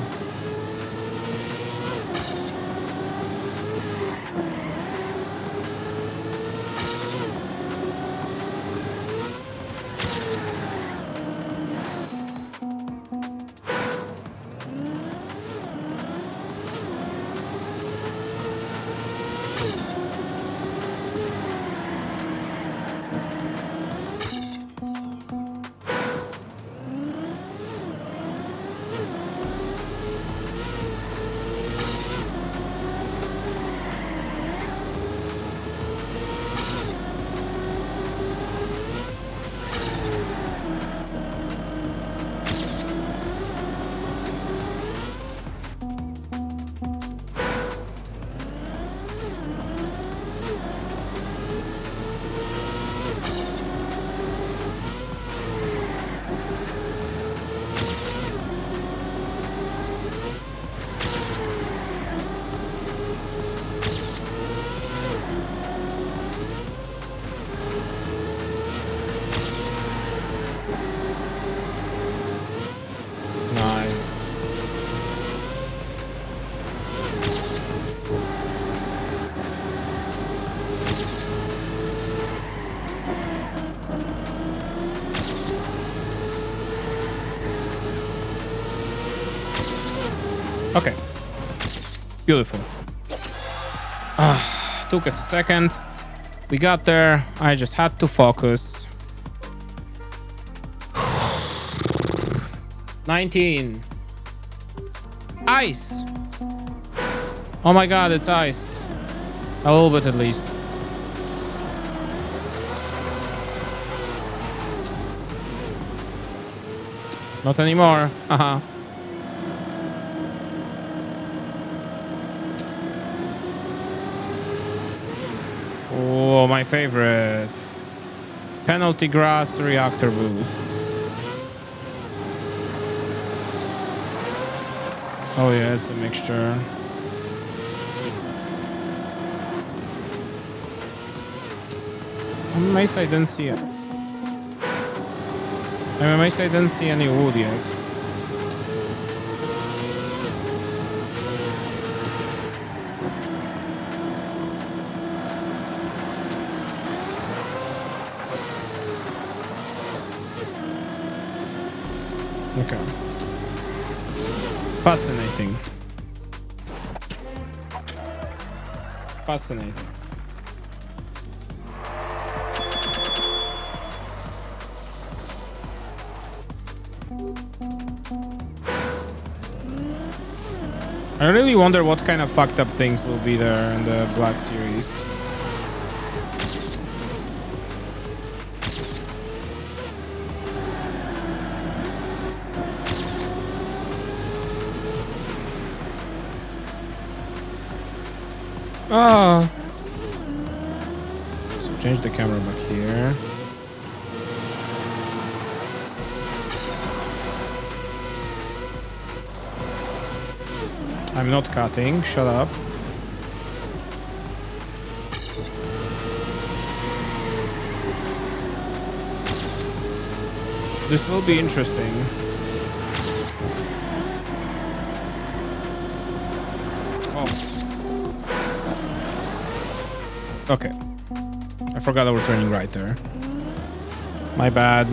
Nice. Okay. Beautiful. Took us a second. We got there. I just had to focus. 19. Ice. Oh my god, it's ice. A little bit at least. Not anymore. Haha. Oh, my favorite. Penalty grass reactor boost. Oh yeah, it's a mixture. I'm amazed I didn't see it. I'm amazed I didn't see any wood yet. Okay. Fascinating. Fascinating. I really wonder what kind of fucked up things will be there in the Black Series. Oh. So change the camera back here. I'm not cutting. Shut up. This will be interesting. Oh. Okay. I forgot I was turning right there. My bad.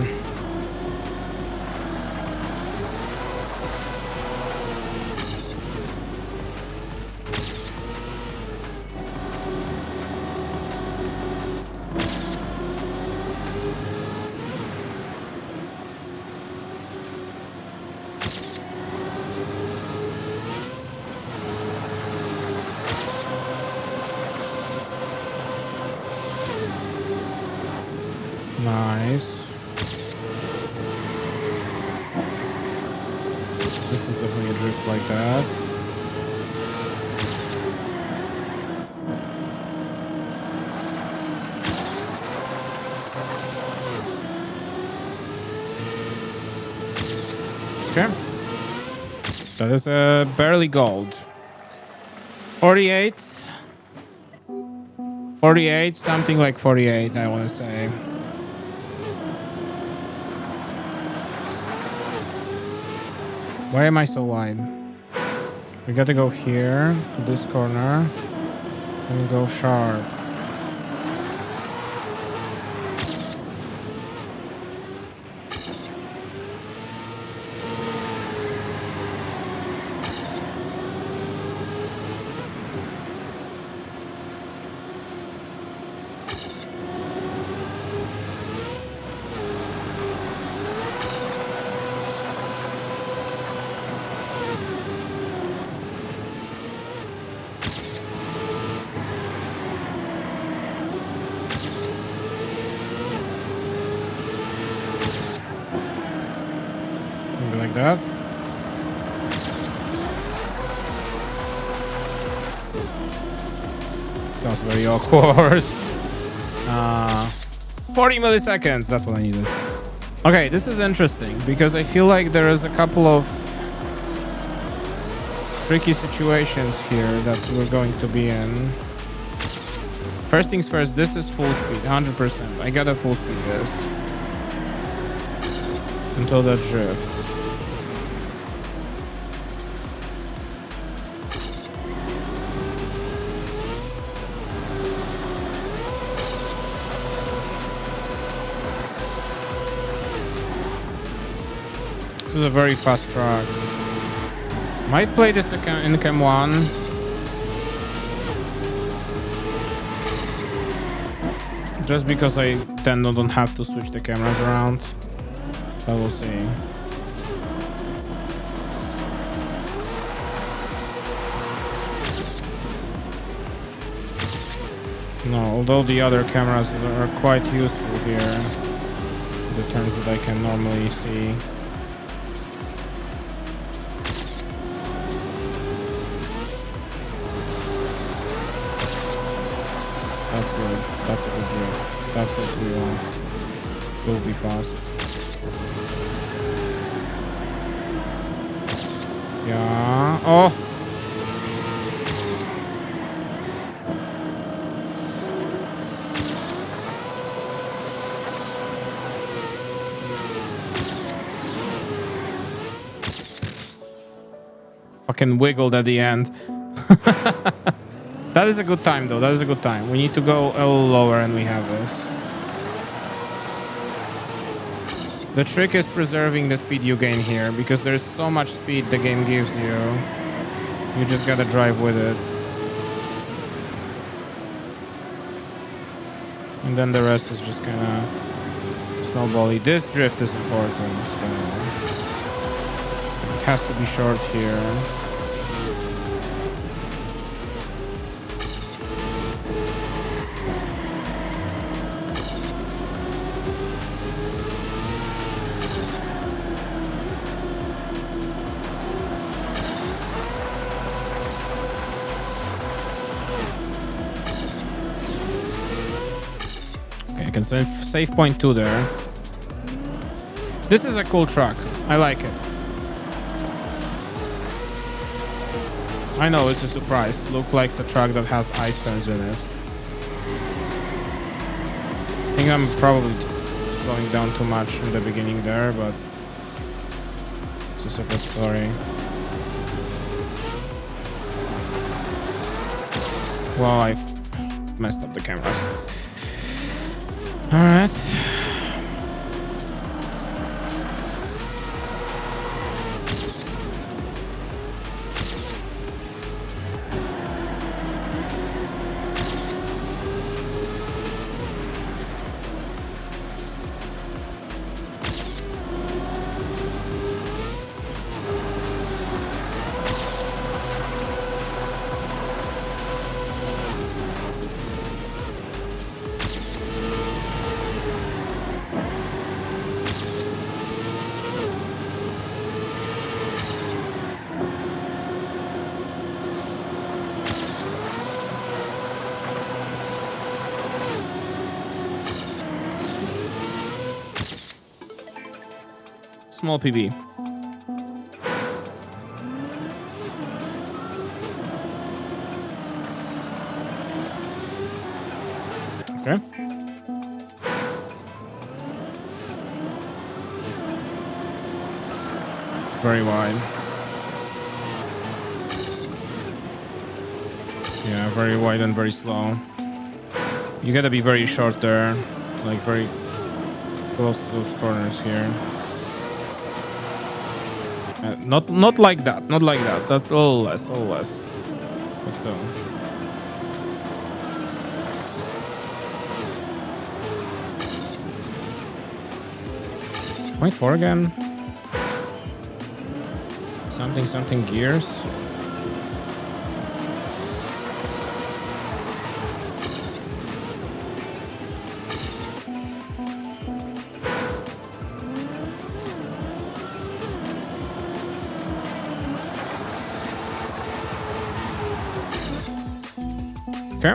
Nice. This is definitely a drift like that. Okay. That is barely gold. 48. 48, something like 48, I want to say. Why am I so wide? We gotta go here to this corner and go sharp. Maybe like that. That was very awkward. 40 milliseconds, that's what I needed. Okay, this is interesting because I feel like there is a couple of tricky situations here that we're going to be in. First things first, this is full speed, 100%. I gotta full speed this until that drift. This is a very fast track. Might play this in Cam 1. Just because I then don't have to switch the cameras around. I will see. No, although the other cameras are quite useful here. The turns that I can normally see. That's good. That's a good drift. That's what we want. We'll be fast. Yeah. Oh! Fucking wiggled at the end. That is a good time though, that is a good time. We need to go a little lower and we have this. The trick is preserving the speed you gain here because there's so much speed the game gives you. You just gotta drive with it. And then the rest is just kinda snowbally. This drift is important, so it has to be short here. So save point 2 there. This is a cool truck. I like it. I know it's a surprise. Looks like a truck that has ice turns in it. I think I'm probably slowing down too much in the beginning there, but it's a separate story. Well, I've messed up the cameras. All right. Small PB. Okay. Very wide. Yeah, very wide and very slow. You gotta be very short there, like very close to those corners here. Not like that. Not like that. That's all less. All less. But still. Point 4 again. Something gears. Okay.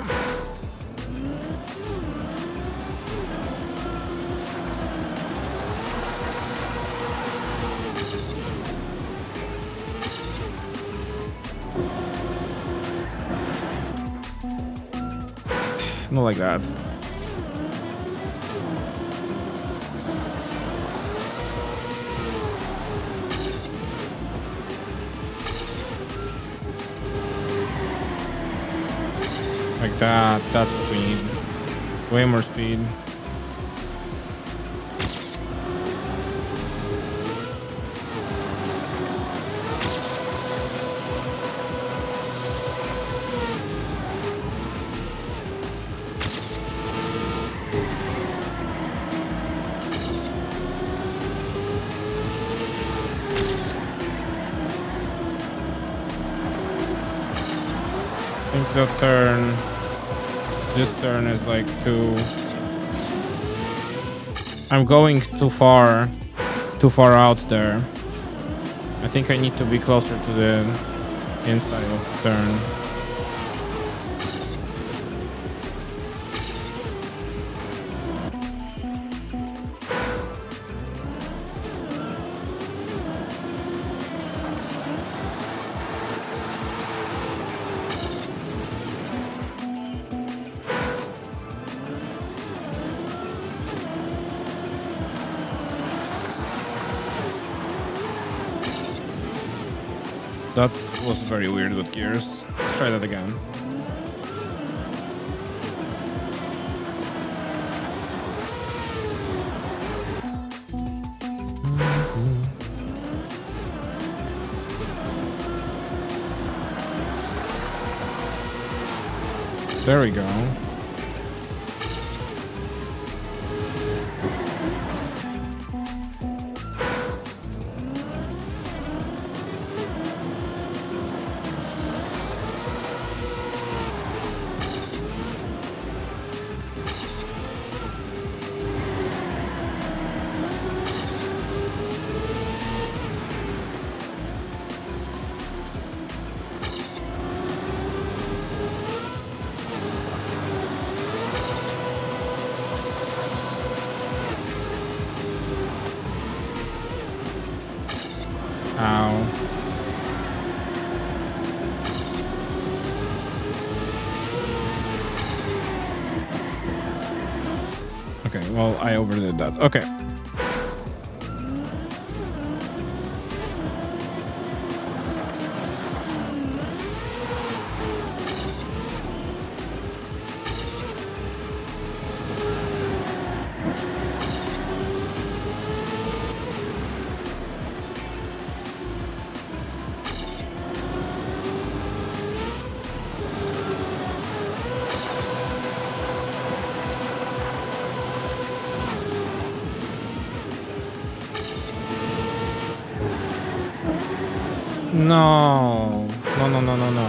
Not like that. Like that. That's what we need. Way more speed. I think the turn. This turn is like too... I'm going too far out there. I think I need to be closer to the inside of the turn. That was very weird with gears. Let's try that again. There we go. Ow. Okay, well, I overdid that. Okay. No. No, no, no, no, no.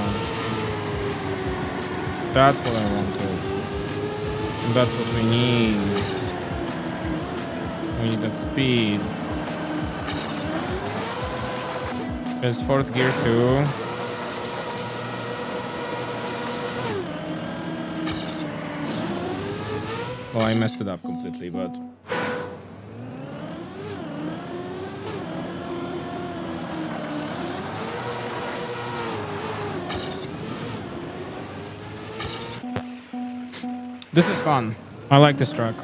That's what I wanted. And that's what we need. We need that speed. There's fourth gear too. Well, I messed it up completely, but... This is fun. I like this track.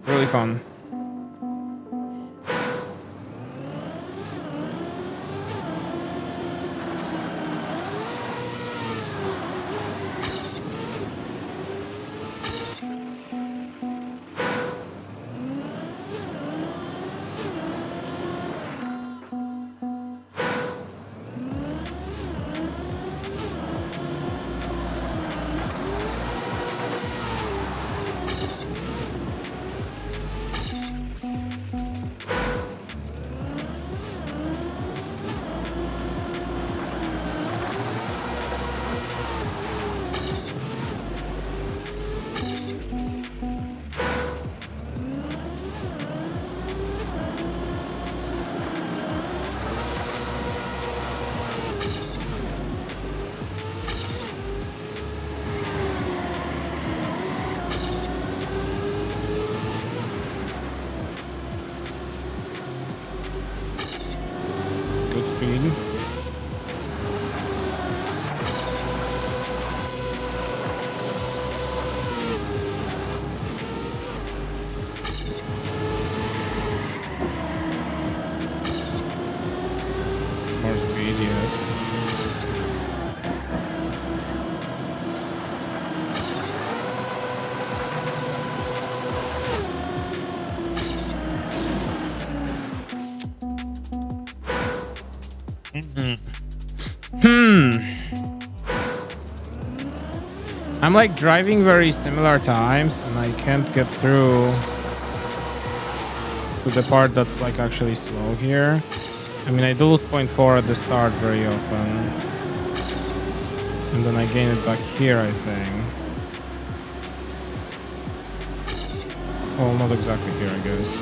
Really fun. Good speed. More speed, yes. I'm like driving very similar times and I can't get through to the part that's like actually slow here. I mean, I do lose 0.4 at the start very often. And then I gain it back here, I think. Well, not exactly here, I guess.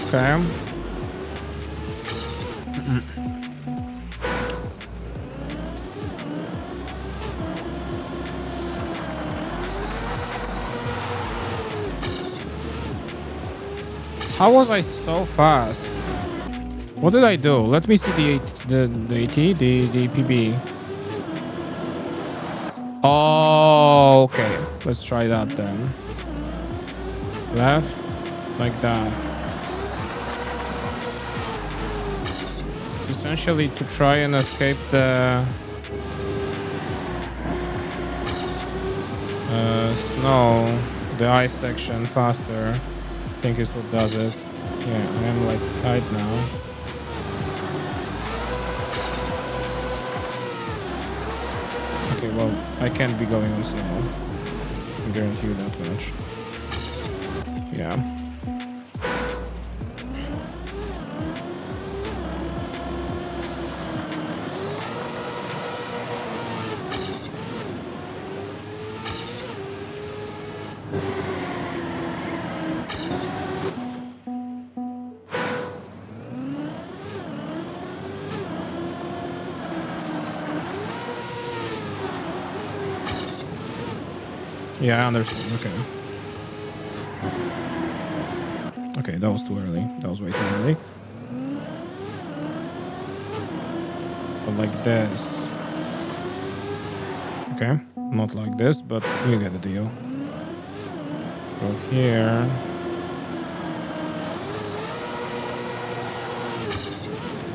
Okay. How was I so fast? What did I do? Let me see the AT, the PB. Oh, okay. Let's try that then. Left, like that. It's essentially to try and escape the snow, the ice section faster. I think is what does it. Yeah, I am like tight now. Okay, well, I can't be going on snow. I guarantee you that much. Yeah. Yeah, I understand. Okay. Okay, that was too early. That was way too early. But like this. Okay, not like this, but you get the deal. Go here.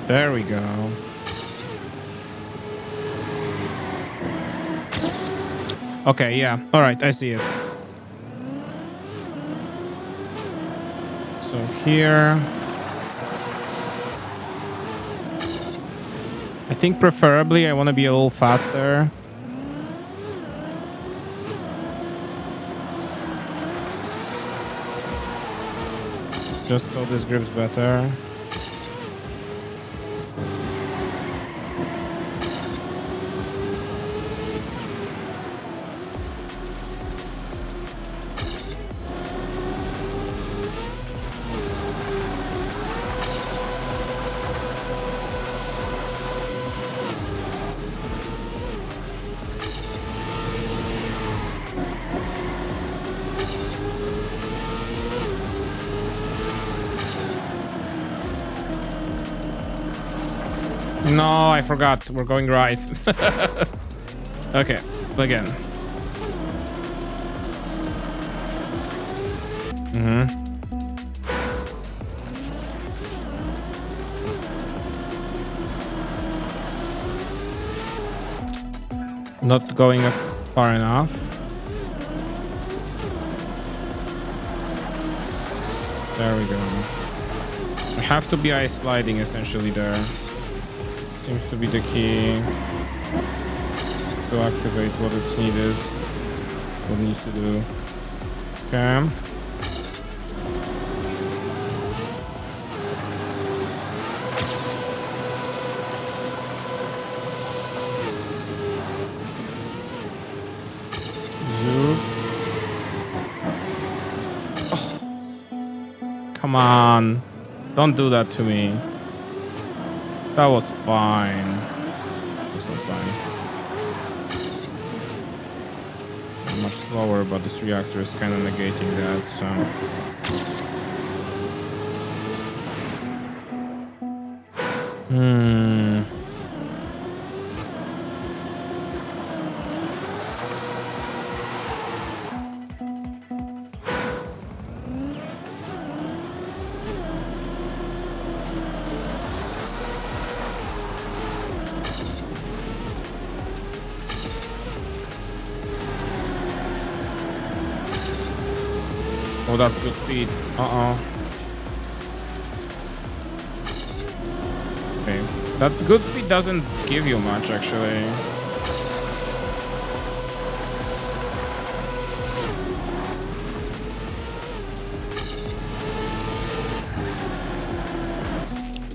There we go. Okay, yeah. All right, I see it. So here. I think preferably I want to be a little faster. Just so this grips better. No, I forgot. We're going right. Okay, again. Not going up far enough. There we go. I have to be ice sliding essentially there. Seems to be the key to activate what it's needed, what it needs to do. Okay. Zoop. Oh. Come on. Don't do that to me. That was fine. That's not fine. I'm much slower, but this reactor is kind of negating that, so. Oh, that's good speed. Okay. That good speed doesn't give you much, actually.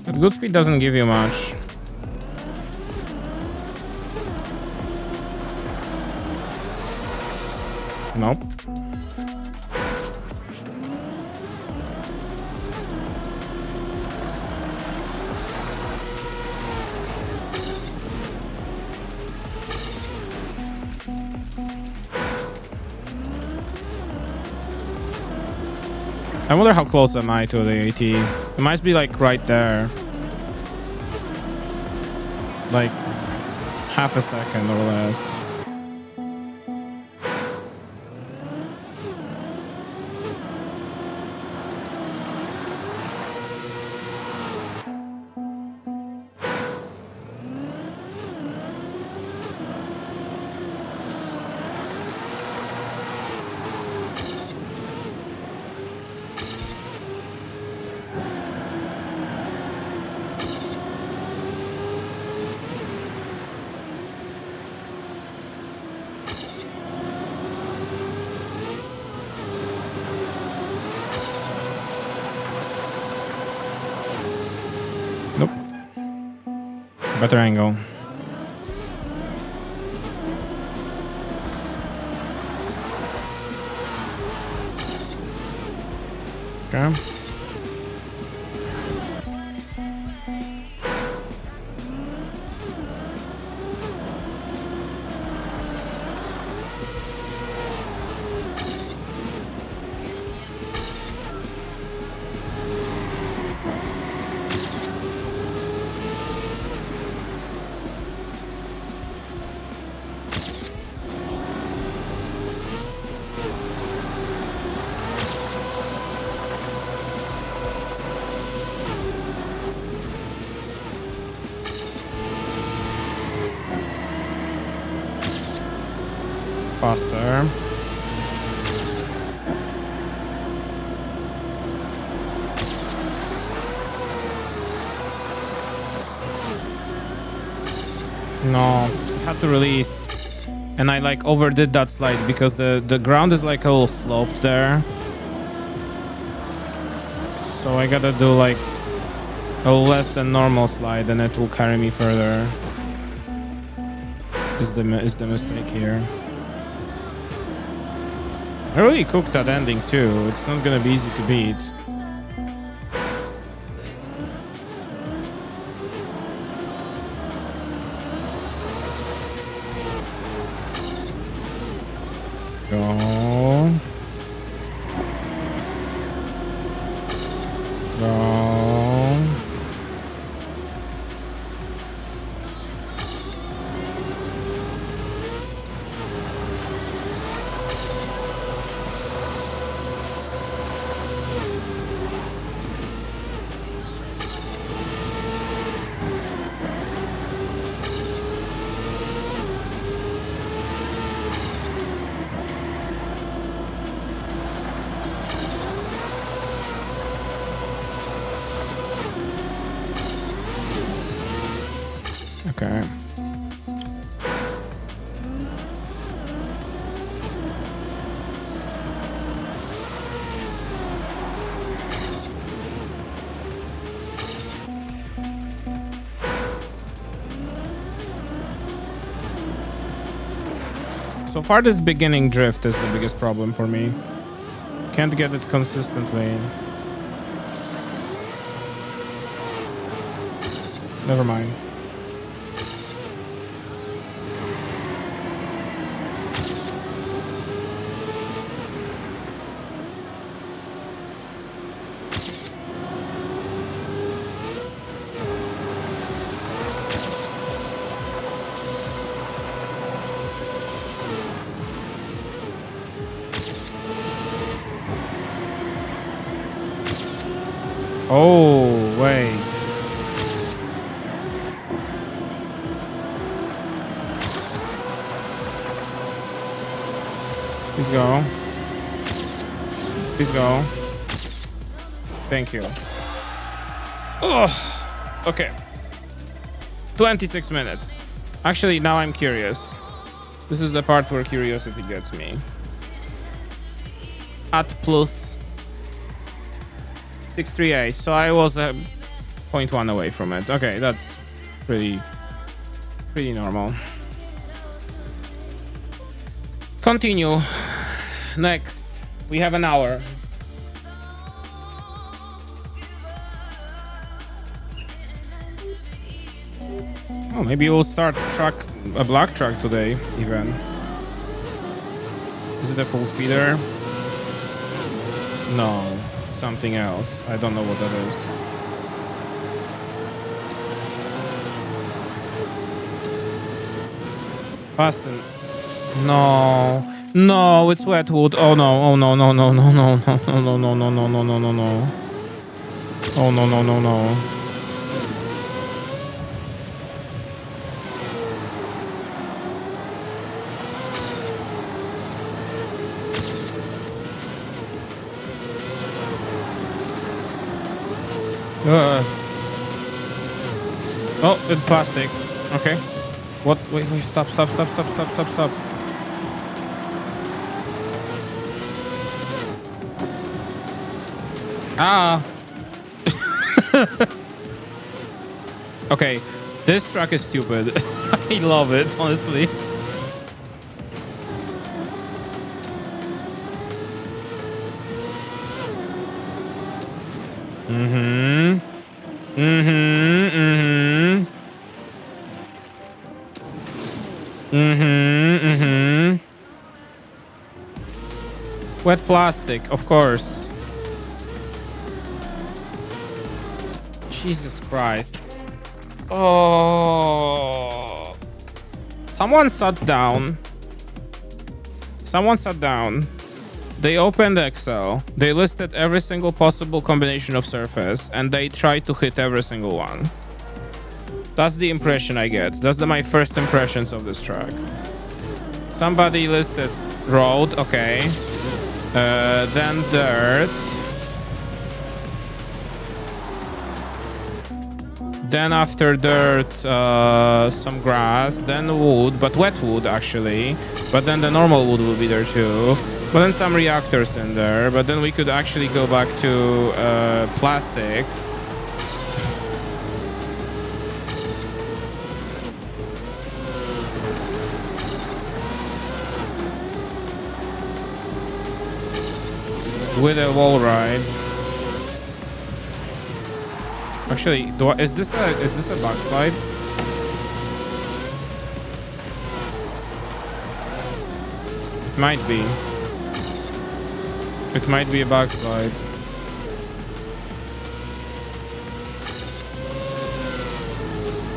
That good speed doesn't give you much. Nope. I wonder how close am I to the AT. It might be like right there. Like half a second or less. Nope. Better angle. Okay. Faster. No, I had to release. And I like overdid that slide because the ground is like a little sloped there. So I gotta do like a less than normal slide and it will carry me further. Is the mistake here. I really cooked that ending too. It's not gonna be easy to beat. Go. Go. Okay. So far, this beginning drift is the biggest problem for me. Can't get it consistently. Never mind. Oh, wait. Please go. Please go. Thank you. Oh, okay. 26 minutes. Actually, now I'm curious. This is the part where curiosity gets me. At plus 638. So I was 0.1 away from it. Okay, that's pretty normal. Continue. Next, we have an hour. Oh, maybe we'll start a black truck today, even. Is it a full speeder? No. something else. I don't know what that is. Fasten. No. No, it's wet wood. Oh no. Oh no, no, no, no, no, no, no, no, no, no, no, no, no, no. Oh no, no, no, no. Oh, it's plastic. Okay. What? Wait, stop. Ah. Okay, this truck is stupid. I love it, honestly. Wet plastic, of course. Jesus Christ. Oh. Someone sat down. They opened Excel. They listed every single possible combination of surface, and they tried to hit every single one. That's the impression I get. That's my first impressions of this track. Somebody listed road, okay. Then dirt. Then after dirt, some grass. Then wood, but wet wood actually. But then the normal wood will be there too. But then some reactors in there. But then we could actually go back to plastic. With a wall ride. Actually, is this a backslide? It might be. It might be a backslide.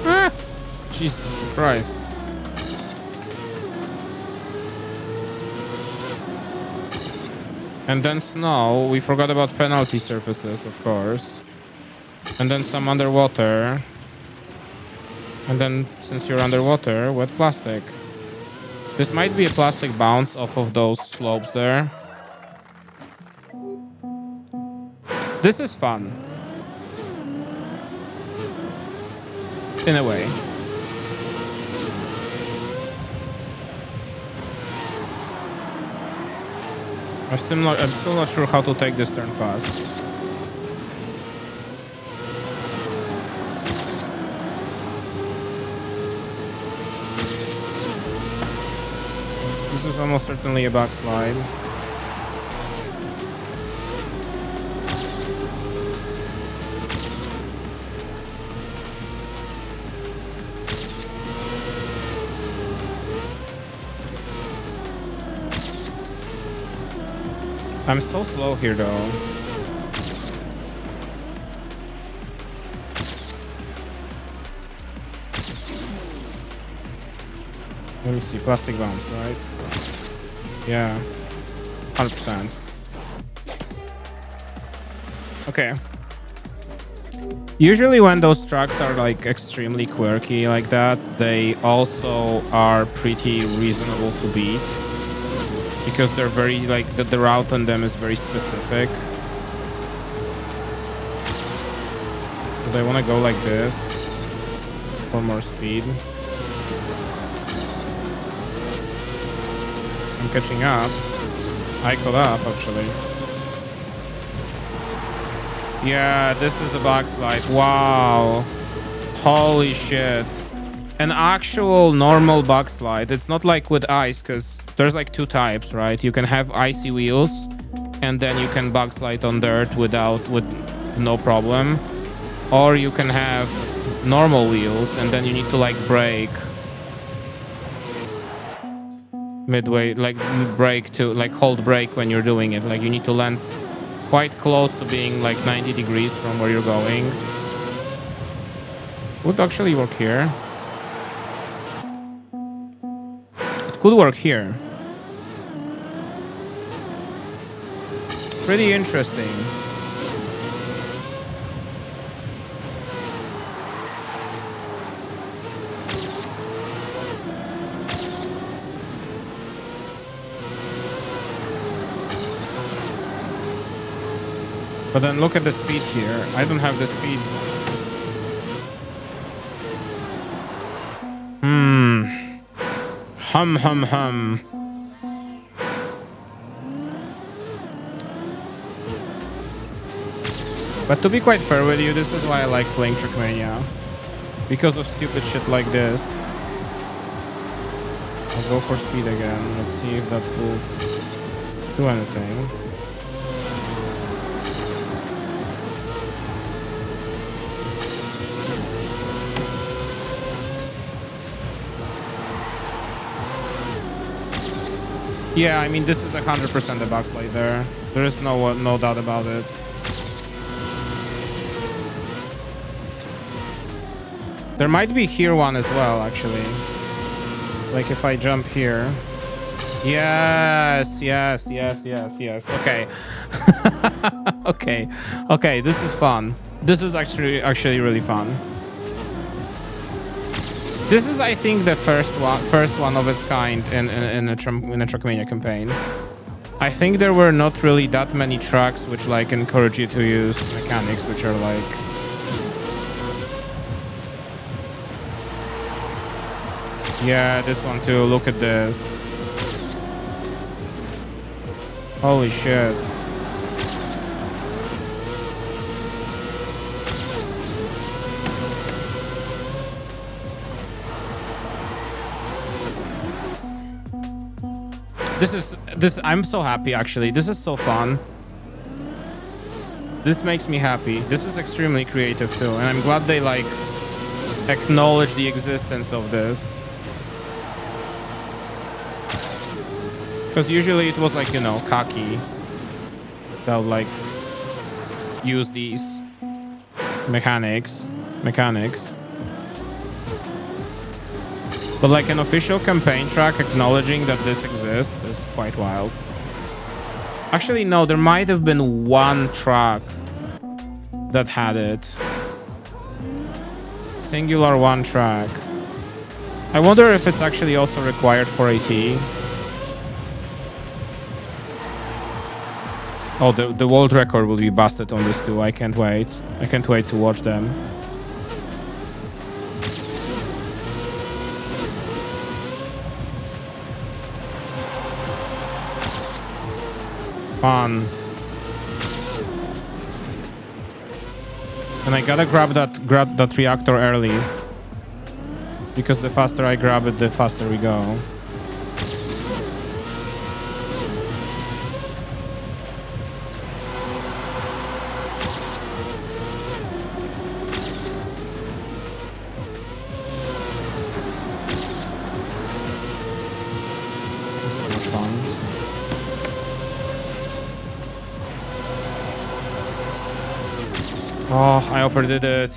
Ah! Jesus Christ. And then snow. We forgot about penalty surfaces, of course. And then some underwater. And then, since you're underwater, wet plastic. This might be a plastic bounce off of those slopes there. This is fun. In a way. I'm still not sure how to take this turn fast. This is almost certainly a backslide. I'm so slow here though. Let me see, plastic bounce, right? Yeah, 100%. Okay. Usually when those trucks are like extremely quirky like that, they also are pretty reasonable to beat. Because they're very, like, the route on them is very specific. But I want to go like this for more speed. I'm catching up. I caught up, actually. Yeah, this is a backslide. Wow. Holy shit. An actual normal backslide. It's not like with ice, because there's like two types, right? You can have icy wheels, and then you can backslide on dirt with no problem. Or you can have normal wheels, and then you need to like brake midway, like brake to like hold brake when you're doing it. Like you need to land quite close to being like 90 degrees from where you're going. Would actually work here. It could work here. Pretty interesting. But then look at the speed here. I don't have the speed. Hum. But to be quite fair with you, this is why I like playing Trackmania. Because of stupid shit like this. I'll go for speed again. Let's see if that will do anything. Yeah, I mean, this is 100% the backslide there. There is no doubt about it. There might be here one as well, actually. Like if I jump here. Yes. Okay. Okay, this is fun. This is actually really fun. This is, I think, the first one of its kind in a Trackmania campaign. I think there were not really that many tracks which like encourage you to use mechanics which are like... Yeah, this one too. Look at this. Holy shit. I'm so happy, actually. This is so fun. This makes me happy. This is extremely creative too, and I'm glad they like acknowledge the existence of this. Because usually it was like, you know, cocky. They'll like use these mechanics. But like an official campaign track acknowledging that this exists is quite wild. Actually, no, there might have been one track that had it. Singular one track. I wonder if it's actually also required for AT. Oh, the world record will be busted on this too. I can't wait. I can't wait to watch them. Fun. And I gotta grab that reactor early. Because the faster I grab it, the faster we go. This is so much fun. Oh, I overdid it.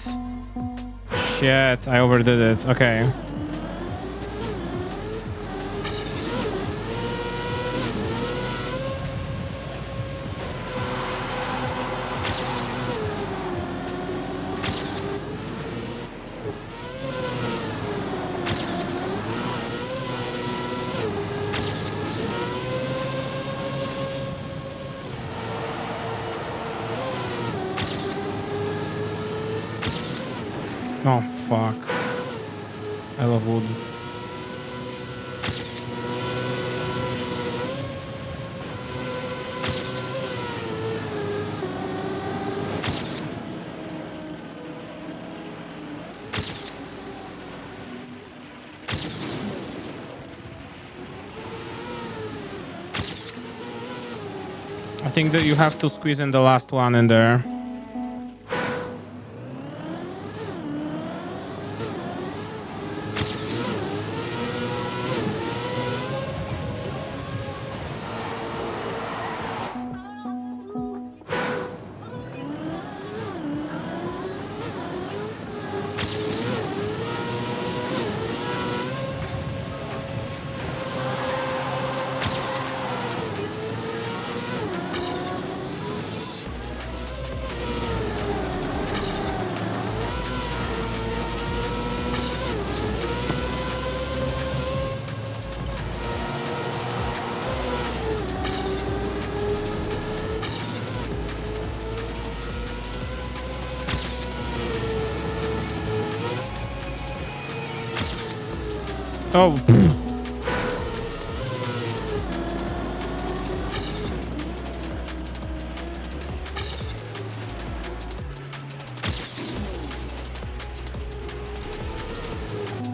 Shit, I overdid it. Okay. Oh, fuck. I love wood. I think that you have to squeeze in the last one in there. Oh.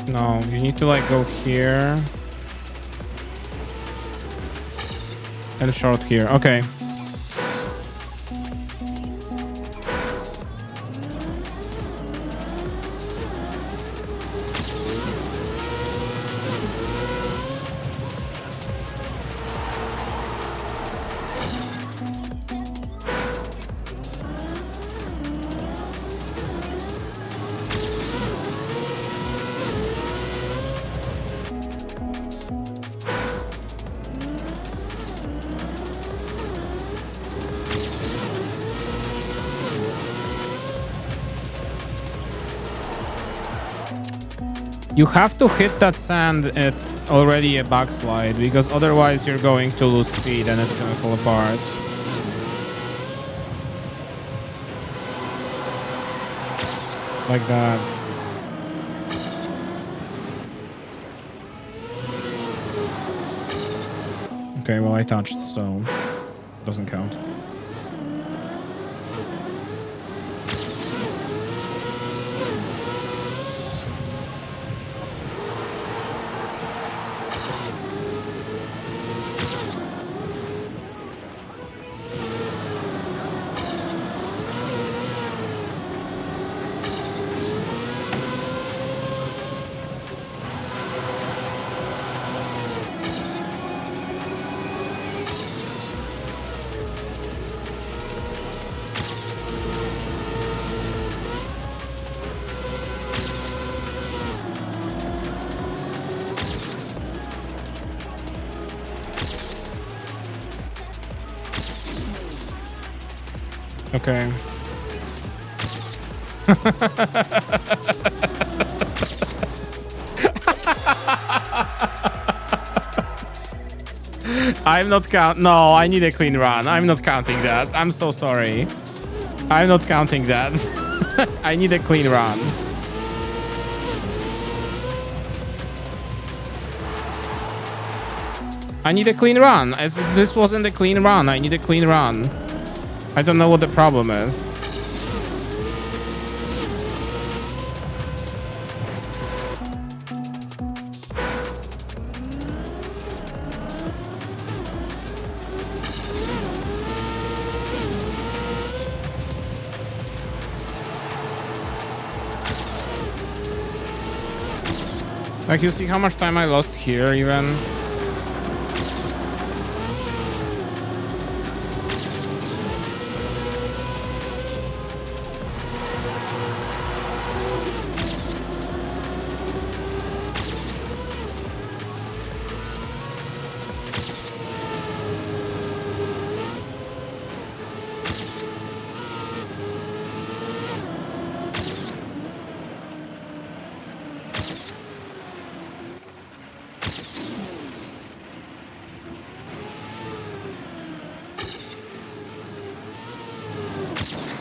No, you need to like go here and short here. Okay. You have to hit that sand at already a backslide, because otherwise you're going to lose speed and it's gonna fall apart. Like that. Okay, well I touched, so doesn't count. Okay. I'm not No, I need a clean run. I'm not counting that. I'm so sorry. I'm not counting that. I need a clean run. I need a clean run. This wasn't a clean run. I need a clean run. I don't know what the problem is. Like, you see how much time I lost here even?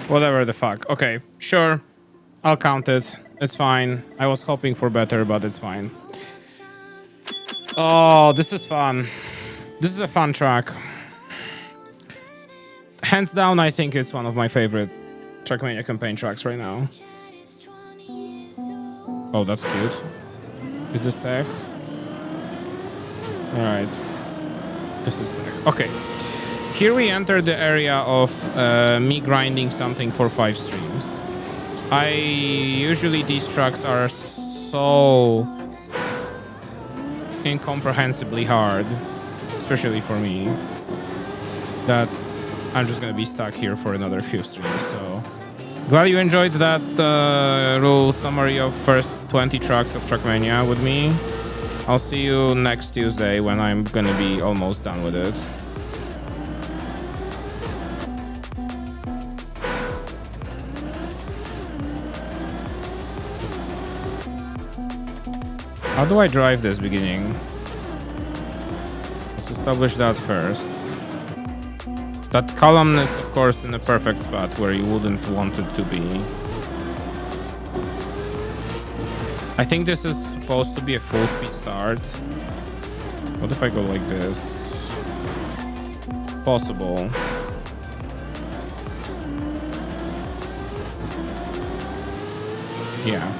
Whatever the fuck. Okay, sure. I'll count it. It's fine. I was hoping for better, but it's fine. Oh, this is fun. This is a fun track. Hands down, I think it's one of my favorite Trackmania campaign tracks right now. Oh, that's cute. Is this tech? Alright. This is tech. Okay. Here we enter the area of me grinding something for 5 streams. Usually these tracks are so incomprehensibly hard, especially for me, that I'm just gonna be stuck here for another few streams. So glad you enjoyed that rule summary of first 20 tracks of Trackmania with me. I'll see you next Tuesday when I'm gonna be almost done with it. How do I drive this beginning? Let's establish that first. That column is, of course, in a perfect spot where you wouldn't want it to be. I think this is supposed to be a full speed start. What if I go like this? Possible. Yeah.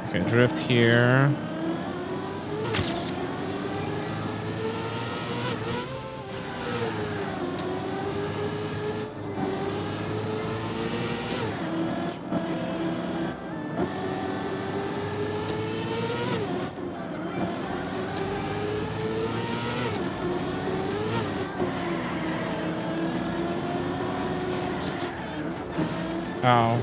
Okay, drift here. Oh.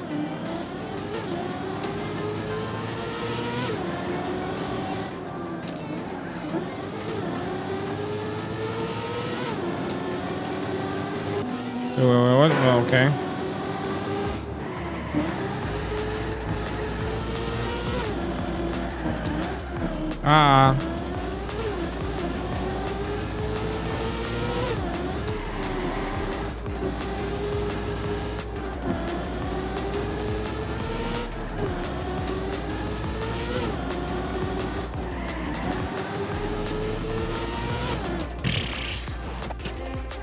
What? Oh, okay. Ah.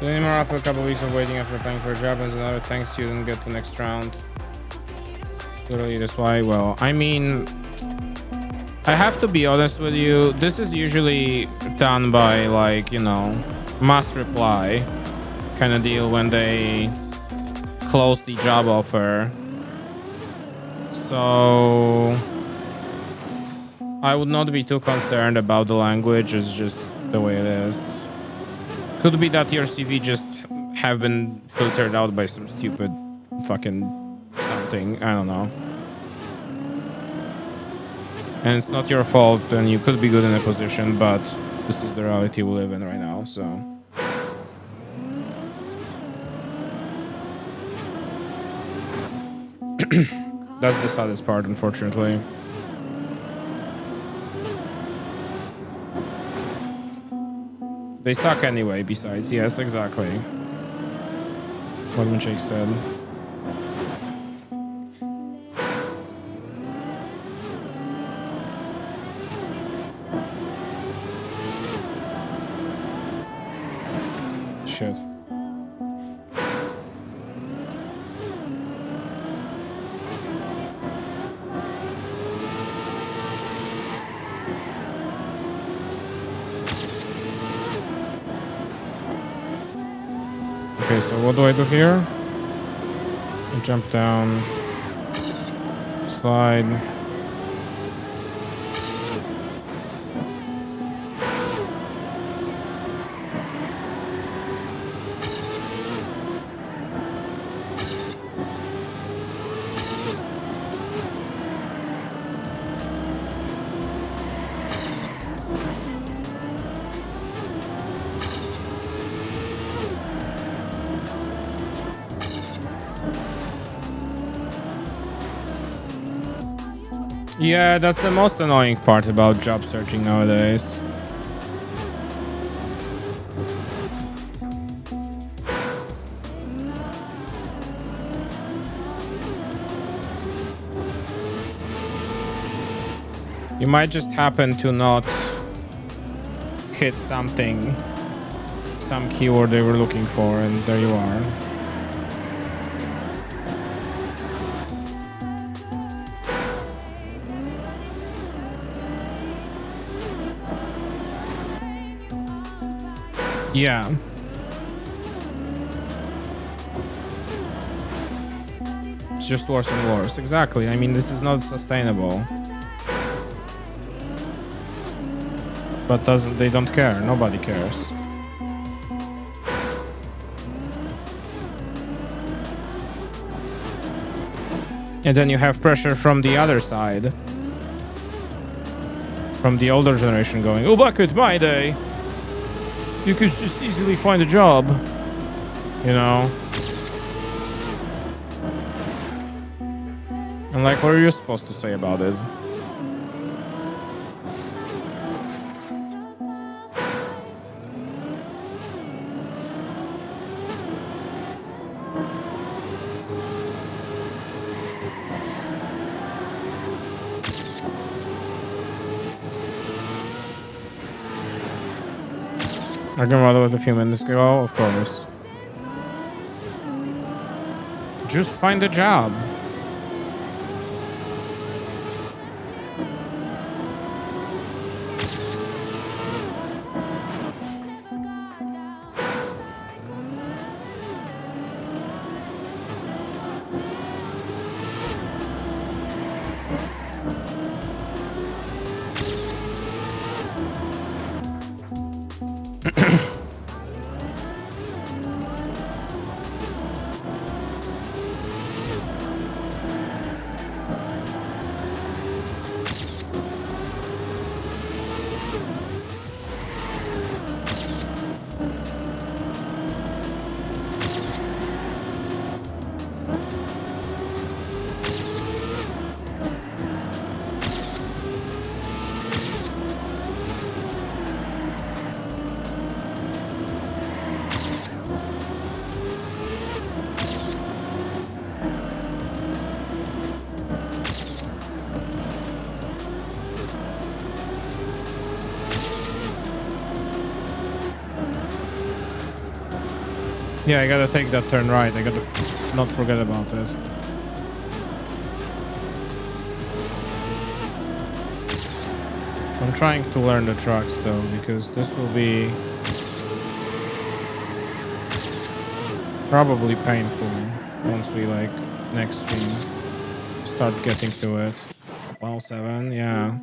Doing more after a couple of weeks of waiting after applying for a job, and another thanks you didn't get to next round. Literally, that's why. Well, I mean, I have to be honest with you. This is usually done by, like, you know, must reply kind of deal when they close the job offer. So I would not be too concerned about the language. It's just the way it is. Could be that your CV just have been filtered out by some stupid fucking something. I don't know. And it's not your fault, and you could be good in a position, but this is the reality we live in right now, so. That's the saddest part, unfortunately. They suck anyway, besides. Yes, exactly. What Minchake said. Shit. Okay, so what do I do here? I jump down, slide. Yeah, that's the most annoying part about job searching nowadays. You might just happen to not hit something, some keyword they were looking for, and there you are. Yeah. It's just worse and worse. Exactly. I mean, this is not sustainable. But they don't care. Nobody cares. And then you have pressure from the other side. From the older generation going, oh, back in my day, you could just easily find a job. You know? And like, what are you supposed to say about it? Arguing about it with a few minutes ago, of course. Just find a job. Yeah, I gotta take that turn right. I gotta not forget about it. I'm trying to learn the trucks though, because this will be probably painful once we like next stream start getting to it. 107, yeah.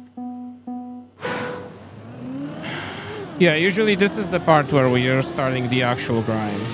Yeah, usually this is the part where we are starting the actual grind.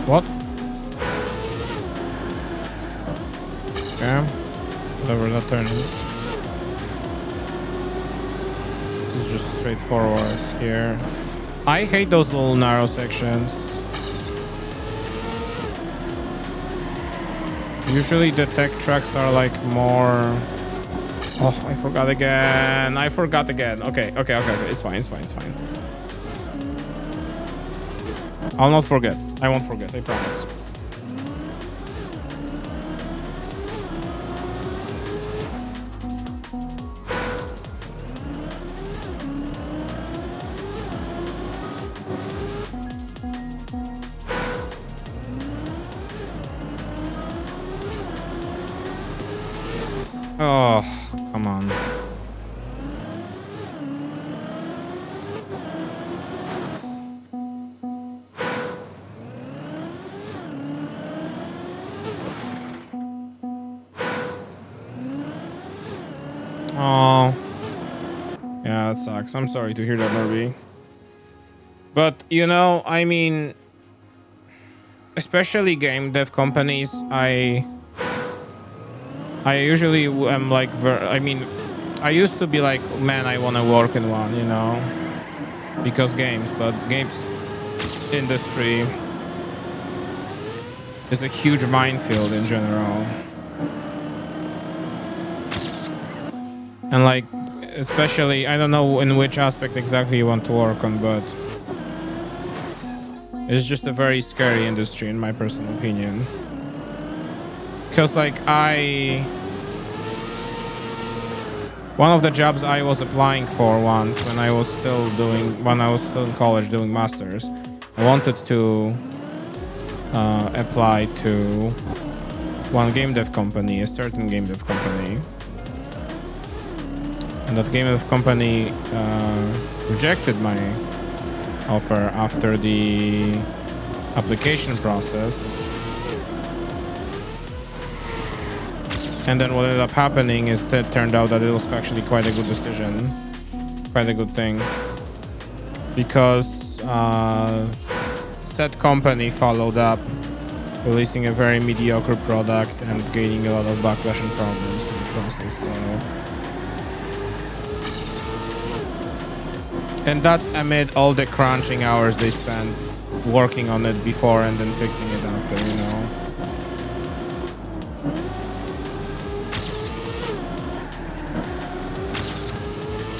What? Okay. Whatever that turn is. This is just straightforward here. I hate those little narrow sections. Usually the tech tracks are like more... Oh, I forgot again. I forgot again. Okay. It's fine. I'll not forget. I won't forget, I promise. Oh, come on. Oh. Yeah, that sucks. I'm sorry to hear that, Barbie. But, you know, I mean... Especially game dev companies, I usually am like... I used to be like, man, I want to work in one, you know? Because games, but games industry is a huge minefield in general. And like, especially, I don't know in which aspect exactly you want to work on, but it's just a very scary industry in my personal opinion. Because like one of the jobs I was applying for once when I was still in college doing masters, I wanted to apply to one game dev company, a certain game dev company. And that game dev company rejected my offer after the application process. And then what ended up happening is that it turned out that it was actually quite a good decision, quite a good thing, because said company followed up, releasing a very mediocre product and gaining a lot of backlash and problems in the process. So, and that's amid all the crunching hours they spent working on it before and then fixing it after, you know.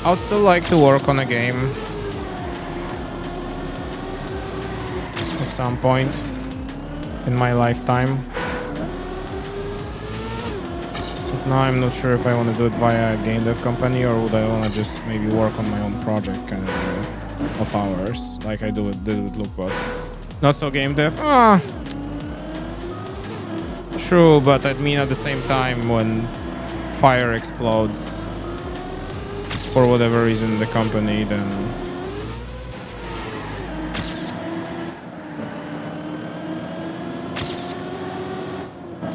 I would still like to work on a game at some point in my lifetime. But now I'm not sure if I want to do it via a game dev company or would I want to just maybe work on my own project kind of hours, like I did with Lookbot. Not so game dev. True, but I mean at the same time when fire explodes for whatever reason in the company, then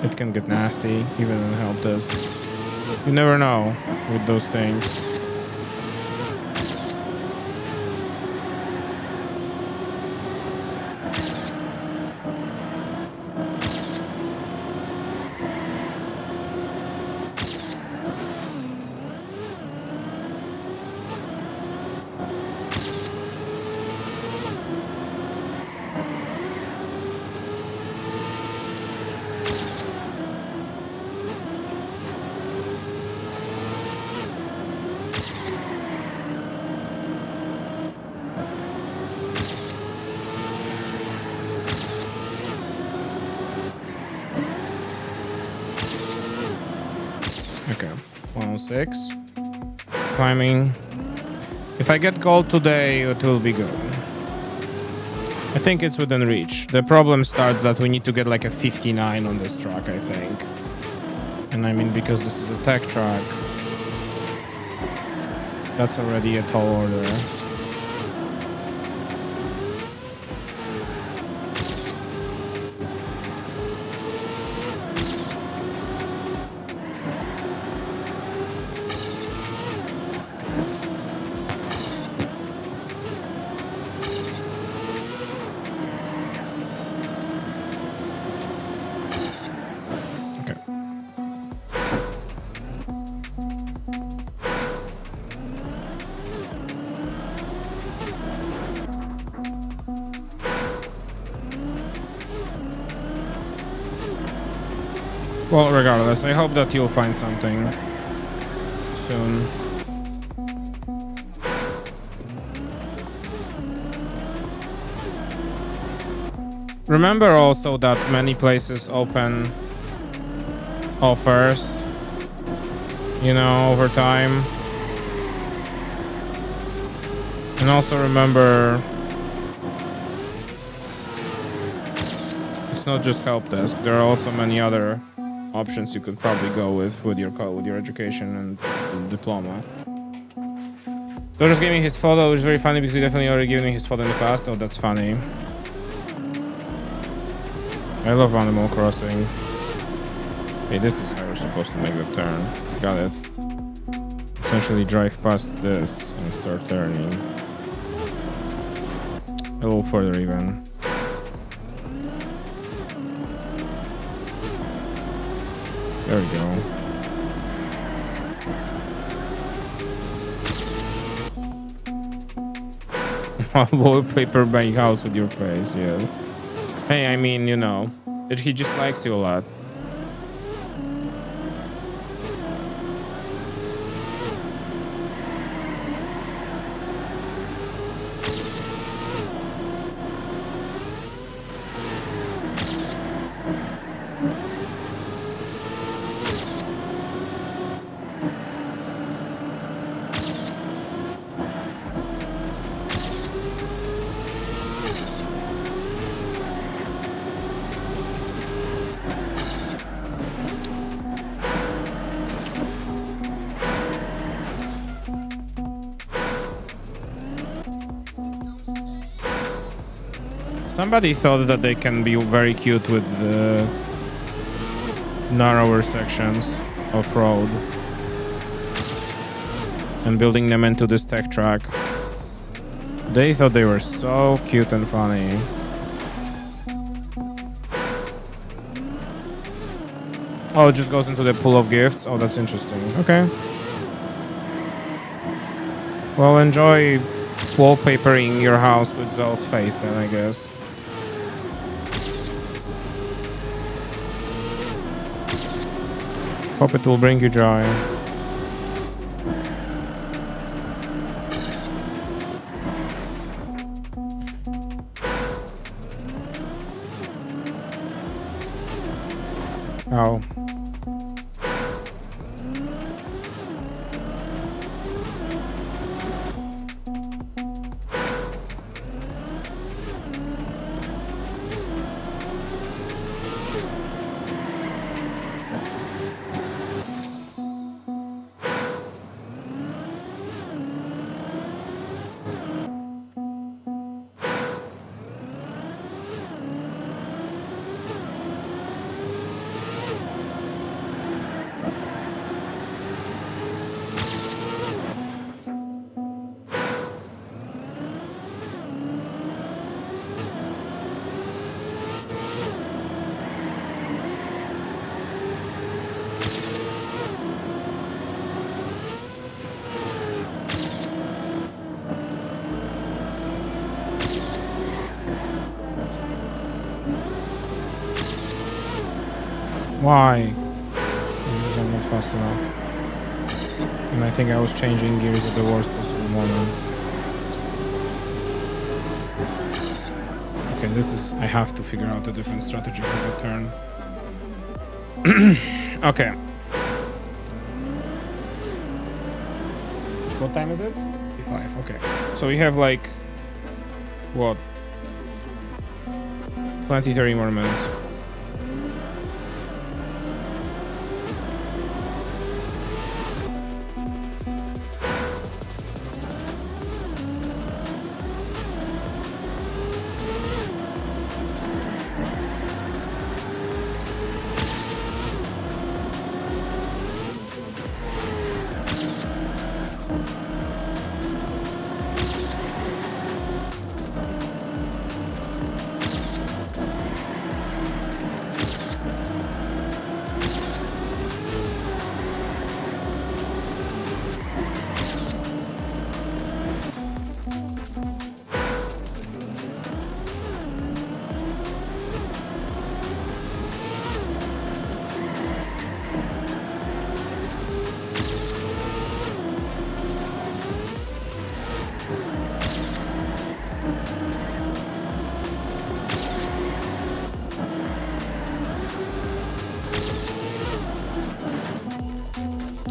it can get nasty, even in help desk. You never know with those things. Okay, 106. Climbing. If I get gold today, it will be good. I think it's within reach. The problem starts that we need to get like a 59 on this track, I think. And I mean, because this is a tech track, that's already a tall order. Well, regardless, I hope that you'll find something soon. Remember also that many places open offers, you know, over time. And also remember, it's not just help desk. There are also many other options you could probably go with your education and diploma. So just gave me his photo, which is very funny because he definitely already given me his photo in the past. Oh, that's funny. I love Animal Crossing. Hey, this is how we're supposed to make the turn. Got it. Essentially drive past this and start turning. A little further even. There we go. Wallpaper my house with your face, yeah. Hey, I mean, you know, he just likes you a lot. Somebody thought that they can be very cute with the narrower sections of road and building them into this tech track. They thought they were so cute and funny. Oh, it just goes into the pool of gifts. Oh, that's interesting. Okay. Well, enjoy wallpapering your house with Zell's face then, I guess. Hope it will bring you joy. Oh. Why? Because I'm not fast enough. And I think I was changing gears at the worst possible moment. Okay, this is... I have to figure out a different strategy for the turn. Okay. What time is it? 5, okay. So we have like... What? 20, 30 more minutes.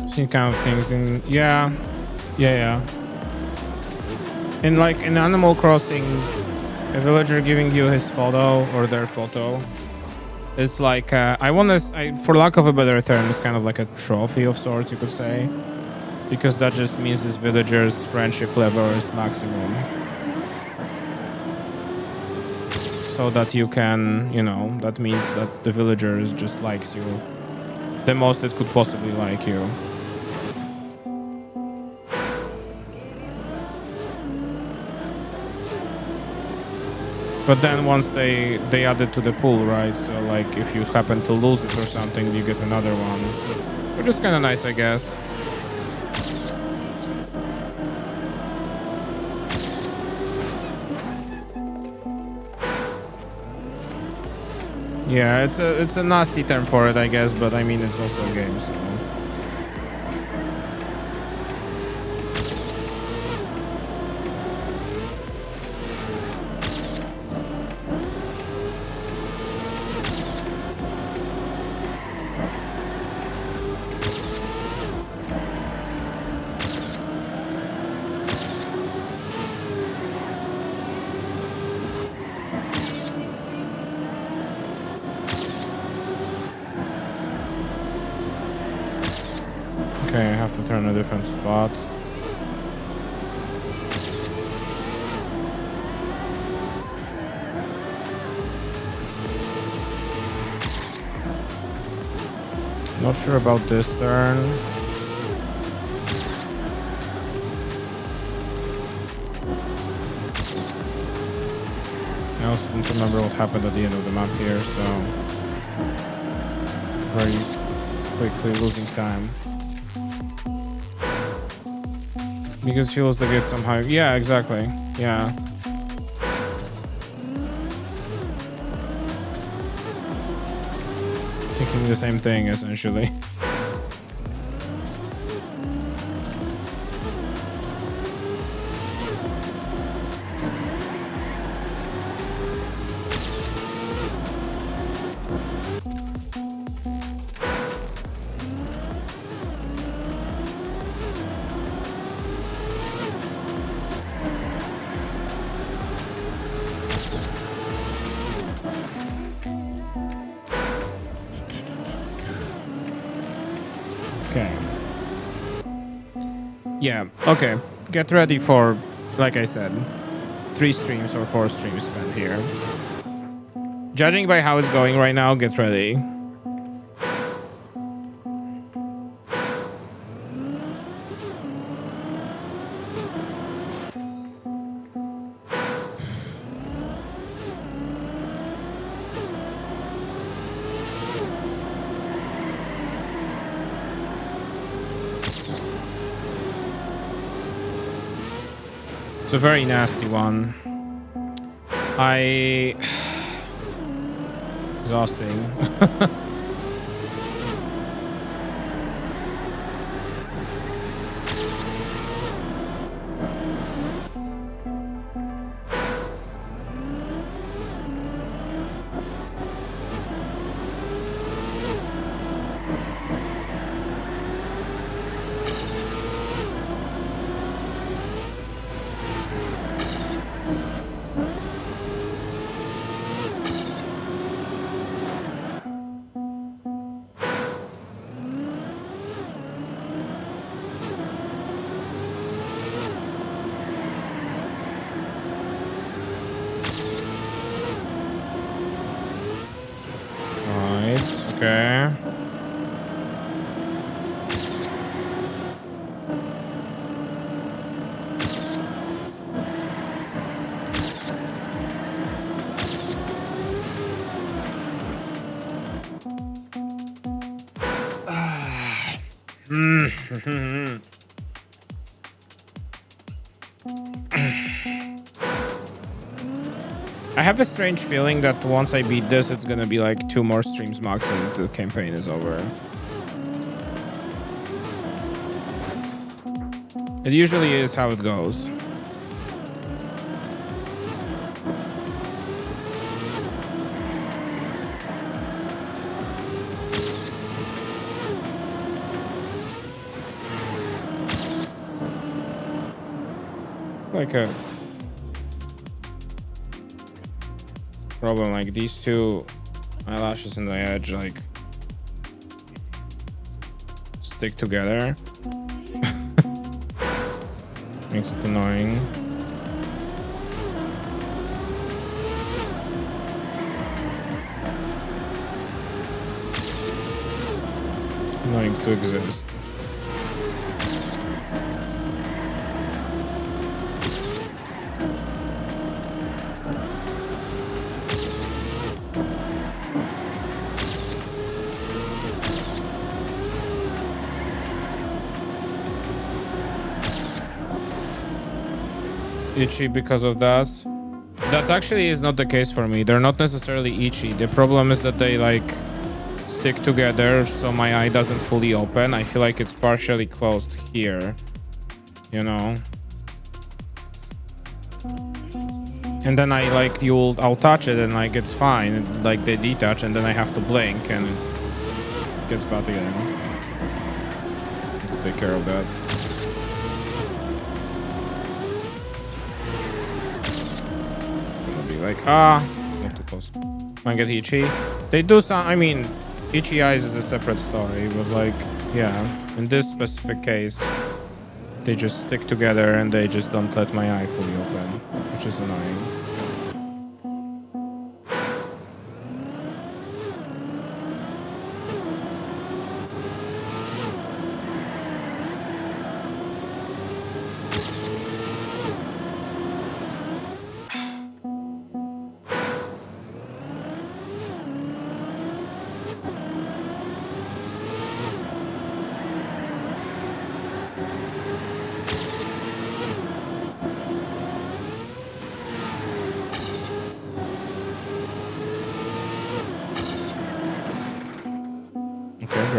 Seen kind of things in yeah. In like in Animal Crossing, a villager giving you his photo or their photo is like for lack of a better term, it's kind of like a trophy of sorts, you could say, because that just means this villager's friendship level is maximum, so that you can, you know, that means that the villager just likes you the most it could possibly like you. But then once they add it to the pool, right? So like if you happen to lose it or something, you get another one. Which is kind of nice, I guess. Yeah, it's a nasty term for it, I guess, but I mean it's also a game, so. Okay, I have to turn a different spot. Not sure about this turn. I also don't remember what happened at the end of the map here, so very quickly losing time. Because he lost the gate somehow. Yeah, exactly. Yeah. Thinking the same thing, essentially. Okay. Yeah, okay. Get ready for, like I said, 3 streams or 4 streams spent here. Judging by how it's going right now, get ready. It's a very nasty one. Exhausting. Okay. I have a strange feeling that once I beat this, it's gonna be like 2 more streams max and the campaign is over. It usually is how it goes. Like a problem, like these 2 eyelashes and the edge like stick together. Makes it annoying. Annoying to exist. Itchy because of that. That actually is not the case for me. They're not necessarily itchy. The problem is that they like stick together so my eye doesn't fully open. I feel like it's partially closed here, you know. And then I like I'll touch it and like it's fine, like they detach, and then I have to blink and it gets bad again. Take care of that. Like, not too close. Might get itchy. They do some, I mean, itchy eyes is a separate story, but like, yeah, in this specific case, they just stick together and they just don't let my eye fully open, which is annoying.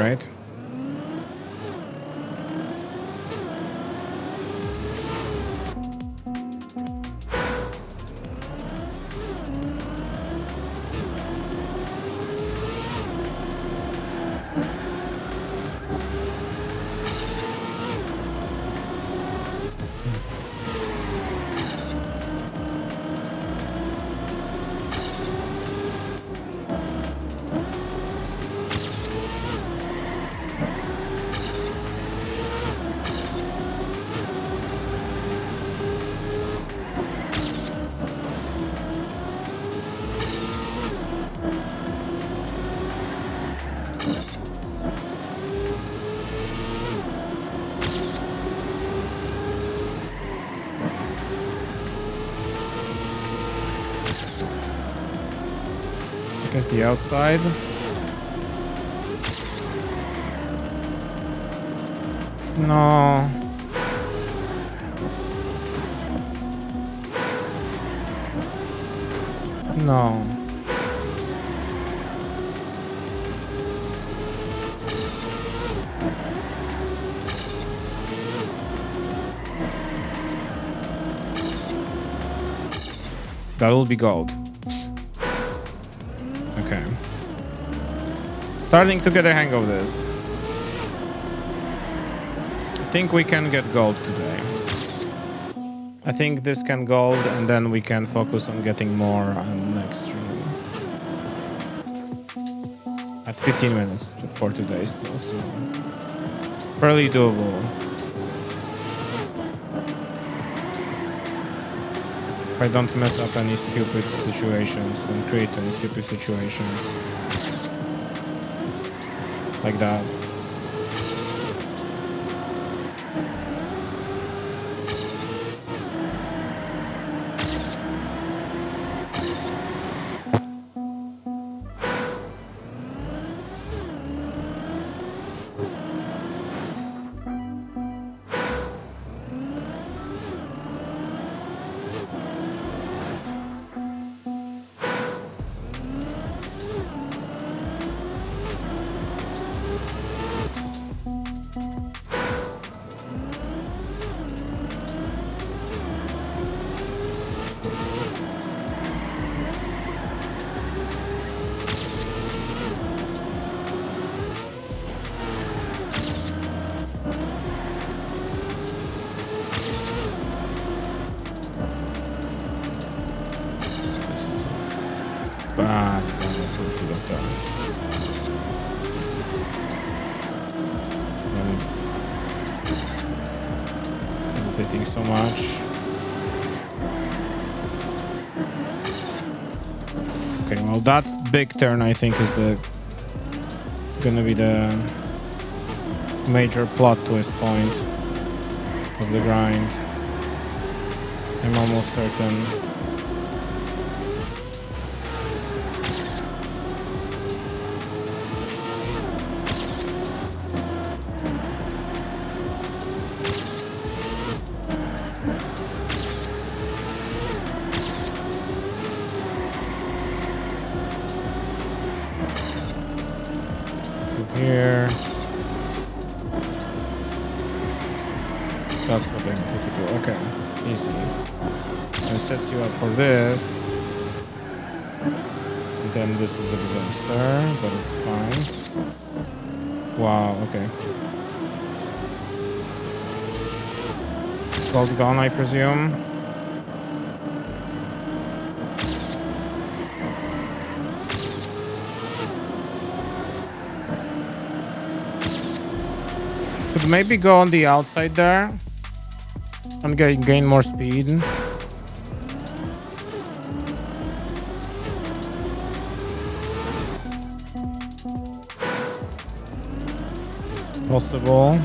right? I guess the outside. No. No. That will be gold. Okay. Starting to get a hang of this. I think we can get gold today. I think this can gold, and then we can focus on getting more on next stream. At 15 minutes for today still, so fairly doable. If I don't mess up any stupid situations, don't create any stupid situations like that. Bad approach to that guy. I'm hesitating so much. Okay, well that big turn I think is gonna be the major plot twist point of the grind. I'm almost certain. Here. That's what I'm going to do. Okay, easy. And sets you up for this. And then this is a disaster, but it's fine. Wow, okay. Gold gone, I presume. Could maybe go on the outside there and gain more speed. Possible.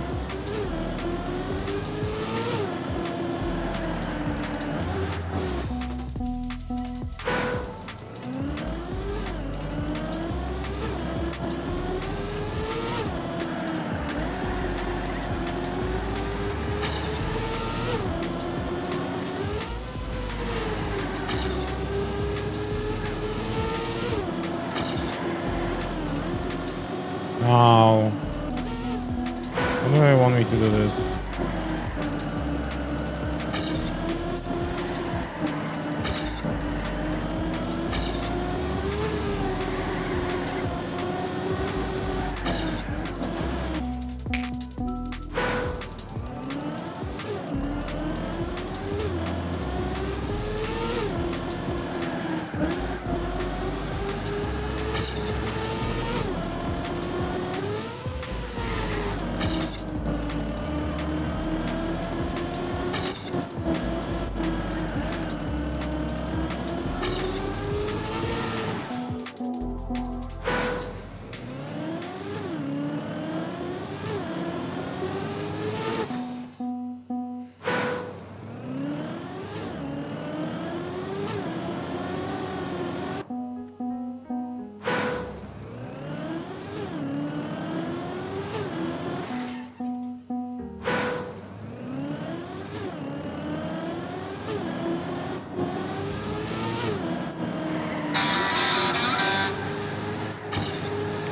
Oh. me to do this.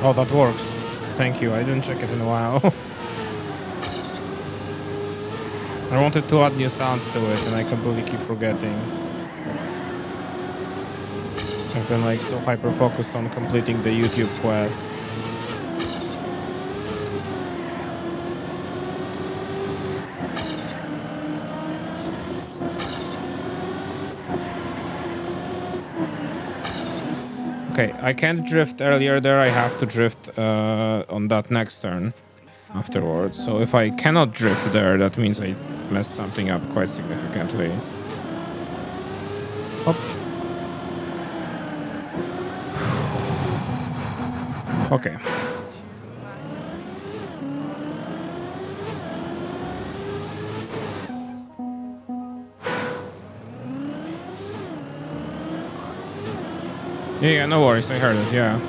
Oh, that works. Thank you. I didn't check it in a while. I wanted to add new sounds to it, and I completely keep forgetting. I've been like so hyper-focused on completing the YouTube quest. Okay, I can't drift earlier there. I have to drift on that next turn afterwards. So if I cannot drift there, that means I messed something up quite significantly. Hop. Okay. Yeah, no worries. I heard it, yeah.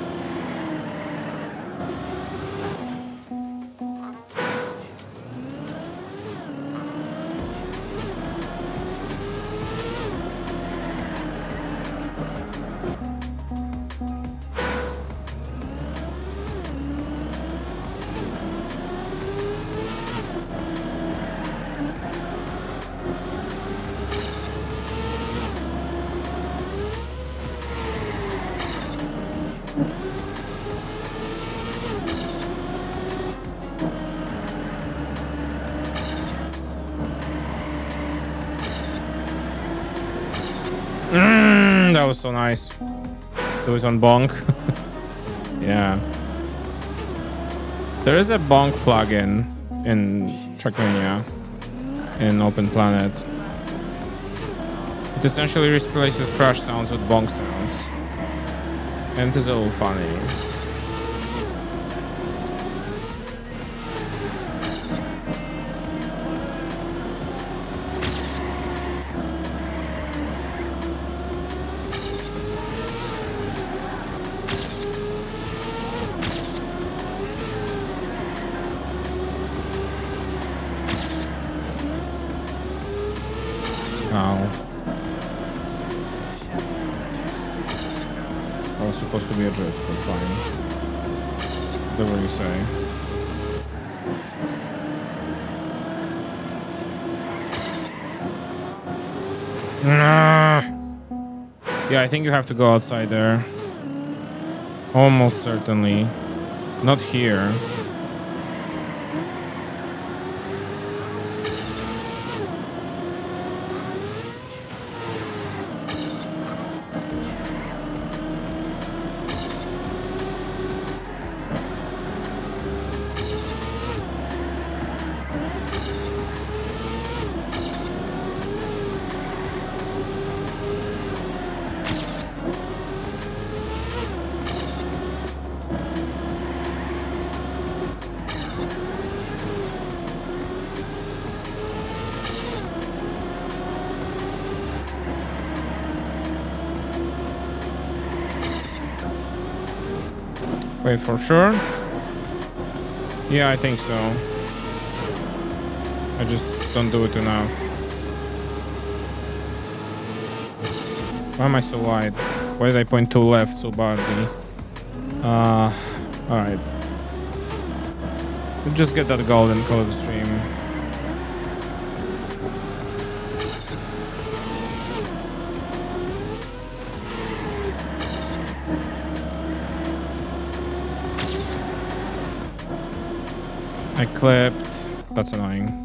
That was so nice. Do it on bonk. Yeah. There is a bonk plugin in Trackmania in Open Planet. It essentially replaces crash sounds with bonk sounds. And it is a little funny. Supposed to be a drift, but fine. Whatever you say. Yeah, I think you have to go outside there. Almost certainly. Not here. Wait, for sure? Yeah, I think so. I just don't do it enough. Why am I so wide? Why did I point to left so badly? Alright. We'll just get that gold and call it a stream. I clipped. That's annoying.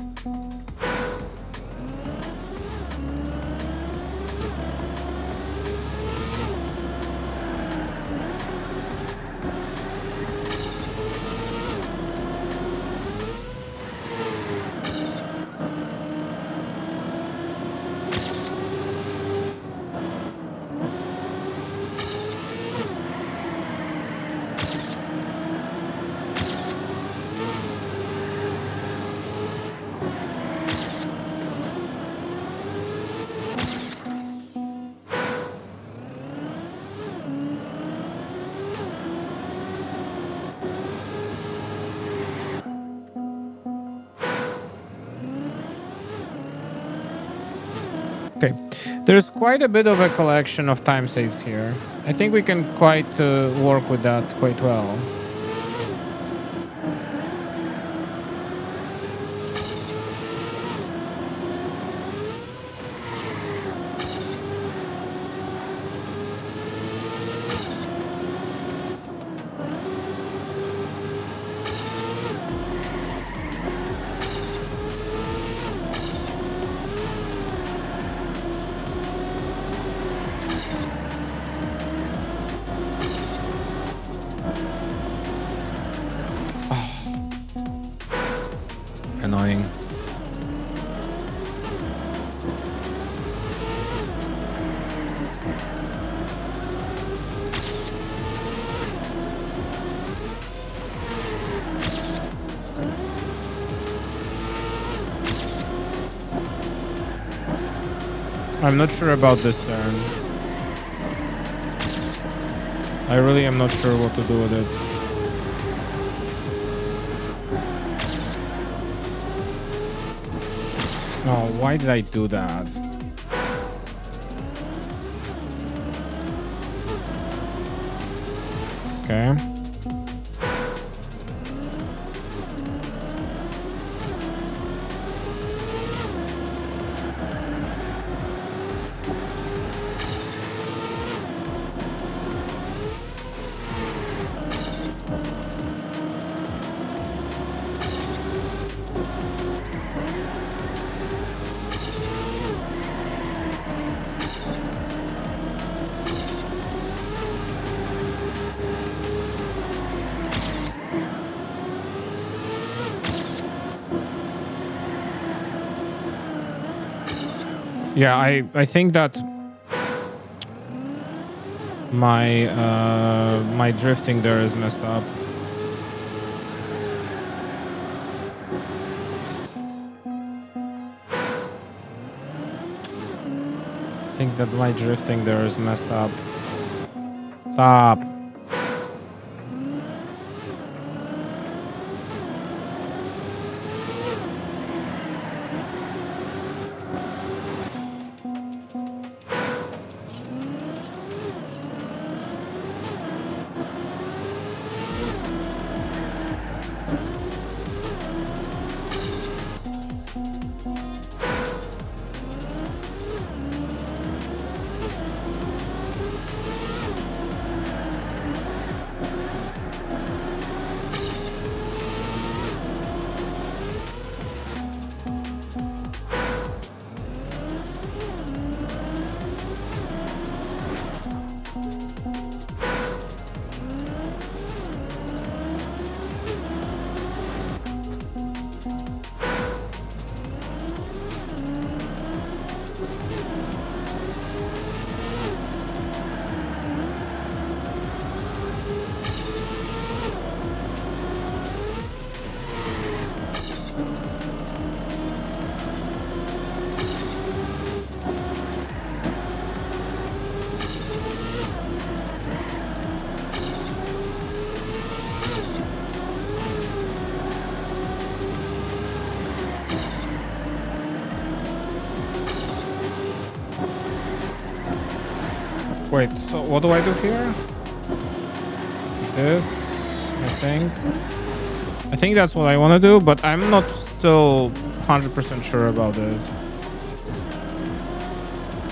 Okay, there's quite a bit of a collection of time saves here. I think we can quite work with that quite well. Annoying. I'm not sure about this turn. I really am not sure what to do with it. Oh, why did I do that? Okay. Yeah, I think that my drifting there is messed up. I think that my drifting there is messed up. Stop. Wait, so what do I do here? This, I think. I think that's what I want to do, but I'm not still 100% sure about it.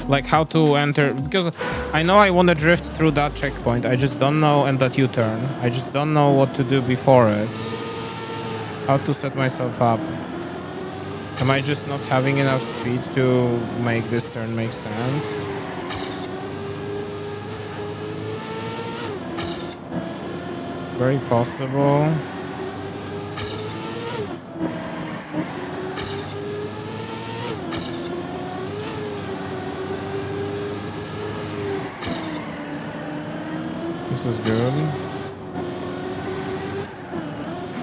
Like how to enter, because I know I want to drift through that checkpoint. I just don't know, and that U-turn. I just don't know what to do before it. How to set myself up. Am I just not having enough speed to make this turn make sense? Very possible. This is good.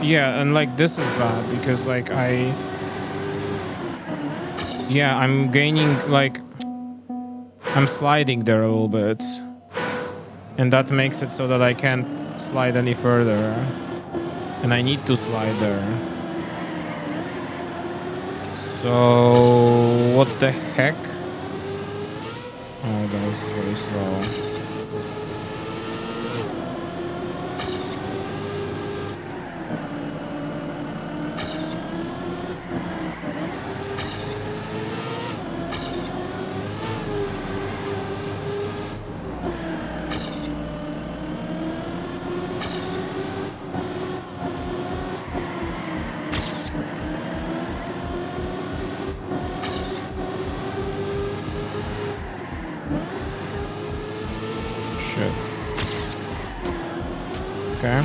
Yeah, and like this is bad because like I'm gaining, like I'm sliding there a little bit, and that makes it so that I can't slide any further, and I need to slide there. So what the heck? Oh, that was very slow. Shit. Okay.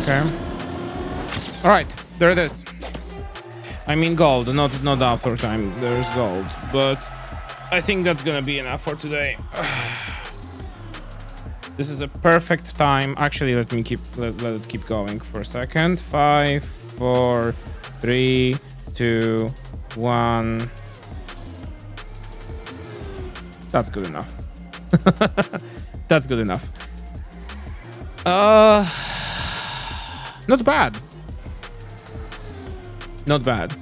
Okay. All right, there it is. I mean gold, not after time. There's gold, but I think that's gonna be enough for today. This is a perfect time. Actually, let it keep going for a second. 5, 4, 3, 2, 1. That's good enough. That's good enough. Not bad. Not bad.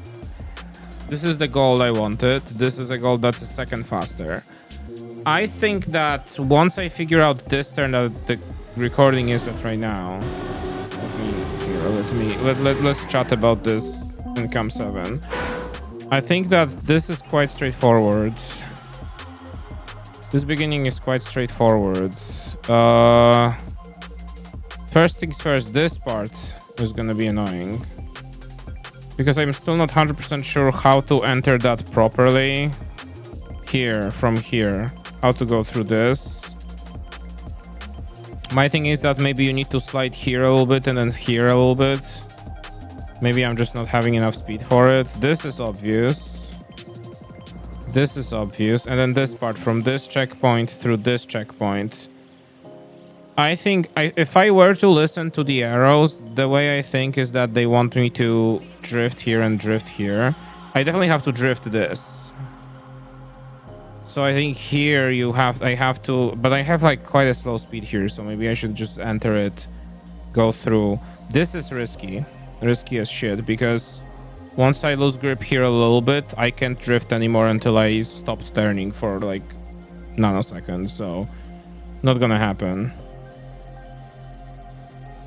This is the goal I wanted. This is a goal that's a second faster. I think that once I figure out this turn that the recording is at right now, let's chat about this in Cam 7. I think that this is quite straightforward. This beginning is quite straightforward. First things first, this part is gonna be annoying because I'm still not 100% sure how to enter that properly. Here, from here. How to go through this. My thing is that maybe you need to slide here a little bit and then here a little bit. Maybe I'm just not having enough speed for it. This is obvious. This is obvious. And then this part from this checkpoint through this checkpoint. I think if I were to listen to the arrows, the way I think is that they want me to drift here and drift here. I definitely have to drift this. So I think here I have to, but I have like quite a slow speed here, so maybe I should just enter it, go through. This is risky as shit, because once I lose grip here a little bit, I can't drift anymore until I stop turning for like nanoseconds, so not gonna happen.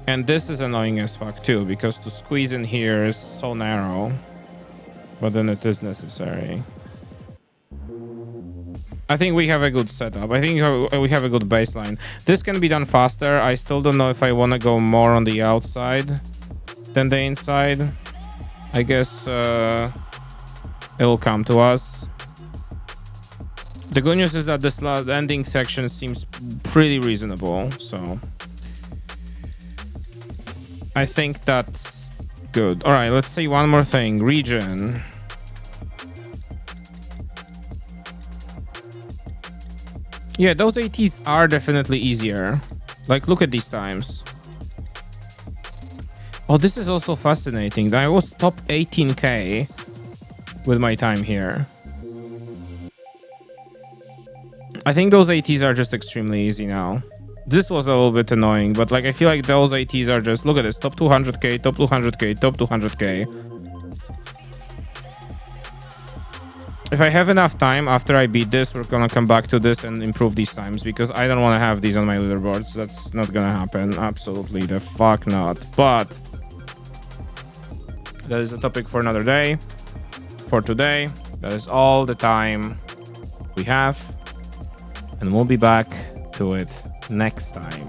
And this is annoying as fuck too, because to squeeze in here is so narrow, but then it is necessary. I think we have a good setup. I think we have a good baseline. This can be done faster. I still don't know if I want to go more on the outside than the inside. I guess it'll come to us. The good news is that this ending section seems pretty reasonable, so I think that's good. All right, let's say one more thing. Regen. Yeah, those ATs are definitely easier. Like, look at these times. Oh, this is also fascinating. I was top 18k with my time here. I think those ATs are just extremely easy now. This was a little bit annoying, but like I feel like those ATs are just, look at this, top 200k, top 200k, top 200k. If I have enough time after I beat this, we're gonna come back to this and improve these times because I don't want to have these on my leaderboards. That's not gonna happen. Absolutely the fuck not. But that is a topic for another day. For today, that is all the time we have, and we'll be back to it next time.